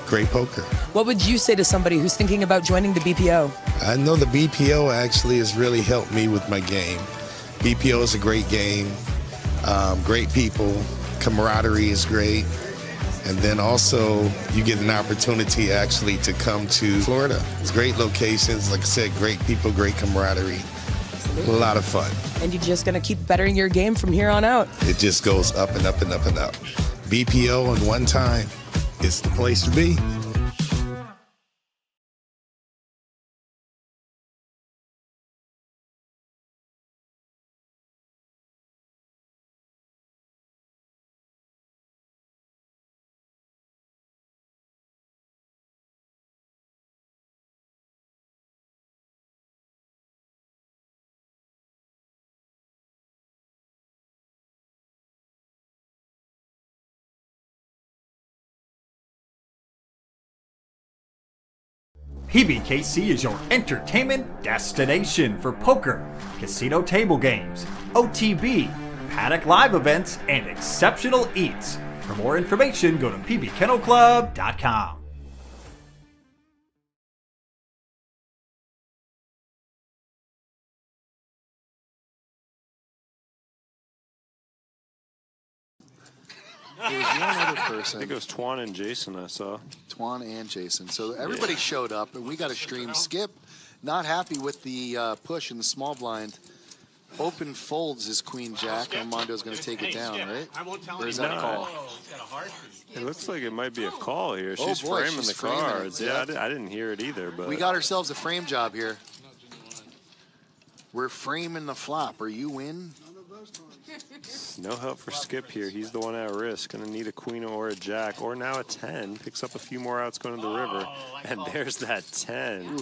great poker. What would you say to somebody who's thinking about joining the BPO? I know the BPO actually has really helped me with my game. BPO is a great game, great people, camaraderie is great. And then also you get an opportunity actually to come to Florida. It's great locations, like I said, great people, great camaraderie. A lot of fun. And you're just going to keep bettering your game from here on out. It just goes up and up and up and up. BPO in one time is the place to be. PBKC is your entertainment destination for poker, casino table games, OTB, paddock live events, and exceptional eats. For more information, go to pbkennelclub.com. There was one other person. I think it was Twan and Jason I saw. Twan and Jason. So everybody showed up, and we got a stream. Skip, not happy with the push in the small blind. Open folds his queen jack. Armando's going to take it down, right? Or is that a call? It looks like it might be a call here. She's boy, framing she's the framing it, cards. yeah. I didn't hear it either. But We got ourselves a frame job here. We're framing the flop. Are you in? no help for Skip here. He's the one at risk. Going to need a queen or a jack, or now a 10. Picks up a few more outs going to the river. And there's that 10.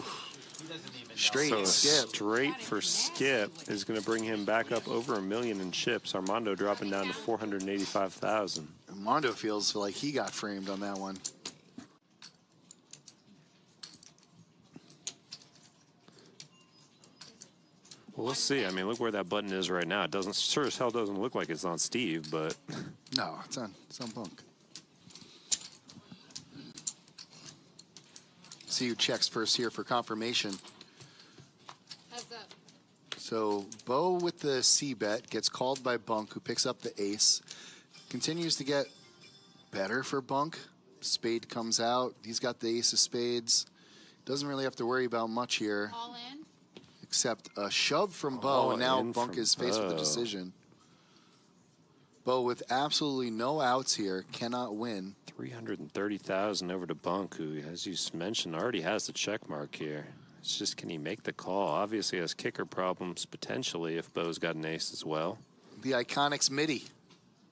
Straight so Skip. Straight for Skip is going to bring him back up over $1 million in chips. Armando dropping down to 485,000. Armando feels like he got framed on that one. Well, we'll see. I mean, look where that button is right now. It doesn't, sure as hell doesn't look like it's on Steve, but no, it's on Bunk. See who checks first here for confirmation. How's that? So Bo with the C bet gets called by Bunk, who picks up the ace. Continues to get better for Bunk. Spade comes out. He's got the ace of spades. Doesn't really have to worry about much here. All in? Except a shove from Bo, All and now in Bunk from is faced with a Bo. decision. Bo with absolutely no outs here cannot win. 330,000 over to Bunk, who, as you mentioned, already has the check mark here. It's just, can he make the call? Obviously has kicker problems potentially if Bo's got an ace as well. The iconic Smitty,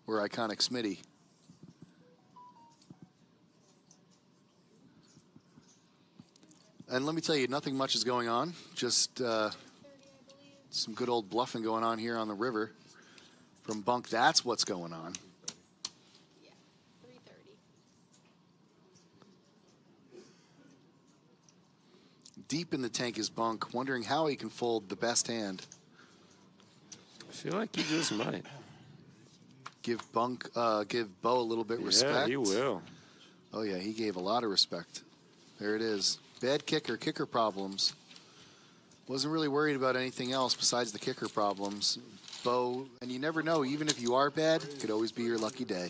or iconic Smitty. And let me tell you, nothing much is going on. Just some good old bluffing going on here on the river. From Bunk, that's what's going on. Yeah, 330. Deep in the tank is Bunk, wondering how he can fold the best hand. I feel like he just might. Give Bo a little bit respect. Yeah, he will. Oh yeah, he gave a lot of respect. There it is. Bad kicker problems. Wasn't really worried about anything else besides the kicker problems. Bo, and you never know, even if you are bad, it could always be your lucky day.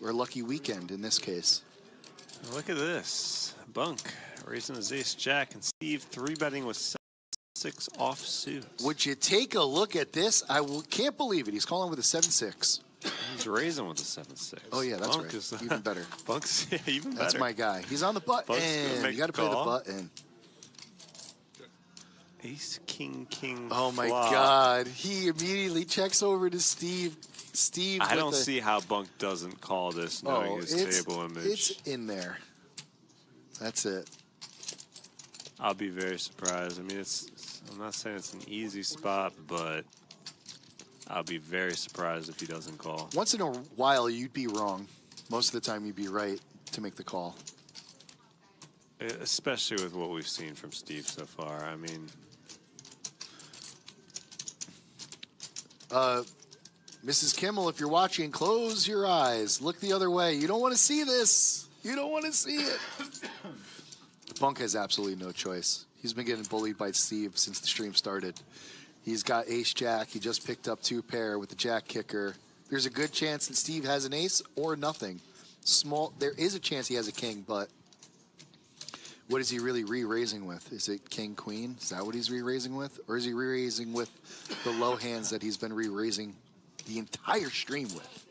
Or lucky weekend in this case. Look at this. Bunk raising his ace-jack, and Steve 3-betting with 7-6 offsuit. Would you take a look at this? Can't believe it. He's calling with a 7-6. He's raising with a 7-6. Oh, yeah, that's Bunk right. is, Even better. Bunk's even better. That's my guy. He's on the button. Bunk's gonna make You got to the play the call. button. Ace, king, Oh, my flop. God. He immediately checks over to Steve. Steve. I don't see how Bunk doesn't call this knowing his table image. It's in there. That's it. I'll be very surprised. I mean, I'm not saying it's an easy spot, but I'll be very surprised if he doesn't call. Once in a while, you'd be wrong. Most of the time, you'd be right to make the call. Especially with what we've seen from Steve so far. I mean, Mrs. Kimmel, if you're watching, close your eyes. Look the other way. You don't want to see this. You don't want to see it. Bunk has absolutely no choice. He's been getting bullied by Steve since the stream started. He's got ace-jack. He just picked up 2-pair with the jack kicker. There's a good chance that Steve has an ace or nothing. There is a chance he has a king, but what is he really re-raising with? Is it king-queen? Is that what he's re-raising with? Or is he re-raising with the low hands that he's been re-raising the entire stream with?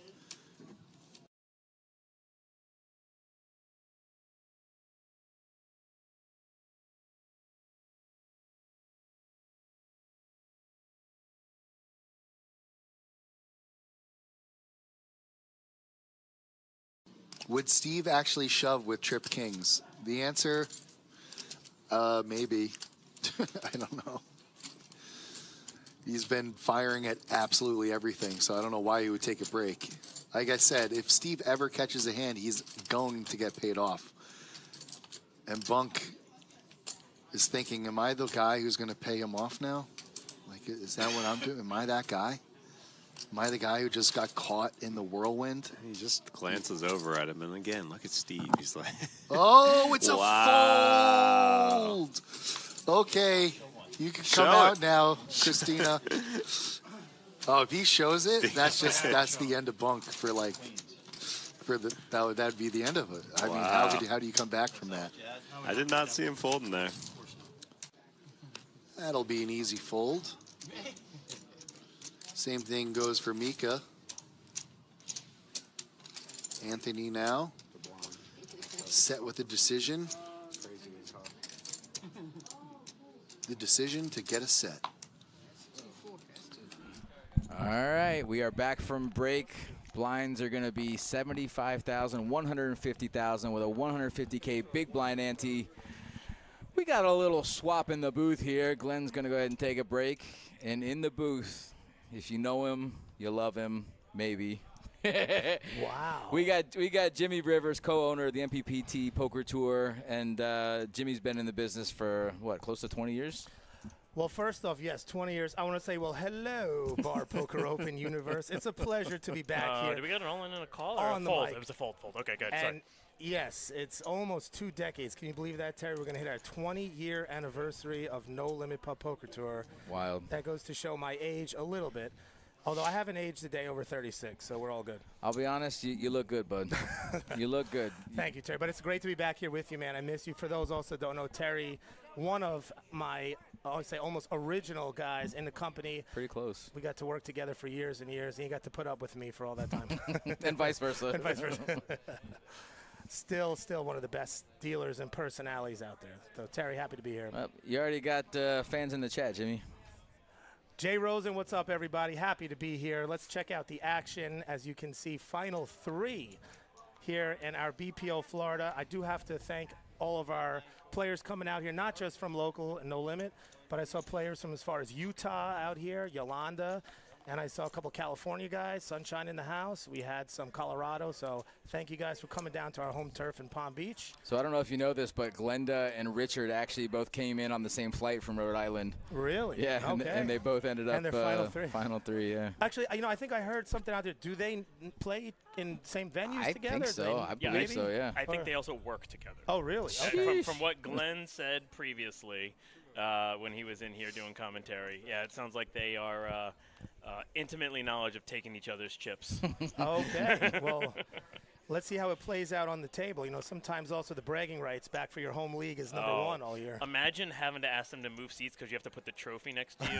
Would Steve actually shove with trip kings? The answer, maybe. I don't know. He's been firing at absolutely everything, so I don't know why he would take a break. Like I said, if Steve ever catches a hand, he's going to get paid off. And Bunk is thinking, am I the guy who's going to pay him off now? Like, is that what I'm doing? Am I that guy? Am I the guy who just got caught in the whirlwind? he just glances over at him, and again, look at Steve. He's like, oh, it's wow. a fold. Okay, you can come Show out it. now, Christina. Oh, if he shows it, that's the end of Bunk that'd be the end of it. I mean, how do you come back from that? I did not see him folding there. That'll be an easy fold. Same thing goes for Mika. Anthony now set with a decision. The decision to get a set. All right, we are back from break. Blinds are going to be 75,000, 150,000 with a 150K big blind ante. We got a little swap in the booth here. Glenn's going to go ahead and take a break. And in the booth, if you know him, you love him, maybe. Wow. We got Jimmy Rivers, co-owner of the MPPT Poker Tour, and Jimmy's been in the business for, what, close to 20 years? Well, first off, yes, 20 years. I want to say, well, hello, Bar Poker Open universe. It's a pleasure to be back here. Did we get an all-in and a call or On a the fold? mic. It was a fold. Okay, good. And Sorry. yes, it's almost 2 decades. Can you believe that, Terry? We're going to hit our 20-year anniversary of No Limit Pub Poker Tour. Wild. That goes to show my age a little bit. Although I haven't aged a day over 36, so we're all good. I'll be honest, you look good, bud. You look good. Thank you, Terry. But it's great to be back here with you, man. I miss you. For those also don't know, Terry, one of my, I would say, almost original guys in the company. Pretty close. We got to work together for years and years, and he got to put up with me for all that time. And vice versa. And vice versa. Still one of the best dealers and personalities out there. So, Terry, happy to be here. Well, you already got fans in the chat, Jimmy. Jay Rosen, what's up, everybody? Happy to be here. Let's check out the action. As you can see, final 3 here in our BPO Florida. I do have to thank all of our players coming out here, not just from local and No Limit, but I saw players from as far as Utah out here, Yolanda, and I saw a couple California guys, Sunshine in the house. We had some Colorado, so thank you guys for coming down to our home turf in Palm Beach. So I don't know if you know this, but Glenda and Richard actually both came in on the same flight from Rhode Island. Really? Yeah, Okay. and they both ended up and their final three. Final three, yeah. Actually, I think I heard something out there. Do they play in same venues I together? think so. I believe so, yeah. I think they also work together. Oh, really? From what Glenn said previously when he was in here doing commentary, yeah, it sounds like they are intimately knowledge of taking each other's chips. Okay. Well, let's see how it plays out on the table. Sometimes also the bragging rights back for your home league is number one all year. Imagine having to ask them to move seats because you have to put the trophy next to you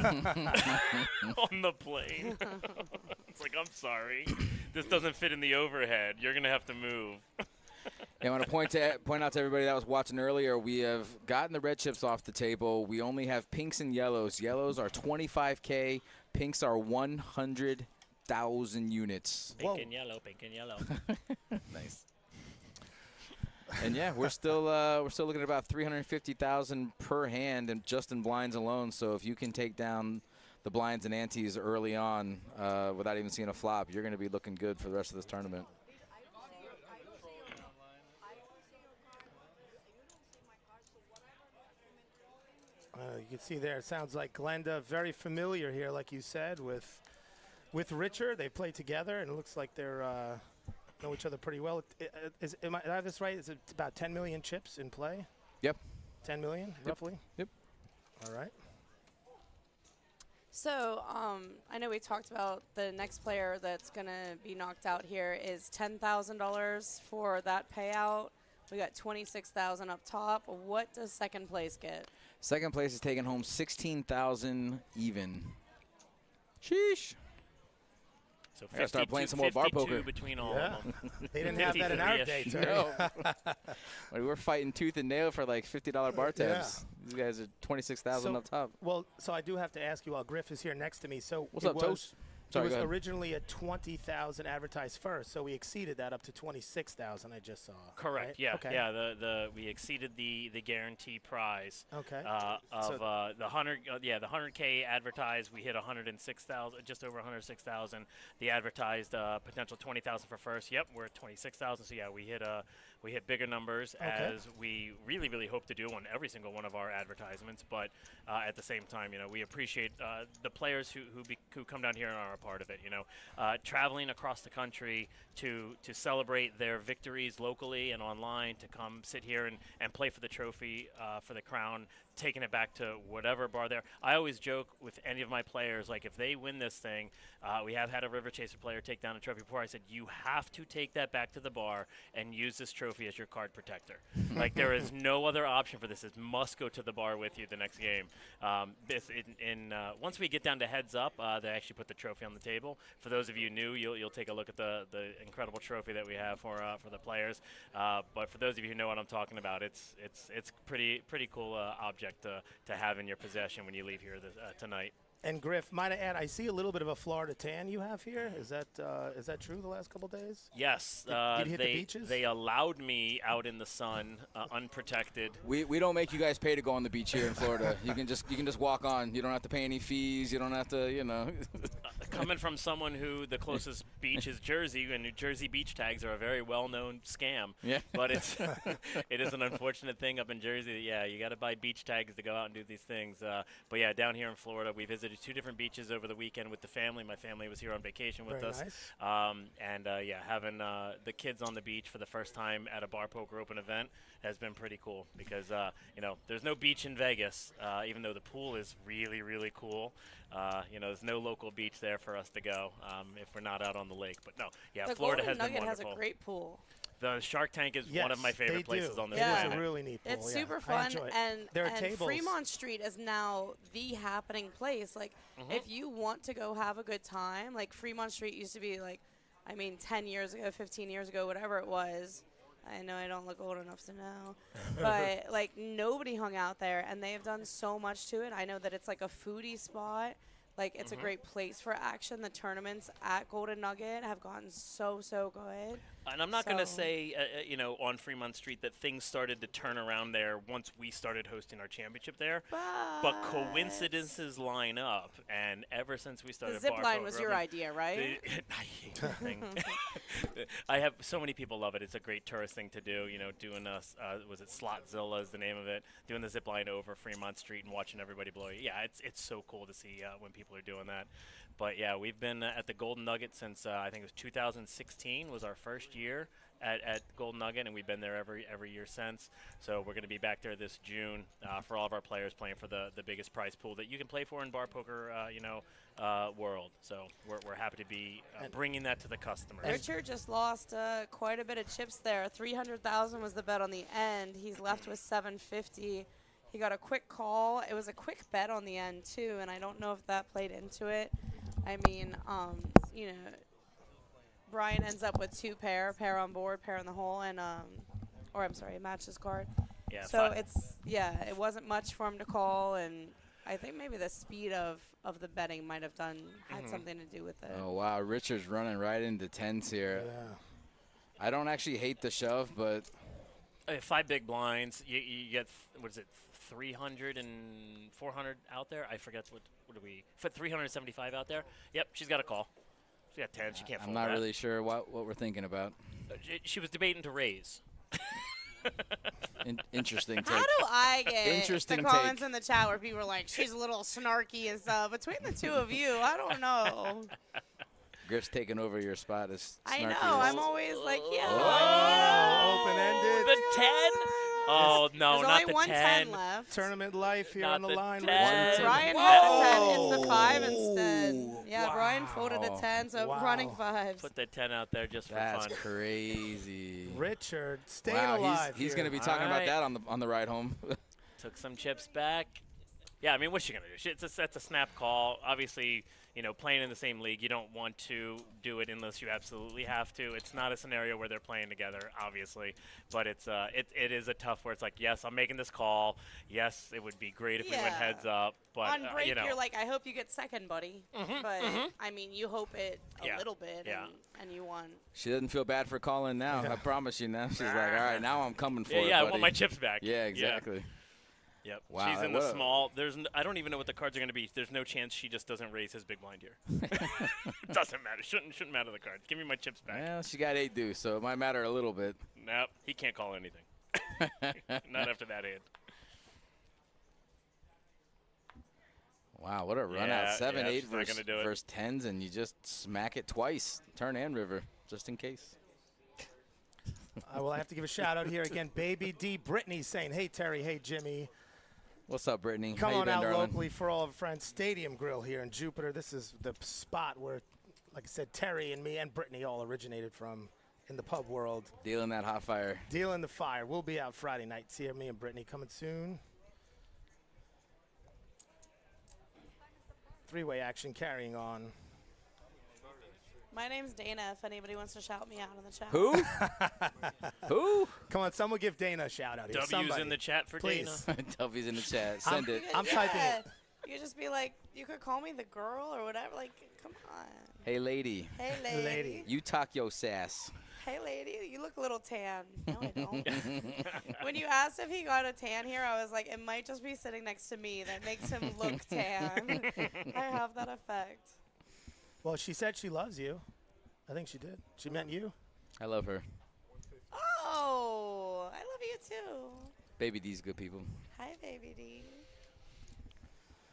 on the plane. It's like, I'm sorry. This doesn't fit in the overhead. You're going to have to move. Yeah, I want to point out to everybody that was watching earlier, we have gotten the red chips off the table. We only have pinks and yellows. Yellows are 25K. Pinks are 100,000 units. Pink and yellow, pink and yellow. Nice. And yeah, we're still looking at about 350,000 per hand, and just in blinds alone. So if you can take down the blinds and antes early on without even seeing a flop, you're going to be looking good for the rest of this tournament. You can see there, it sounds like Glenda very familiar here, like you said, with Richard. They play together, and it looks like they're know each other pretty well. Am I have this right? Is it about 10 million chips in play? Yep. 10 million, roughly? Yep. All right. So I know we talked about the next player that's going to be knocked out here is $10,000 for that payout. We got $26,000 up top. What does second place get? Second place is taking home $16,000 even. Sheesh. So I gotta start playing some more bar poker. Between all of them. They didn't have that in our day, Terry. No. We're fighting tooth and nail for like $50 bar tabs. These guys are $26,000 up top. Well, so I do have to ask you while Griff is here next to me. So what's up, Toast? It was originally at 20,000 advertised first, so we exceeded that up to 26,000. I just saw. Correct. Right? Yeah. Okay. Yeah. We exceeded the guarantee prize. Okay. Of the 100K advertised, we hit 106,000, just over 106,000. The advertised potential 20,000 for first. Yep, we're at 26,000. So yeah, we hit bigger numbers as we really hope to do on every single one of our advertisements. But at the same time, we appreciate the players who come down here and are a part of it. Traveling across the country to celebrate their victories locally and online, to come sit here and play for the trophy, for the crown, taking it back to whatever bar there. I always joke with any of my players, like if they win this thing, we have had a River Chaser player take down a trophy before. I said, you have to take that back to the bar and use this trophy as your card protector. Like there is no other option for this. It must go to the bar with you the next game. Once we get down to heads up, they actually put the trophy on the table. For those of you new, you'll take a look at the incredible trophy that we have for the players. But for those of you who know what I'm talking about, it's pretty cool object to have in your possession when you leave here tonight. And Griff, might I add, I see a little bit of a Florida tan you have here. Is that true the last couple days? Yes. Did you hit the beaches? They allowed me out in the sun, unprotected. We don't make you guys pay to go on the beach here in Florida. You can just walk on. You don't have to pay any fees. You don't have to, Coming from someone who the closest beach is Jersey, and New Jersey beach tags are a very well-known scam. Yeah. But it is an unfortunate thing up in Jersey that, yeah, you got to buy beach tags to go out and do these things. But yeah, down here in Florida, we visited 2 different beaches over the weekend with the family. My family was here on vacation with us. Nice. Having the kids on the beach for the first time at a bar poker open event has been pretty cool because there's no beach in Vegas, even though the pool is really cool. There's no local beach there for us to go if we're not out on the lake. But no, yeah, the Florida Golden has been Nugget wonderful. has a great pool. The Shark Tank is one of my favorite places on this It planet. is a really neat pool. It's yeah. super I fun, enjoy it. and there are tables. Fremont Street is now the happening place. Like, if you want to go have a good time, like Fremont Street used to be 10 years ago, 15 years ago, whatever it was. I know I don't look old enough to know, but nobody hung out there, and they have done so much to it. I know that it's like a foodie spot. Like, it's a great place for action. The tournaments at Golden Nugget have gotten so good. And I'm not going to So- say, on Fremont Street that things started to turn around there once we started hosting our championship there. But coincidences line up, and ever since we started, The zip Bar line Poker was your Open, idea, right? I hate that thing. I have so many people love it. It's a great tourist thing to do. Doing was it Slotzilla is the name of it? Doing the zip line over Fremont Street and watching everybody blow. Yeah, it's so cool to see when people are doing that. But yeah, we've been at the Golden Nugget since I think it was 2016 was our first year at Golden Nugget, and we've been there every year since. So we're going to be back there this June for all of our players playing for the biggest prize pool that you can play for in bar poker, world. So we're happy to be bringing that to the customers. Richard just lost quite a bit of chips there. 300,000 was the bet on the end. He's left with 750. He got a quick call. It was a quick bet on the end too, and I don't know if that played into it. I mean, Brian ends up with pair on board, pair in the hole, and or I'm sorry, matches card. Yeah. So it wasn't much for him to call, and I think maybe the speed of the betting might have had something to do with it. Oh, wow. Richard's running right into tens here. Yeah. I don't actually hate the shove, but 5 big blinds. You get, what is it, 300 and 400 out there? I forget what do we – 375 out there? Yep, she's got a call. She got 10. She can't fold I'm not that. really sure what we're thinking about. She was debating to raise. Interesting take. How do I get Interesting the take. comments in the chat where people are like, she's a little snarky and stuff? Between the two of you, I don't know. Griff's taking over your spot as I snarky know. as- I'm always like, yeah. Open-ended. The 10? Oh, no, There's not only the 1 10. 10 left. Tournament life here Not on the the line. 10. Brian Whoa. had a 10. It's the 5 instead. Yeah, Wow. Brian folded a 10, so Wow. running 5s. Put the 10 out there just for That's fun. crazy. Richard, staying Wow, alive. he's here. going to be talking All about right. that on the ride home. Took some chips back. Yeah, I mean, what's she going to do? That's a snap call. Obviously, playing in the same league, you don't want to do it unless you absolutely have to. It's not a scenario where they're playing together, obviously. But it is a tough where it's like, yes, I'm making this call. Yes, it would be great if we went Yeah. heads up. But, On break, you know. you're like, I hope you get second, buddy. But, I mean, you hope it a Yeah. little bit, Yeah. and you won. She doesn't feel bad for calling now. I promise you now. She's like, all right, now I'm coming for it, Yeah, I buddy. want my chips back. Yeah, exactly. Yep. Wow, She's in what the a- small. I don't even know what the cards are going to be. There's no chance she just doesn't raise his big blind here. It doesn't matter. Shouldn't matter the cards. Give me my chips back. Well, she got 8 deuce, so it might matter a little bit. Nope. He can't call anything. Not after that hand. Wow, what a run Yeah, out. 7, yeah, 8 she's not gonna do it. versus 10s, and you just smack it twice, turn and river, just in case. Well, I have to give a shout out here again. Baby D. Brittany saying, hey, Terry, hey, Jimmy. What's up, Brittany? Come How you on been, out darling? locally for all of our friends. Stadium Grill here in Jupiter. This is the spot where, like I said, Terry and me and Brittany all originated from in the pub world. Dealing that hot fire. Dealing the fire. We'll be out Friday night. See me and Brittany coming soon. Three-way action carrying on. My name's Dana, if anybody wants to shout me out in the chat. Who? Who? Come on, someone give Dana a shout out here. W's Somebody. in the chat for Please. Dana. Duffy's in the chat. Send it. I'm typing it. You could just be like, you could call me the girl or whatever. Like, come on. Hey, lady. Hey, lady. You talk your sass. Hey, lady, you look a little tan. No, I don't. When you asked if he got a tan here, I was like, it might just be sitting next to me that makes him look tan. I have that effect. Well, she said she loves you. I think she did. She meant you. I love her. Oh, I love you too. Baby D's good people. Hi, baby D.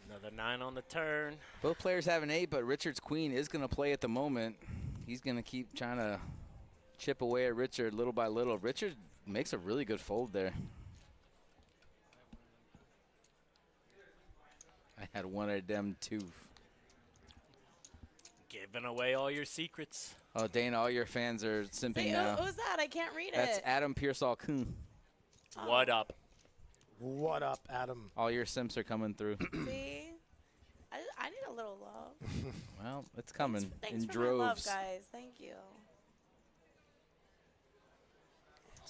Another 9 on the turn. Both players have an 8, but Richard's queen is going to play at the moment. He's going to keep trying to chip away at Richard little by little. Richard makes a really good fold there. I had one of them too. Giving away all your secrets. Oh, Dana, all your fans are simping Hey, now. who's that? I can't read That's it. Adam Pearsall-Kuhn. What up? What up, Adam? All your simps are coming through. See? I need a little love. Well, it's coming Thanks in for my love, droves. guys. Thank you.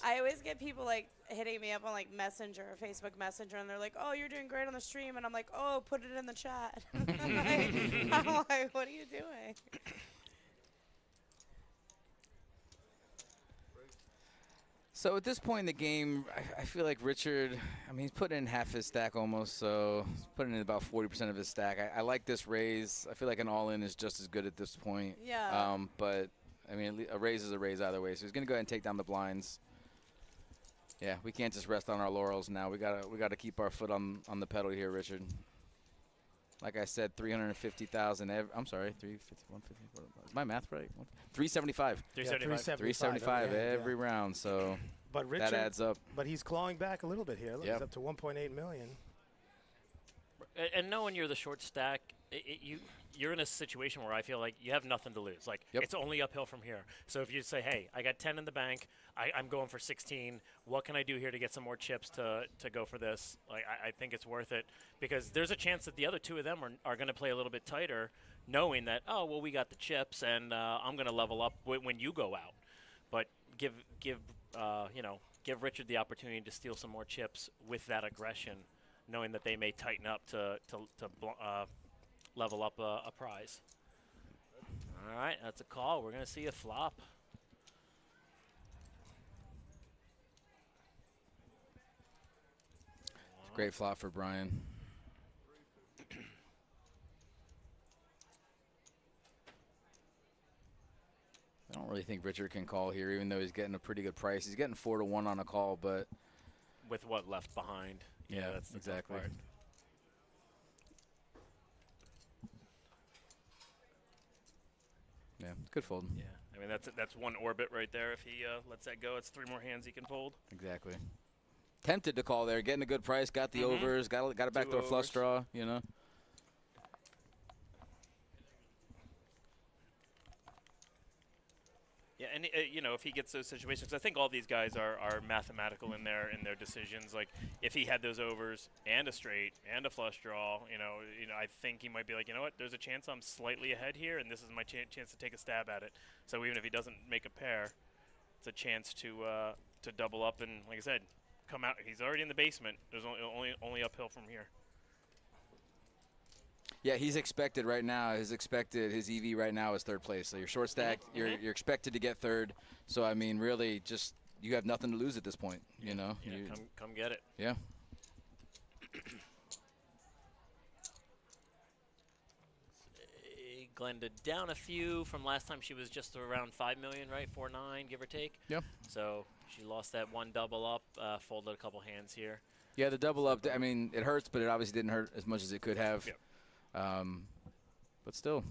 I always get people like hitting me up on like Messenger or Facebook Messenger, and they're like, "Oh, you're doing great on the stream," and I'm like, "Oh, put it in the chat." I'm like, "What are you doing?" So at this point in the game, I feel like Richard, I mean, he's putting in half his stack almost, so he's putting in about 40% of his stack. I like this raise. I feel like an all-in is just as good at this point. Yeah. But, I mean, a raise is a raise either way. So he's going to go ahead and take down the blinds. Yeah, we can't just rest on our laurels now. We gotta keep our foot on the pedal here, Richard. Like I said, 350,000. I'm sorry, 350, 150. Is my math right? 375. 375 every round. So but Richard, that adds up. But he's clawing back a little bit here. Look, he's up to 1.8 million. And knowing you're the short stack, you're in a situation where I feel like you have nothing to lose. Like, it's only uphill from here. So if you say, hey, I got 10 in the bank, I'm going for 16. What can I do here to get some more chips to go for this? Like, I think it's worth it because there's a chance that the other two of them are going to play a little bit tighter, knowing that, oh, well, we got the chips, and I'm going to level up when you go out. But give Richard the opportunity to steal some more chips with that aggression, knowing that they may tighten up to level up a prize. All right, that's a call. We're going to see a flop. Great flop for Brian. I don't really think Richard can call here, even though he's getting a pretty good price. He's getting 4-1 on a call, but with what left behind. Yeah, that's the exactly. tough part. Yeah, good fold. Yeah, I mean that's one orbit right there. If he lets that go, it's 3 more hands he can fold. Exactly. Tempted to call there, getting a good price, got the overs, got a backdoor flush draw, you know. Yeah, and if he gets those situations, I think all these guys are mathematical in their decisions. Like if he had those overs and a straight and a flush draw, I think he might be like, you know what, there's a chance I'm slightly ahead here, and this is my chance to take a stab at it. So even if he doesn't make a pair, it's a chance to double up and, like I said, come out. He's already in the basement. There's only uphill from here. Yeah, he's expected right now. His EV right now is third place. So you're short stacked. You're expected to get third. So I mean, really, just you have nothing to lose at this point. You know. Yeah, come get it. Yeah. Glenda down a few from last time. She was just around 5 million, right? 4.9, give or take. Yep. So she lost that one double up, folded a couple hands here. Yeah, the double up. I mean, it hurts, but it obviously didn't hurt as much as it could have. Yep. But still,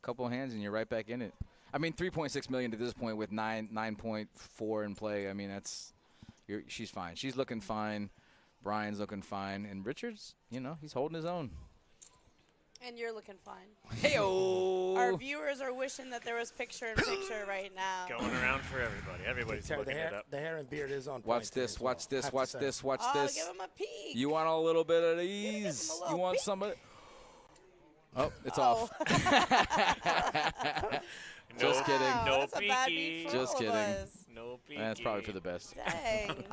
couple hands and you're right back in it. I mean, 3.6 million to this point with 9.4 in play. I mean, she's fine. She's looking fine. Brian's looking fine, and Richard's, he's holding his own. And you're looking fine. Hey-o! Our viewers are wishing that there was picture-in-picture right now. Going around for everybody. Everybody's looking it up. The hair and beard is on point. Watch this. Watch this. Give him a peek. You want a little bit of these? You want somebody? Oh, it's off. Just kidding. No peeky. Just kidding. No peeky. That's probably for the best. Dang.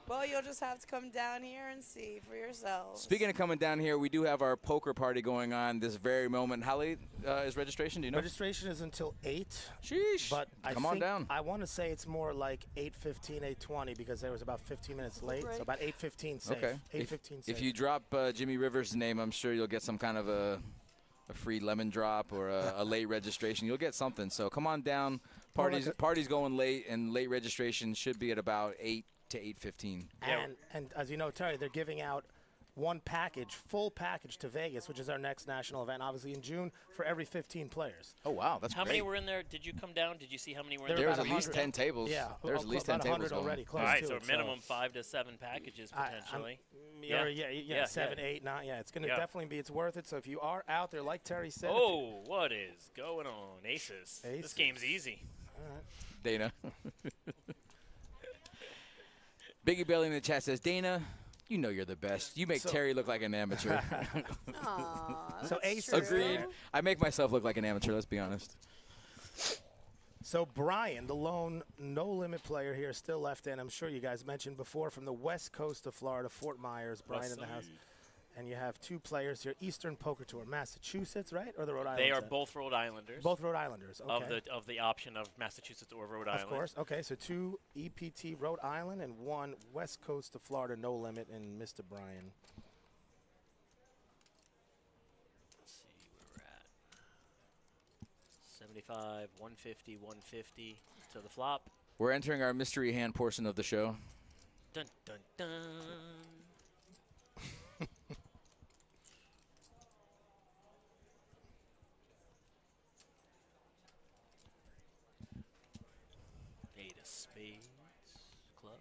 Well, you'll just have to come down here and see for yourselves. Speaking of coming down here, we do have our poker party going on this very moment. How late is registration? Do you know? Registration is until 8. Sheesh. But come on down. I want to say it's more like 8:15, 8:20 because there was about 15 minutes late. So about 8:15 safe. Okay. 8:15 safe. If you drop Jimmy Rivers' name, I'm sure you'll get some kind of a free lemon drop or a late registration. You'll get something. So come on down. Party's going late, and late registration should be at about 8 to 8:15. And as you know, Terry, they're giving out one full package to Vegas, which is our next national event, obviously in June, for every 15 players. Oh, wow. That's How great. many were in there? Did you come down? Did you see how many were in there? There was at least 10 tables. Yeah. There's at least 10 tables already. All right, so minimum 5 to 7 packages potentially. Yeah, 7, 8, 9. Yeah, it's going to definitely be. It's worth it. So if you are out there, like Terry said. Oh, what is going on? Aces. This game's easy. All right. Dana. Biggie Belly in the chat says, Dana, you know you're the best. You make Terry look like an amateur. So aces. Agreed. I make myself look like an amateur, let's be honest. So Brian, the lone no-limit player here, still left in. I'm sure you guys mentioned before from the west coast of Florida, Fort Myers. Brian in the house. and you have two players here. Eastern Poker Tour, Massachusetts, right, or the Rhode Island? They are set? both Rhode Islanders. Both Rhode Islanders. Okay. Of the option of Massachusetts or Rhode Island. Of course. Okay, so two EPT Rhode Island and one West Coast of Florida No Limit and Mr. Brian. Let's see where we're at. 75, 150, 150 to the flop. We're entering our mystery hand portion of the show. Dun, dun, dun. Eight of spades, clubs.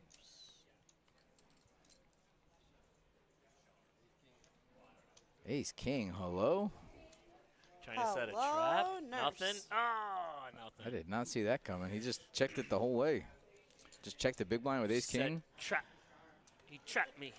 Ace King, hello? Trying to set a trap. Nurse. Nothing. Oh, nothing. I did not see that coming. He just checked it the whole way. Just checked the big blind with Ace Set King. trap. He trapped me.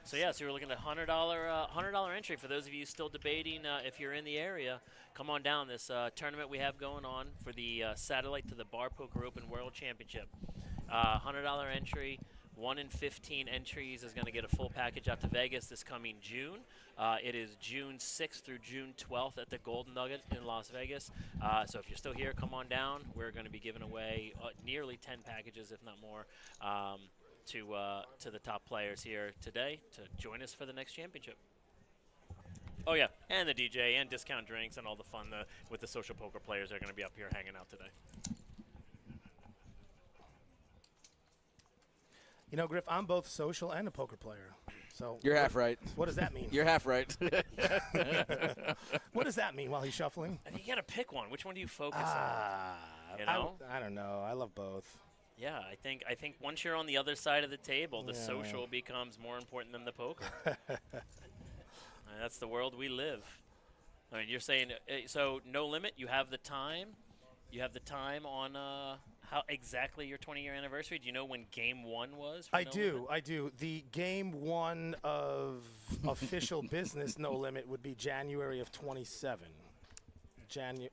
So yeah, so you're looking at $100 entry for those of you still debating if you're in the area. Come on down. This tournament we have going on for the satellite to the Bar Poker Open World Championship. $100 entry. 1 in 15 entries is going to get a full package out to Vegas this coming June. It is June 6th through June 12th at the Golden Nugget in Las Vegas. So if you're still here, come on down. We're going to be giving away nearly 10 packages, if not more, to the top players here today to join us for the next championship. Oh, yeah, and the DJ and discount drinks and all the fun with the social poker players that are going to be up here hanging out today. You know, Griff, I'm both social and a poker player. So You're half right. What does that mean? You're half right. What does that mean while he's shuffling? And you got to pick one. Which one do you focus on? You know? I don't know. I love both. Yeah, I think once you're on the other side of the table, the social becomes more important than the poker. That's the world we live. I mean, you're saying so no limit. You have the time. You have the time on how exactly your 20-year anniversary. Do you know when Game 1 was? I do. The Game 1 of official business No Limit would be January of 27. January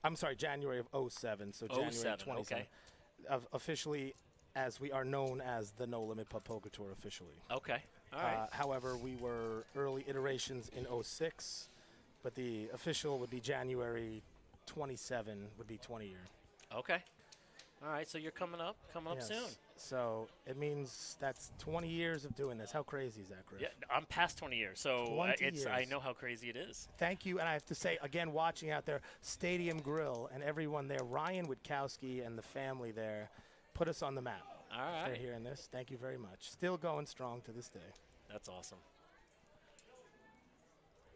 of 07. So January 27. Okay. Officially, as we are known as the No Limit Poker Tour officially. Okay. All right. However, we were early iterations in 06, but the official would be January 27 would be 20 year. Okay. All right, so you're coming up soon. So it means that's 20 years of doing this. How crazy is that, Griff? Yeah, I'm past 20 years, so 20 I years. know how crazy it is. Thank you, and I have to say, again, watching out there, Stadium Grill and everyone there, Ryan Witkowski and the family there, put us on the map. All right. If they're hearing this, thank you very much. Still going strong to this day. That's awesome.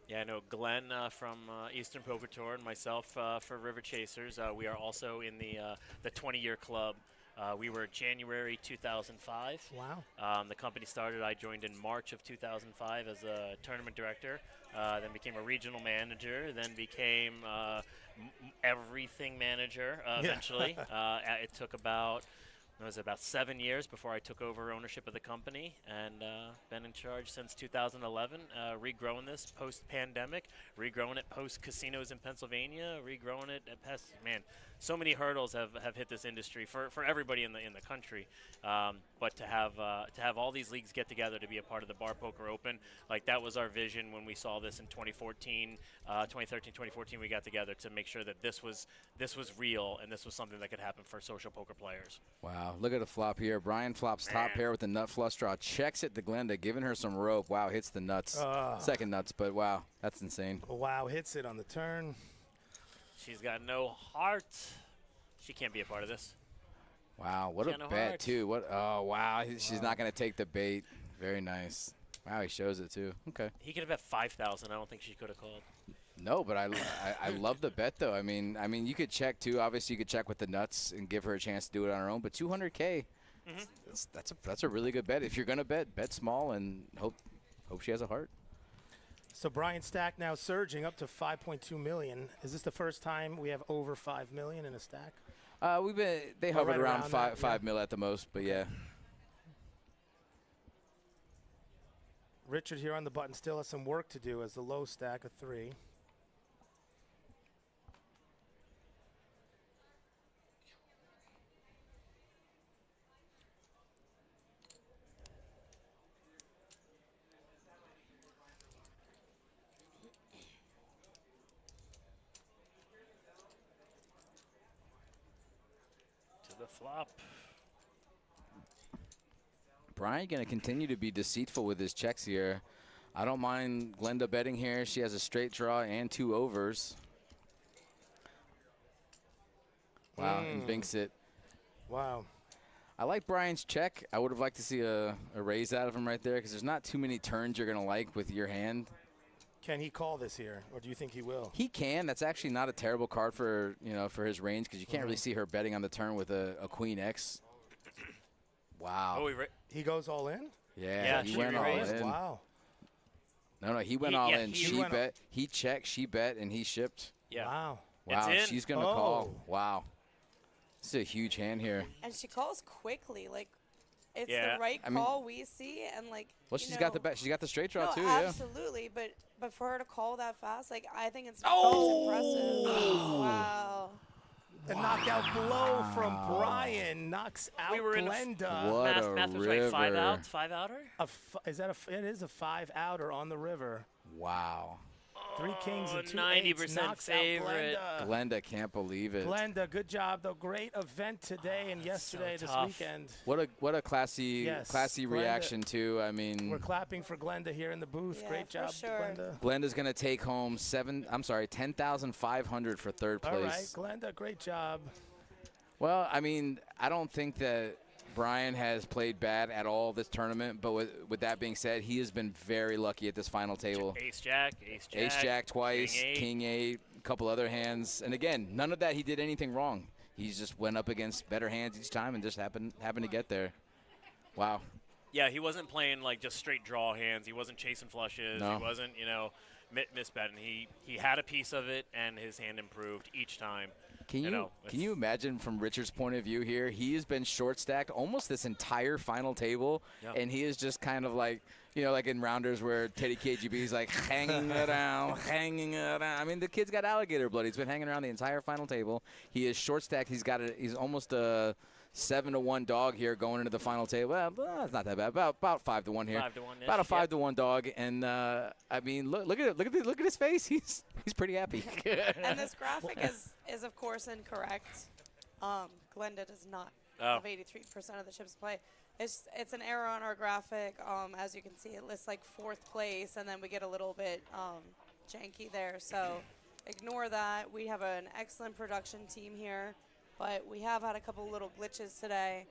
Yeah, I know Glenn from Eastern Poker Tour and myself for River Chasers. We are also in the 20-year club. We were January 2005. Wow. The company started. I joined in March of 2005 as a tournament director, then became a regional manager, then became everything manager eventually. It took about 7 years before I took over ownership of the company, and been in charge since 2011, regrowing this post-pandemic, regrowing it post-casinos in Pennsylvania, regrowing it at past, so many hurdles have hit this industry for everybody in the country. But to have all these leagues get together to be a part of the Bar Poker Open, like that was our vision when we saw this in 2013, 2014. We got together to make sure that this was real and this was something that could happen for social poker players. Wow, look at the flop here. Brian flops top pair with the nut flush draw, checks it to Glenda, giving her some rope. Wow, hits the nuts. Second nuts, but wow, that's insane. Wow, hits it on the turn. She's got no heart. She can't be a part of this. Wow, what a bet, too. Oh, wow, she's not going to take the bait. Very nice. Wow, he shows it, too. Okay. He could have bet 5,000. I don't think she could have called. No, but I love the bet, though. I mean, you could check, too. Obviously, you could check with the nuts and give her a chance to do it on her own. But $200K, that's a really good bet. If you're going to bet small and hope she has a heart. So Brian's stack now surging up to 5.2 million. Is this the first time we have over 5 million in a stack? They hovered right around that, 5 mil at the most, but yeah. Richard here on the button still has some work to do as the low stack of 3. the flop. Brian going to continue to be deceitful with his checks here. I don't mind Glenda betting here. She has a straight draw and 2 overs. Wow, and binks it. Wow. I like Brian's check. I would have liked to see a raise out of him right there because there's not too many turns you're going to like with your hand. Can he call this here, or do you think he will? He can. That's actually not a terrible card for, for his range because you can't really see her betting on the turn with a Queen X. Wow. Oh, he goes all in? Yeah, he went all in. Wow. No, he went all in. She bet. He checked, she bet, and he shipped. Yeah. Wow. Wow, It's in. she's going to call. Wow. This is a huge hand here. And she calls quickly. Like, it's Yeah. the right I mean- call we see. And, like, Well, she's got the bet. She's got the straight draw, no, too, yeah. absolutely. But for her to call that fast, like, I think it's Oh! impressive. Wow. The knockout blow from Brian knocks out We were in Glenda. What Math a was right. 5 river. outs, 5 outer. It is a 5-outer on the river. Wow. 3 kings and 2 90% eights knocks favorite. out Glenda can't believe it. Glenda, good job though. Great event today and yesterday, this tough. weekend. What a classy Yes, classy Glenda. reaction too. I mean, We're clapping for Glenda here in the booth. Yeah, Great for job, sure. Glenda. Glenda's gonna take home 10,500 for third All place. right, Glenda, great job. Well, I mean, I don't think that Brian has played bad at all this tournament, but with that being said, he has been very lucky at this final table. Ace Jack, Ace Jack twice, King 8. a couple other hands, and again, none of that he did anything wrong. He just went up against better hands each time and just happened to get there. Wow. Yeah, he wasn't playing like just straight draw hands. He wasn't chasing flushes. No. He wasn't, misbetting. He had a piece of it, and his hand improved each time. Can it's- you imagine from Richard's point of view here? He has been short stacked almost this entire final table, Yep. and he is just kind of like, like in rounders where Teddy KGB is like hanging around. I mean, the kid's got alligator blood. He's been hanging around the entire final table. He is short stacked. He's almost a 7-1 dog here going into the final table. Well, it's not that bad. About 5-1 here. 5-1-ish, About a 5-1 dog. And I mean, look at it. Look at his face. He's pretty happy. And this graphic is of course incorrect. Glenda does not Oh. have 83% of the chips play. It's an error on our graphic. As you can see, it lists like 4th place, and then we get a little bit janky there. So ignore that. We have an excellent production team here, but we have had a couple little glitches today.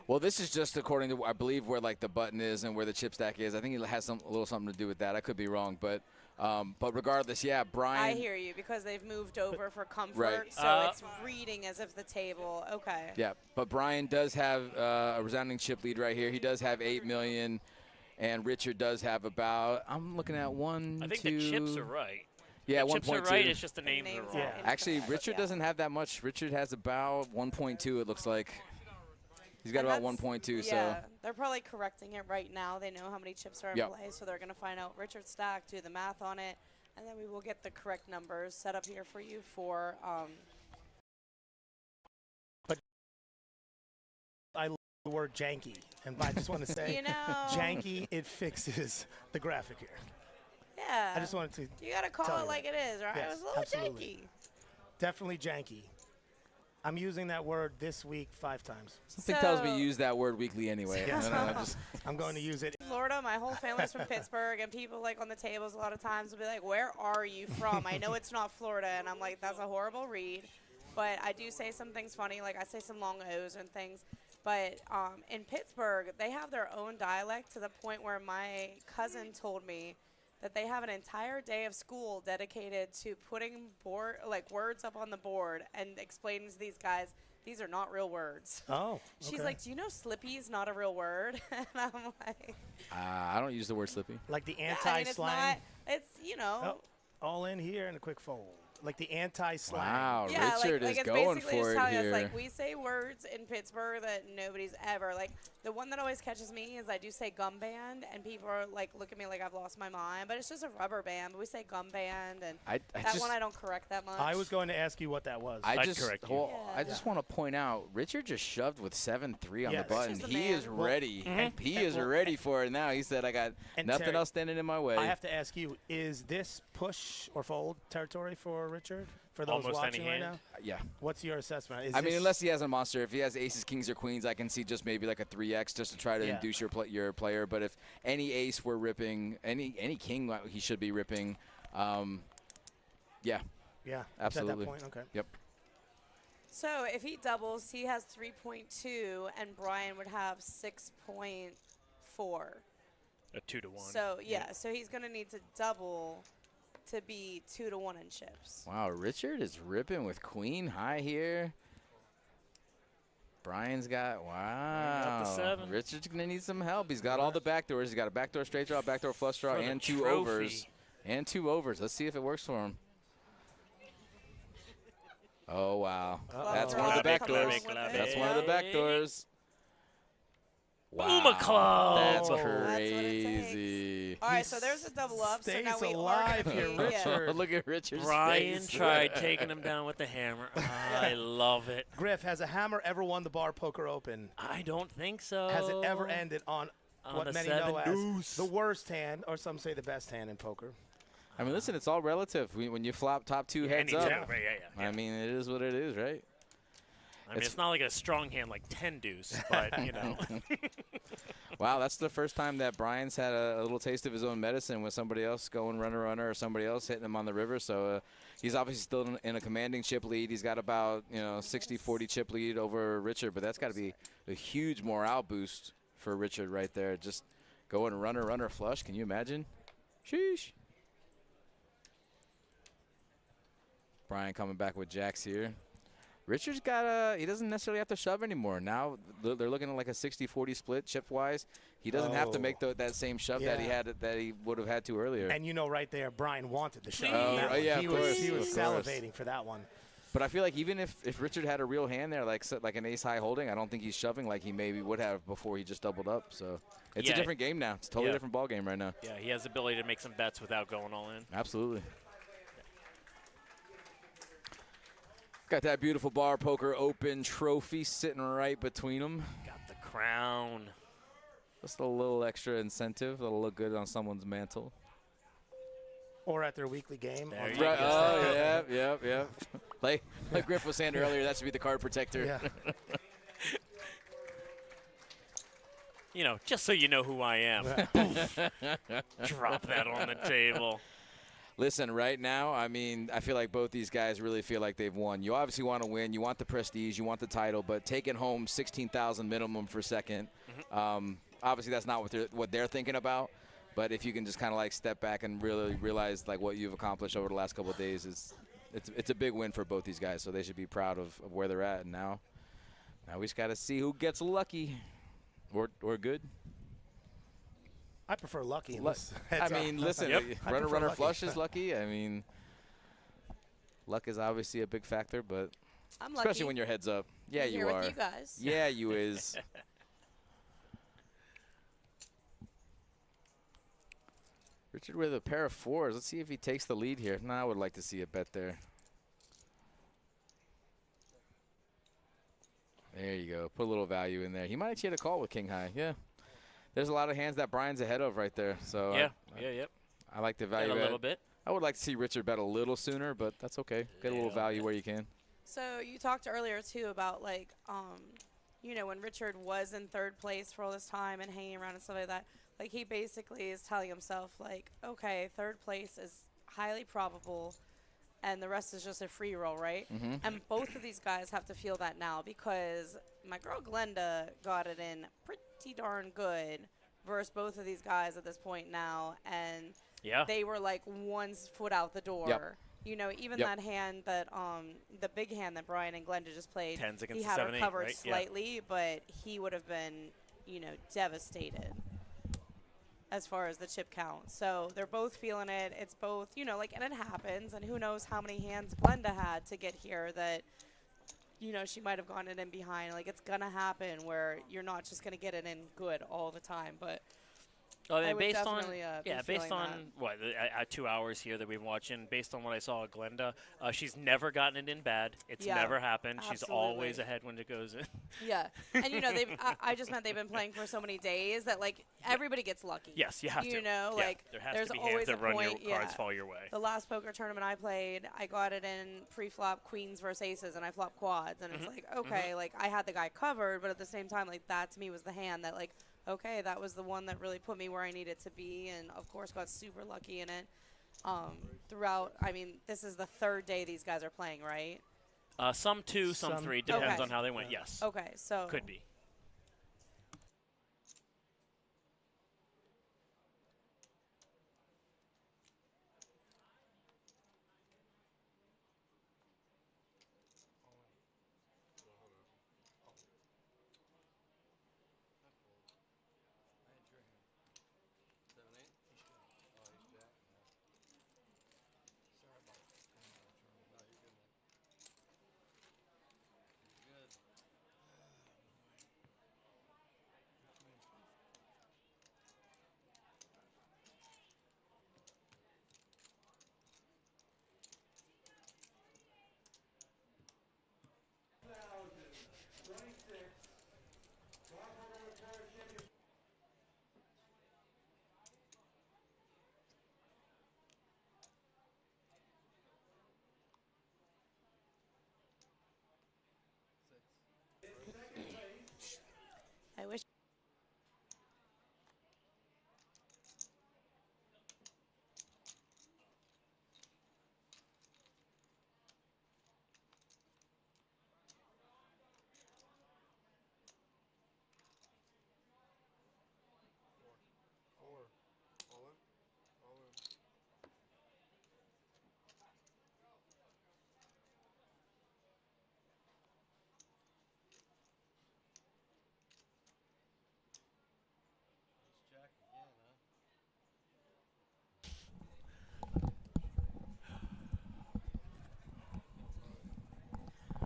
Well, this is just according to, I believe, where like the button is and where the chip stack is. I think it has a little something to do with that. I could be wrong, but regardless, yeah, Brian. I hear you because they've moved over for comfort, Right. so it's reading as if the table. Okay. Yeah, but Brian does have a resounding chip lead right here. He does have 8 million, and Richard does have about. I'm looking at 1, I think 2. the chips are right. Yeah, the chips 1.2. are right. It's just the names are wrong. Yeah. Actually, Richard doesn't have that much. Richard has about 1.2. It looks like. He's got And about that's- 1.2. Yeah, So. they're probably correcting it right now. They know how many chips are in Yep. play, so they're going to find out Richard's stack, do the math on it, and then we will get the correct numbers set up here for you for. I love the word janky, and I just want to say, You know. janky, it fixes the graphic here. Yeah. I just wanted to You got to call tell it you like that. it is, right? Yes, It was a little absolutely. janky. Definitely janky. I'm using that word this week 5 times. Something tells me you use that word weekly anyway. Yes. I don't know, just I'm going to use it. Florida, my whole family's from Pittsburgh, and people like on the tables a lot of times will be like, "Where are you from?" I know it's not Florida, and I'm like, "That's a horrible read," but I do say some things funny, like I say some long O's and things. But in Pittsburgh, they have their own dialect to the point where my cousin told me that they have an entire day of school dedicated to putting words up on the board and explaining to these guys. These are not real words. Oh, She's okay. like, do you know Slippy's not a real word? And I'm like, I don't use the word slippy. Like the yeah, I mean, it's anti-slang. not, it's, you know. Oh, all in here and a quick fold. Like the anti-slang. Wow, Yeah, Richard like is it's going basically for just it telling here. us, like, we say words in Pittsburgh that nobody's ever, like, the one that always catches me is I do say gum band, and people are, like, look at me like I've lost my mind, but it's just a rubber band, but we say gum band, and I that just- one I don't correct that much. I was going to ask you what that was. I I'd just, correct you. well, I just want to point out, Richard just shoved with 7-3 on Yes. the button. Richard's the He man. is ready. Mhm. He is Well, ready for it now. He said, I got and nothing Terry, else standing in my way. I have to ask you, is this push or fold territory for for Richard? For those Almost watching any right hand? now? Yeah. What's your assessment? Is I mean, this- unless he has a monster. If he has aces, kings, or queens, I can see just maybe like a 3x just to try to Yeah. induce your player. But if any ace we're ripping, any king he should be ripping, yeah. Yeah, absolutely. at that point, okay. Yep. So if he doubles, he has 3.2, and Brian would have 6.4. A 2-to-1. So yeah, so he's gonna need to double to be 2-to-1 in chips. Wow, Richard is ripping with queen high here. Brian's got, wow. the 7. Richard's going to need some help. He's got all the backdoors. He's got a backdoor straight draw, backdoor flush draw, For the and 2 trophy. overs. And 2 overs. Let's see if it works for him. Oh, wow. That's one of the Clappy, backdoors. clappy, clappy. That's one of the backdoors. Boom a club. That's That's what it crazy. All right, so there's a double up. So now stays we alive are here, gonna be, Richard. Look at Richard's Brian face. tried taking him down with the hammer. I love it. Griff, has a hammer ever won the Bar Poker Open? I don't think so. Has it ever ended on what the many 7 know as deuce. the worst hand, or some say the best hand in poker? I mean, listen, it's all relative. When you flop top 2 heads any up, two, right, yeah. I mean, it is what it is, right? I mean, it's not like a strong hand like 10 deuce, but, you know. Wow, that's the first time that Brian's had a little taste of his own medicine with somebody else going runner or somebody else hitting him on the river. So he's obviously still in a commanding chip lead. He's got about 60-40 chip lead over Richard, but that's got to be a huge morale boost for Richard right there. Just going runner flush. Can you imagine? Sheesh. Brian coming back with jacks here. Richard's got he doesn't necessarily have to shove anymore. Now they're looking at like a 60-40 split chip-wise. He doesn't have to make that same shove that he would have had to earlier. And right there, Brian wanted the shove. Yeah, he of course. He was of course. salivating for that one. But I feel like even if Richard had a real hand there, like an ace-high holding, I don't think he's shoving like he maybe would have before he just doubled up. So it's a different game now. It's a totally different ball game right now. Yeah, he has the ability to make some bets without going all in. Absolutely. Got that beautiful Bar Poker Open trophy sitting right between them. Got the crown. Just a little extra incentive. It'll look good on someone's mantle. Or at their weekly game. Right. Oh, yeah. Like Griff was saying earlier, that should be the card protector. Yeah. Just so you know who I am. Drop that on the table. Listen, right now, I mean, I feel like both these guys really feel like they've won. You obviously want to win. You want the prestige. You want the title. But taking home $16,000 minimum for second, obviously that's not what they're thinking about. But if you can just kind of like step back and really realize like what you've accomplished over the last couple of days, it's a big win for both these guys. So they should be proud of where they're at. And now we just got to see who gets lucky or good. I prefer lucky. I mean, listen, runner flush is lucky. I mean, luck is obviously a big factor, but I'm especially lucky. when your head's up. Yeah, I'm you here are. with you guys. Yeah, you is. Richard with a pair of 4s. Let's see if he takes the lead here. I would like to see a bet there. There you go. Put a little value in there. He might actually hit a call with king high. Yeah. There's a lot of hands that Brian's ahead of right there. So I like the value a bet. little bit. I would like to see Richard bet a little sooner, but that's okay. Get a little value where you can. So you talked earlier too about like, when Richard was in third place for all this time and hanging around and stuff like that. Like he basically is telling himself like, okay, third place is highly probable, and the rest is just a free roll, right? Mm-hmm. And both of these guys have to feel that now because my girl Glenda got it in pretty darn good versus both of these guys at this point now, and they were like 1 foot out the door. Yep. Even that hand that the big hand that Brian and Glenda just played, Tens against he had her 7-8, covered right? slightly, but he would have been, devastated as far as the chip count. So they're both feeling it. It's both, and it happens. And who knows how many hands Glenda had to get here that, she might have gone it in behind. Like, it's going to happen where you're not just going to get it in good all the time. But Oh, I and would based on definitely, be based feeling on that. what 2 hours here that we've been watching, based on what I saw at Glenda, she's never gotten it in bad. It's Yeah, never happened. She's always absolutely. ahead when it goes in. Yeah, and you know I just meant they've been playing for so many days that like everybody gets lucky. Yes, you have to. You know, Yeah, like there has there's to be always hands that a run point. your cards yeah. fall your way. The last poker tournament I played, I got it in pre-flop queens versus aces, and I flopped quads, and it's like okay, like I had the guy covered, but at the same time, like that to me was the hand that like okay, that was the one that really put me where I needed to be, and of course got super lucky in it. Throughout, I mean, this is the third day these guys are playing, right? Some 2, some 3. Depends Okay. on how they went. Yes. Okay, so Could be. I wish.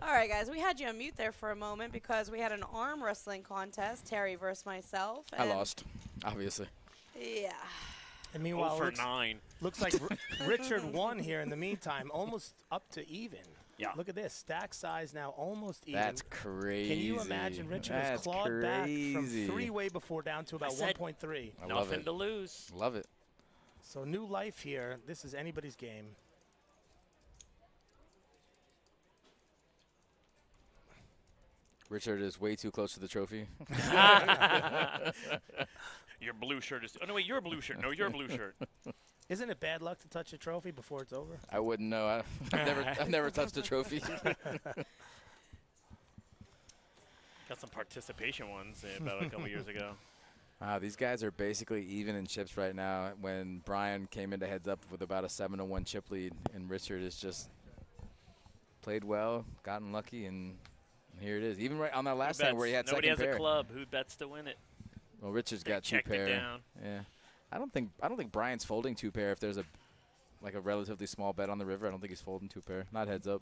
All right, guys, we had you on mute there for a moment because we had an arm wrestling contest, Terry versus myself. I and lost, obviously. Yeah. And meanwhile, for 9. Looks like Richard won here in the meantime, almost up to even. Yeah. Look at this. Stack size now almost even. That's crazy. Can you imagine Richard has clawed back from 3 way before down to about 1.3. I love Nothing it. to lose. Love it. So new life here. This is anybody's game. Richard is way too close to the trophy. Your blue shirt is. Oh no, wait, you're a blue shirt. No, you're a blue shirt. Isn't it bad luck to touch a trophy before it's over? I wouldn't know. I've never touched a trophy. Got some participation ones about a couple years ago. Wow, these guys are basically even in chips right now. When Brian came into heads up with about a 7-1 chip lead, and Richard has just played well, gotten lucky, and here it is. Even right on that last thing where he had Nobody second has pair. a club. Who bets to win it? Well, Richard's They got two checked it pair. down. Yeah, I don't think Brian's folding two pair if there's a relatively small bet on the river. I don't think he's folding two pair. Not heads up.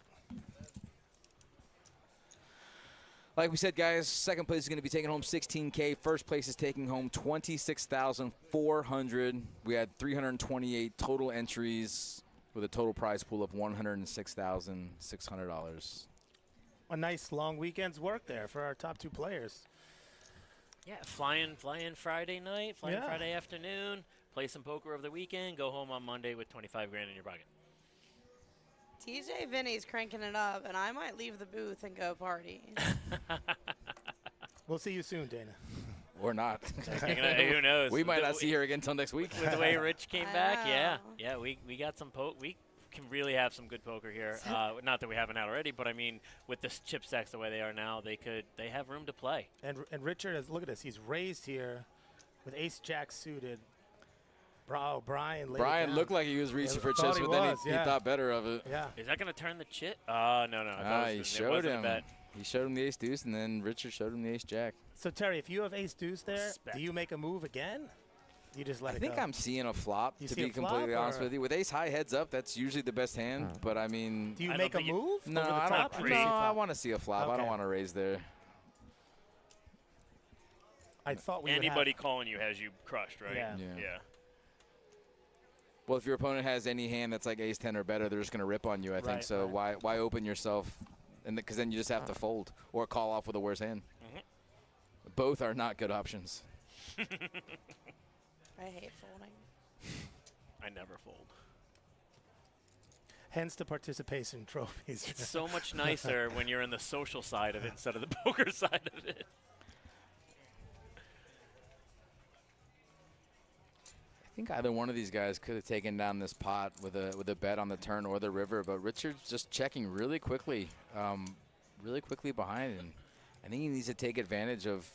Like we said, guys, second place is going to be taking home $16K. First place is taking home $26,400. We had 328 total entries with a total prize pool of $106,600. A nice long weekend's work there for our top 2 players. Yeah, fly in Friday night, fly in Friday afternoon, play some poker over the weekend, go home on Monday with 25 grand in your pocket. TJ Vinny's cranking it up, and I might leave the booth and go party. We'll see you soon, Dana. Or not. Who knows? We might not see her again until next week. With the way Rich came back, yeah, we got some we can really have some good poker here. Not that we haven't had already, but I mean, with the chip stacks the way they are now, they have room to play. And Richard has, look at this, he's raised here with ace jack suited. Brian looked like he was reaching for chips, but then he thought better of it. Yeah. Is that going to turn the chip? No. He showed him. He showed him the ace deuce, and then Richard showed him the ace jack. So Terry, if you have ace deuce there, do you make a move again? You just let it go. I think I'm seeing a flop, You to see be a flop, completely honest or- with you. With ace high heads up, that's usually the best hand. But I mean, Do you make a move? No, over the I top, don't. or No, you see a I flop? want to see a flop. I don't Okay. want to raise there. I thought we would Anybody have, calling you has you crushed, right? Yeah. Yeah. Well, if your opponent has any hand that's like ace 10 or better, they're just going to rip on you, I think. Right, So right. why open yourself? And because then you just have to fold or call off with a worse hand. Both are not good options. I hate folding. I never fold. hence the participation trophies. It's so much nicer when you're in the social side of it instead of the poker side of it. I think either one of these guys could have taken down this pot with a bet on the turn or the river, but Richard's just checking really quickly behind, and I think he needs to take advantage of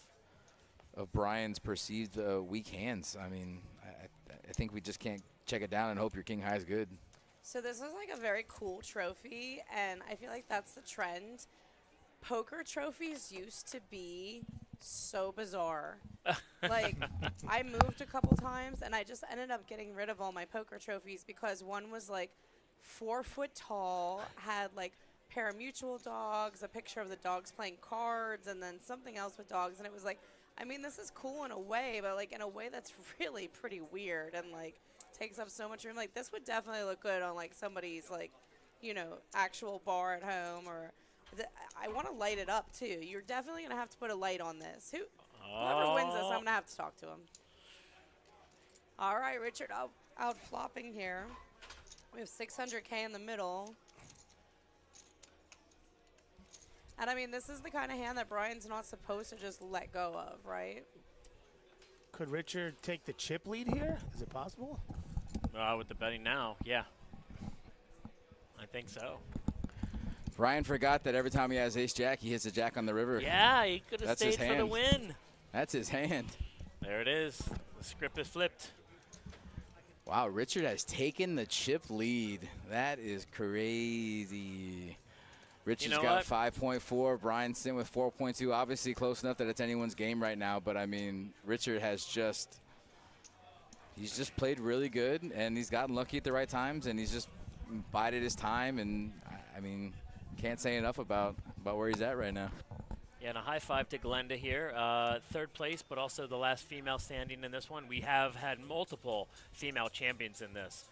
Brian's perceived weak hands. I mean, I think we just can't check it down and hope your king high is good. So this is like a very cool trophy, and I feel like that's the trend. Poker trophies used to be so bizarre. Like, I moved a couple times, and I just ended up getting rid of all my poker trophies because one was like 4 foot tall, had like parimutuel dogs, a picture of the dogs playing cards, and then something else with dogs, and it was like, I mean, this is cool in a way, but like in a way that's really pretty weird and like takes up so much room. Like, this would definitely look good on like somebody's like, you know, actual bar at home, or I want to light it up too. You're definitely gonna have to put a light on this. Whoever wins this, I'm gonna have to talk to him. All right, Richard, out flopping here. We have 600K in the middle. And I mean, this is the kind of hand that Brian's not supposed to just let go of, right? Could Richard take the chip lead here? Is it possible? With the betting now, yeah. I think so. Brian forgot that every time he has ace-jack, he hits a jack on the river. Yeah, he could have That's stayed his for hand. the win. That's his hand. There it is. The script is flipped. Wow, Richard has taken the chip lead. That is crazy. Richard's got 5.4. Brian's sitting with 4.2. Obviously close enough that it's anyone's game right now. But, I mean, Richard has he's just played really good, and he's gotten lucky at the right times, and he's just bided his time. And, I mean, can't say enough about where he's at right now. Yeah, and a high five to Glenda here. Third place, but also the last female standing in this one. We have had multiple female champions in this.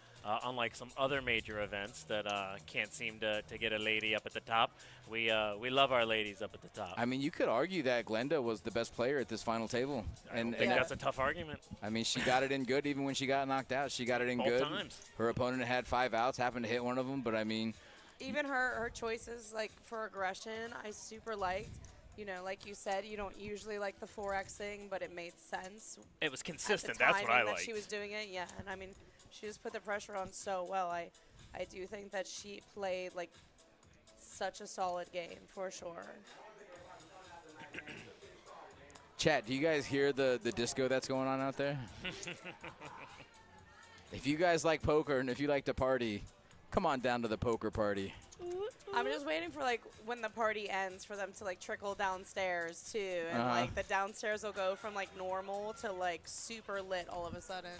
Unlike some other major events that can't seem to get a lady up at the top. We love our ladies up at the top. I mean, you could argue that Glenda was the best player at this final table. I think that's a tough argument. I mean, she got it in good even when she got knocked out. She got it in Both good. times. Her opponent had 5 outs, happened to hit one of them, but I mean. Even her choices, like, for aggression, I super liked. You know, like you said, you don't usually like the 4Xing, but it made sense. It was consistent. At the That's what I timing liked. that she was doing it, yeah. And, I mean, she just put the pressure on so well. I do think that she played, like, such a solid game, for sure. Chat, do you guys hear the disco that's going on out there? If you guys like poker and if you like to party, come on down to the poker party. I'm just waiting for, like, when the party ends for them to, like, trickle downstairs, too. And, like, the downstairs will go from, like, normal to, like, super lit all of a sudden.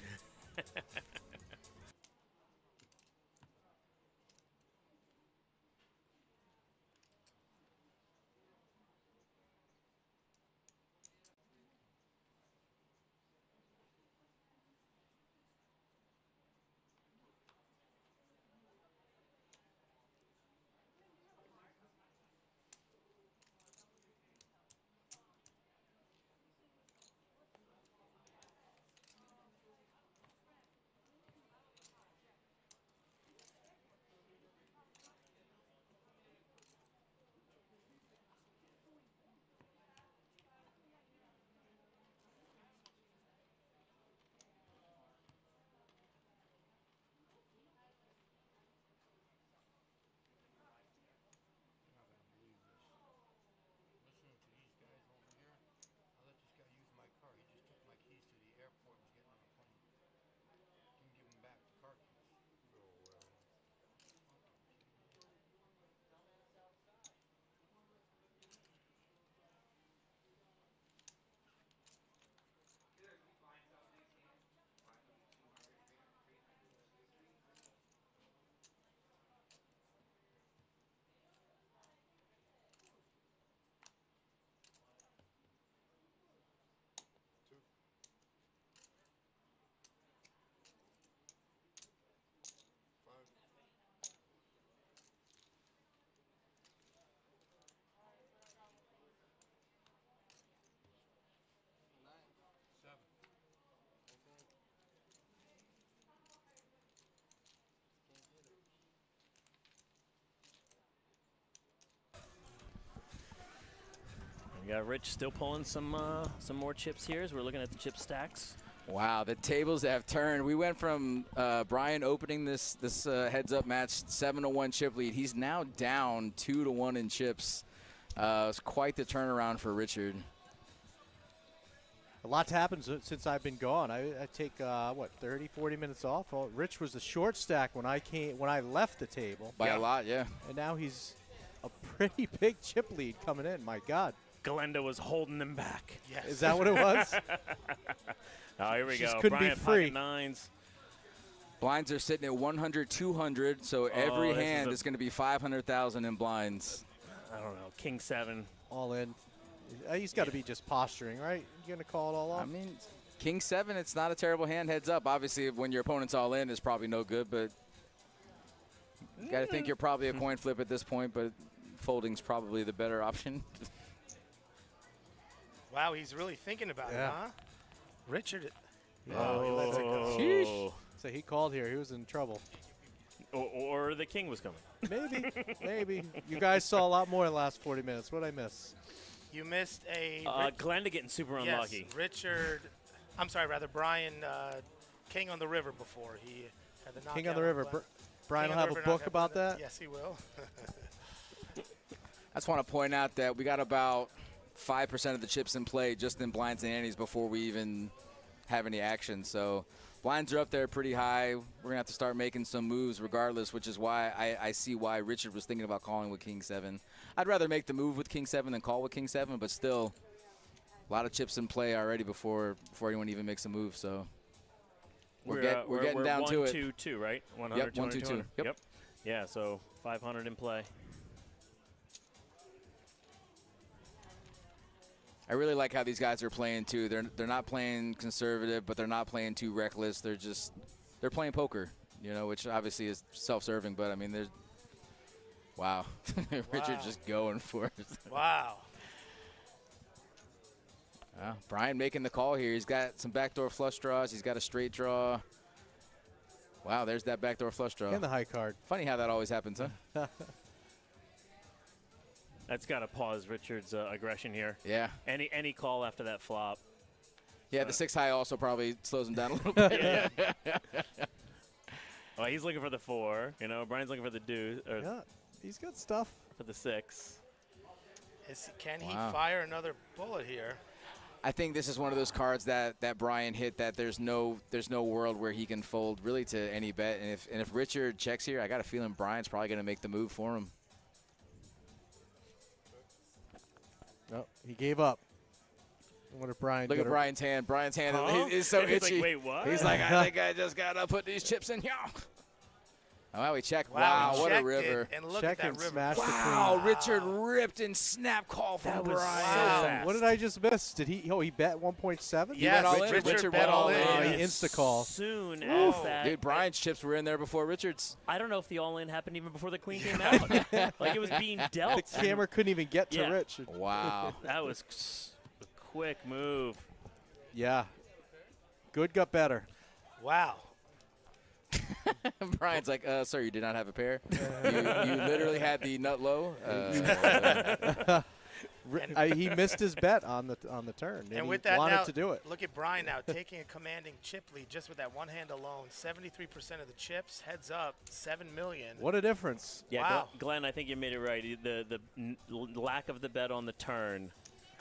We got Rich still pulling some more chips here as we're looking at the chip stacks. Wow, the tables have turned. We went from Brian opening this heads-up match 7-1 chip lead. He's now down 2-1 in chips. It's quite the turnaround for Richard. A lot's happened since I've been gone. I take 30, 40 minutes off. Well, Rich was the short stack when I left the table. By a lot, yeah. And now he's a pretty big chip lead coming in. My God. Galenda was holding him back. Yes. Is that what it was? Oh, here we Just go. couldn't Brian be free. pocket nines. Blinds are sitting at 100, 200, so every hand is going to be 500,000 in blinds. I don't know. King 7. All in. He's got to be just posturing, right? You're going to call it all off? I mean, King 7, it's not a terrible hand heads up. Obviously, when your opponent's all in, it's probably no good, but you got to think you're probably a coin flip at this point, but folding's probably the better option. Wow, he's really thinking about it, huh? Richard. Oh, he lets it go. Sheesh. So he called here. He was in trouble. Or the king was coming. Maybe. Maybe. You guys saw a lot more in the last 40 minutes. What did I miss? You missed a. Glenda getting super unlucky. Yes, Richard. I'm sorry, rather Brian. King on the River before he had the knockout. King on the River. Brian will have a book about that? Yes, he will. I just want to point out that we got about 5% of the chips in play just in blinds and antes before we even have any action. So blinds are up there pretty high. We're going to have to start making some moves regardless, which is why I see why Richard was thinking about calling with King 7. I'd rather make the move with King 7 than call with King 7, but still a lot of chips in play already before anyone even makes a move. So we're getting down to it. 1-2-2, right? 100, yep, 1-2-2. Yep. Yeah, so 500 in play. I really like how these guys are playing too. They're not playing conservative, but they're not playing too reckless. They're playing poker, which obviously is self-serving. But I mean, wow, Richard just going for it. Wow. Brian making the call here. He's got some backdoor flush draws. He's got a straight draw. Wow, there's that backdoor flush draw. And the high card. Funny how that always happens, huh? That's got to pause Richard's aggression here. Yeah. Any call after that flop. Yeah, the 6 high also probably slows him down a little bit. Yeah. Well, he's looking for the 4. Brian's looking for the deuce. Yeah, he's got stuff. For the 6. Can he fire another bullet here? I think this is one of those cards that Brian hit that there's no world where he can fold really to any bet. And if Richard checks here, I got a feeling Brian's probably going to make the move for him. No, he gave up. What if Brian? Look at Brian's hand. Brian's hand is so He's itchy. like, wait, what? He's like, I think I just gotta put these chips in here. Oh, wow, we checked. Wow, what a river! And look Check at that and river. smash Wow, Richard ripped and snap call from That was Brian. so fast. What did I just miss? Did he? Oh, he bet 1.7. Yes, Richard bet all in. Oh, he insta call. Soon as that. Dude, Brian's chips were in there before Richard's. I don't know if the all-in happened even before the queen came out. Like it was being dealt. The camera couldn't even get to Rich. Wow. That was a quick move. Yeah. Good got better. Wow. Brian's like, sir, you did not have a pair. You literally had the nut low. He missed his bet on the turn, and with he that wanted now, to do it. Look at Brian now taking a commanding chip lead just with that one hand alone. 73% of the chips, heads up, $7 million. What a difference! Yeah, wow. Glenn, I think you made it right. The lack of the bet on the turn.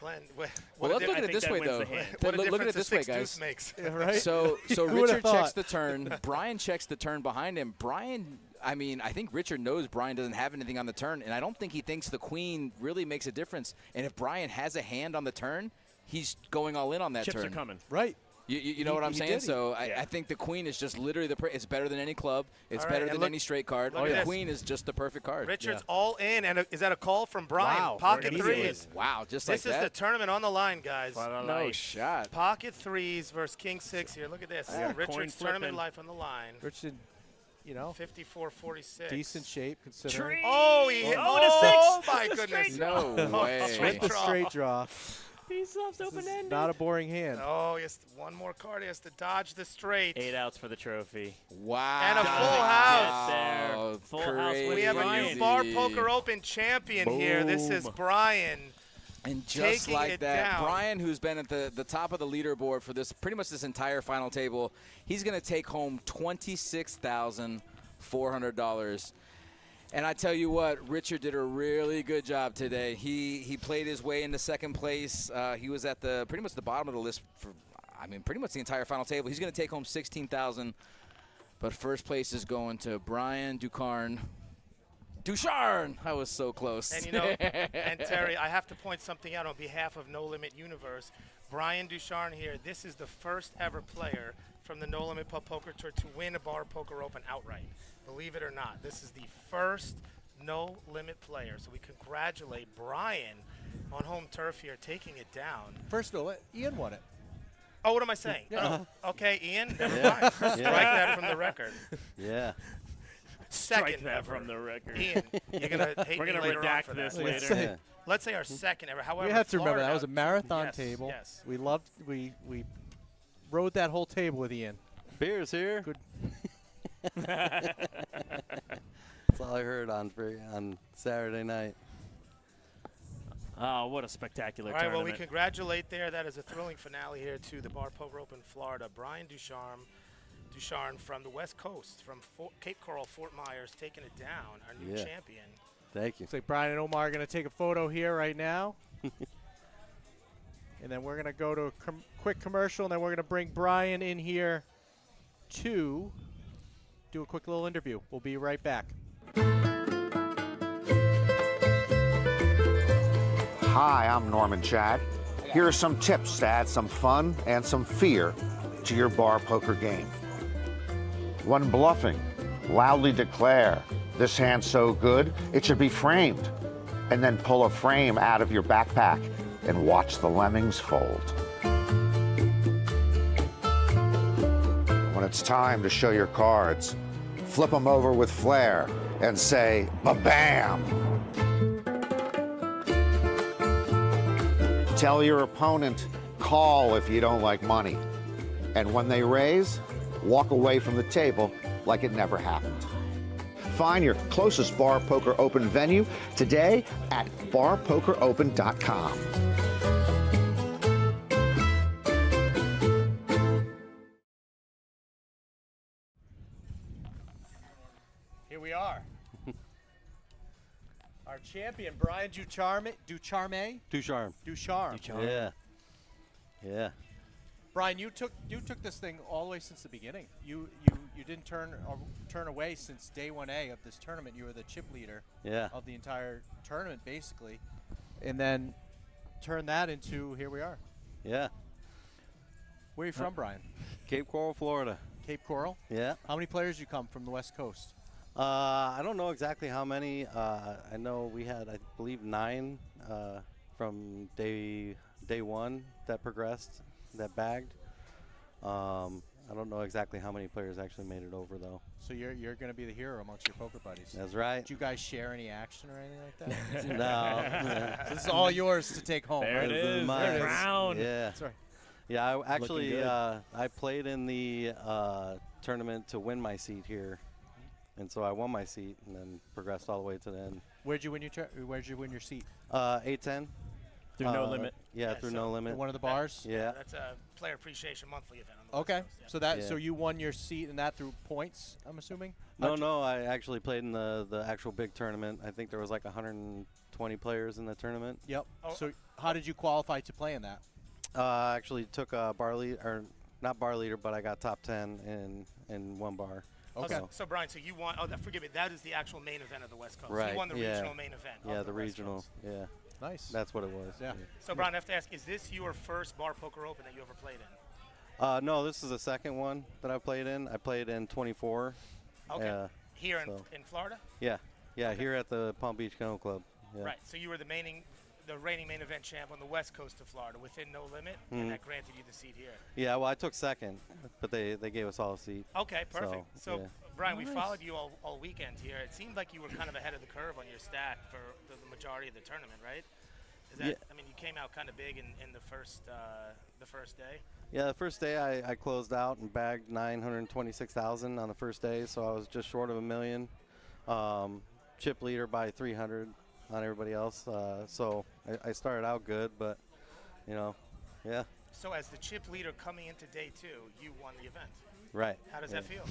Glenn, well, let's look at it this way, though. Look at it this way, guys. Makes. Yeah, right? So Richard checks the turn. Brian checks the turn behind him. Brian, I think Richard knows Brian doesn't have anything on the turn, and I don't think he thinks the queen really makes a difference. And if Brian has a hand on the turn, he's going all in on that Chips turn. are coming. Right. You know what I'm saying? So I think the queen is just literally it's better than any club. It's better than any straight card. The queen is just the perfect card. Richard's all in, and is that a call from Brian? Wow. Pocket threes. Wow, just like that. This is the tournament on the line, guys. No shot. Pocket threes versus King 6 here. Look at this. Richard's tournament life on the line. Richard, 54-46. decent shape considering. Oh, he hit. Oh, my goodness. No way. With the straight draw. He's left open-ended. Not a boring hand. Oh, yes. One more card. He has to dodge the straight. 8 outs for the trophy. Wow. And a full house. Full house with We have Brian. a new Bar Poker Open champion here. This is Brian. And just Taking like it that, down. Brian, who's been at the top of the leaderboard for this pretty much this entire final table, he's going to take home $26,400. And I tell you what, Richard did a really good job today. He played his way into second place. He was at the pretty much the bottom of the list for, pretty much the entire final table. He's going to take home $16,000. But first place is going to Brian Ducharme. I was so close. And, you know, and Terry, I have to point something out on behalf of No Limit Universe. Brian Ducharme here, this is the first ever player from the No Limit Pub Poker Tour to win a Bar Poker Open outright. Believe it or not, this is the first No Limit player. So we congratulate Brian on home turf here, taking it down. First of all, Ian won it. Oh, what am I saying? Yeah. Oh, okay, Ian, never Yeah. mind. Strike Yeah. that from the record. Yeah. Second that ever. from the record. Ian, you're going to hate We're me gonna later on redact for this that. later. Yeah. Let's say our second ever. However, We have to remember Florida, that was a marathon yes, table. Yes. We loved. We rode that whole table with Ian. Beers here. Good. That's all I heard on Saturday night. Oh, what a spectacular All right, well, we tournament. congratulate there. That is a thrilling finale here to the Bar Poker Open Florida. Brian Ducharme from the West Coast, from Cape Coral, Fort Myers, taking it down, our new Yeah. champion. Thank you. Looks like Brian and Omar are going to take a photo here right now. And then we're going to go to a quick commercial, and then we're going to bring Brian in here to do a quick little interview. We'll be right back. Hi, I'm Norman Chad. Here are some tips to add some fun and some fear to your bar poker game. When bluffing, loudly declare, "This hand's so good, it should be framed." And then pull a frame out of your backpack and watch the lemmings fold. When it's time to show your cards, flip them over with flair and say, "Ba-bam!" Tell your opponent, call if you don't like money. And when they raise, walk away from the table like it never happened. Find your closest Bar Poker Open venue today at barpokeropen.com. Here we are. Our champion, Brian Ducharme. Ducharme. Ducharme. Yeah. Brian, you took this thing all the way since the beginning. You didn't turn away since day 1A of this tournament. You were the chip leader of the entire tournament, basically, and then turned that into here we are. Yeah. Where are you from, Brian? Cape Coral, Florida. Cape Coral? Yeah. How many players you come from the West Coast? I don't know exactly how many. I know we had, I believe, 9 from day one that progressed, that bagged. I don't know exactly how many players actually made it over, though. So you're going to be the hero amongst your poker buddies. That's right. Did you guys share any action or anything like that? No. This is all yours to take home. There right? it is. The crown. Yeah. That's right. Yeah, I actually good. I played in the tournament to win my seat here, and so I won my seat and then progressed all the way to the end. Where'd you win your seat? 810. Through No Limit. Yeah, through No Limit. At one of the bars? Yeah. That's a player appreciation monthly event on the Okay. West Coast, So you won your seat and that through points, I'm assuming? No, I actually played in the actual big tournament. I think there was like 120 players in the tournament. Yep. So how did you qualify to play in that? I actually took a bar lead, or not bar leader, but I got top 10 in one bar. Okay. So Brian, so you won. Oh, forgive me. That is the actual main event of the West Coast. Right. You won the regional main event. Yeah, of the West regional. Coast. Yeah. Nice. That's what it was. Yeah. So Brian, I have to ask: is this your first Bar Poker Open that you ever played in? No, this is the second one that I played in. I played in 24. Okay. Here so. in Florida. Yeah. Here at the Palm Beach Kennel Club. Yeah. Right. So you were the reigning main event champ on the West Coast of Florida within No Limit, and that granted you the seat here. Yeah, well, I took second, but they gave us all a seat. Okay, perfect. So, yeah. Brian, we followed you all weekend here. It seemed like you were kind of ahead of the curve on your stack for the majority of the tournament, right? Is that, I mean, you came out kind of big in the first day. Yeah, the first day I closed out and bagged 926,000 on the first day, so I was just short of $1 million. Chip leader by 300. everybody else. So I started out good, but yeah. So as the chip leader coming into day 2, you won the event. Right. How does that feel?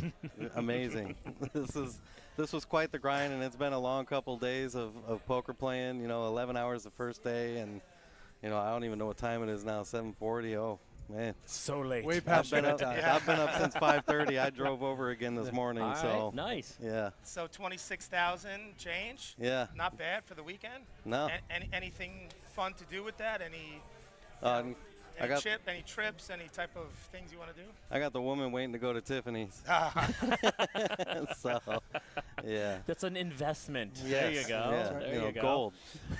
Amazing. This was quite the grind, and it's been a long couple days of poker playing. 11 hours the first day, and I don't even know what time it is now. 7:40. Oh man, so late. Way past I've been up since 5:30. I drove over again this morning. All so right, nice. Yeah. So 26,000 change. Yeah. Not bad for the weekend. No. Anything fun to do with that? Any trips? Any type of things you want to do? I got the woman waiting to go to Tiffany's. So, yeah. That's an investment. Yes. There you go. Yeah. There you go. Gold.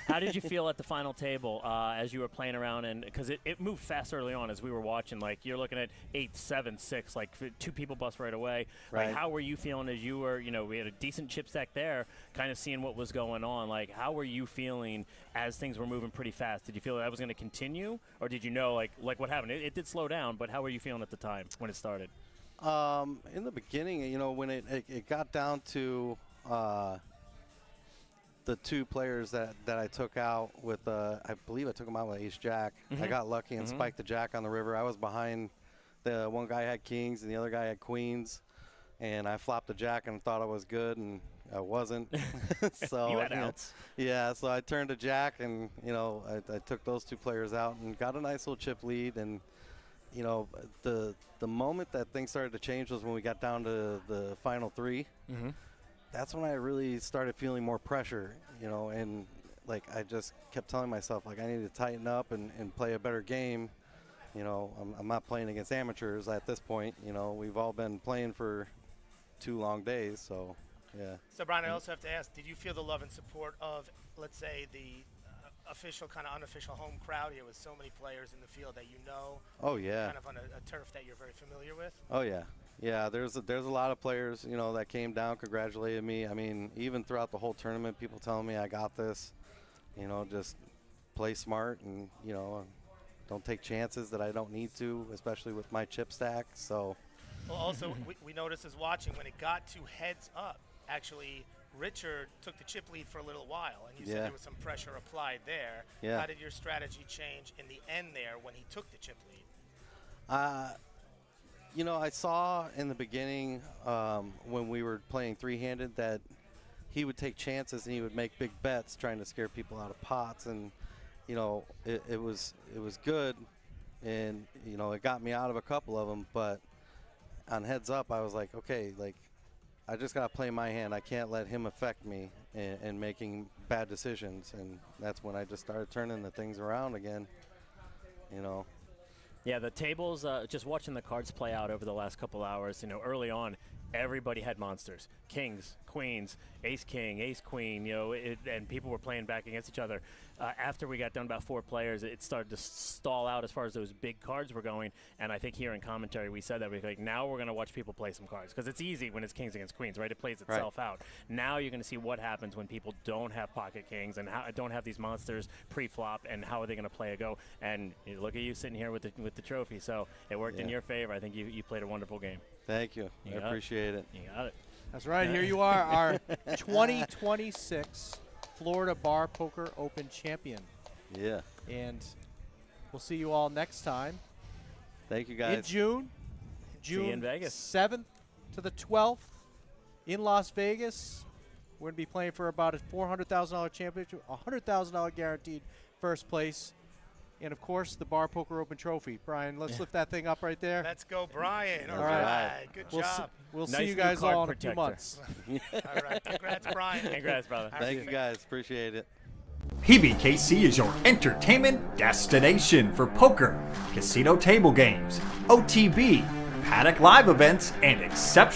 How did you feel at the final table as you were playing around? And because it moved fast early on as we were watching. Like you're looking at 8, 7, 6. Like 2 people bust right away. Right. Like how were you feeling as you were? We had a decent chip stack there, kind of seeing what was going on. Like how were you feeling as things were moving pretty fast? Did you feel that was going to continue, or did you know like what happened? It did slow down, but how were you feeling at the time when it started? In the beginning, when it got down to the 2 players that I took out with, I believe I took them out with Ace Jack. I got lucky and spiked the Jack on the river. I was behind. The one guy had kings and the other guy had queens, and I flopped the Jack and thought I was good, and I wasn't. So you had outs. Yeah, so I turned to Jack, and I took those 2 players out and got a nice little chip lead. And the moment that things started to change was when we got down to the final 3. That's when I really started feeling more pressure, and like I just kept telling myself like I need to tighten up and play a better game. I'm not playing against amateurs at this point. We've all been playing for 2 long days, so yeah. So Brian, I also have to ask, did you feel the love and support of, let's say, the official kind of unofficial home crowd here with so many players in the field that Oh yeah. kind of on a turf that you're very familiar with? Oh yeah. Yeah, there's a lot of players, that came down, congratulated me. I mean, even throughout the whole tournament, people telling me I got this. Just play smart and, don't take chances that I don't need to, especially with my chip stack. So. Well, also, we noticed as watching, when it got to heads up, actually, Richard took the chip lead for a little while, and you said there was some pressure applied there. Yeah. How did your strategy change in the end there when he took the chip lead? I saw in the beginning when we were playing 3-handed that he would take chances and he would make big bets trying to scare people out of pots, and it was good, and it got me out of a couple of them. But on heads up, I was like, okay, like I just got to play my hand. I can't let him affect me and making bad decisions, and that's when I just started turning the things around again. Yeah, the tables, just watching the cards play out over the last couple hours, early on, everybody had monsters. Kings, queens, ace-king, ace-queen, and people were playing back against each other. After we got done about 4 players, it started to stall out as far as those big cards were going, and I think here in commentary we said that, now we're going to watch people play some cards, because it's easy when it's kings against queens, right? It plays itself out. Now you're going to see what happens when people don't have pocket kings and don't have these monsters pre-flop, and how are they going to play a go. And look at you sitting here with the trophy, so it worked in your favor. I think you played a wonderful game. Thank you. I appreciate it. You got it. That's right. Here you are, our 2026 Florida Bar Poker Open champion. Yeah. And we'll see you all next time. Thank you, guys. In June. See you in Vegas. 7th to the 12th in Las Vegas. We're going to be playing for about a $400,000 championship, $100,000 guaranteed first place. And, of course, the Bar Poker Open Trophy. Brian, let's lift that thing up right there. Let's go, Brian. All right. Good job. We'll see you guys all in a few months. All right. Congrats, Brian. Congrats, brother. Thank you, guys. Appreciate it. PBKC is your entertainment destination for poker, casino table games, OTB, paddock live events, and exceptional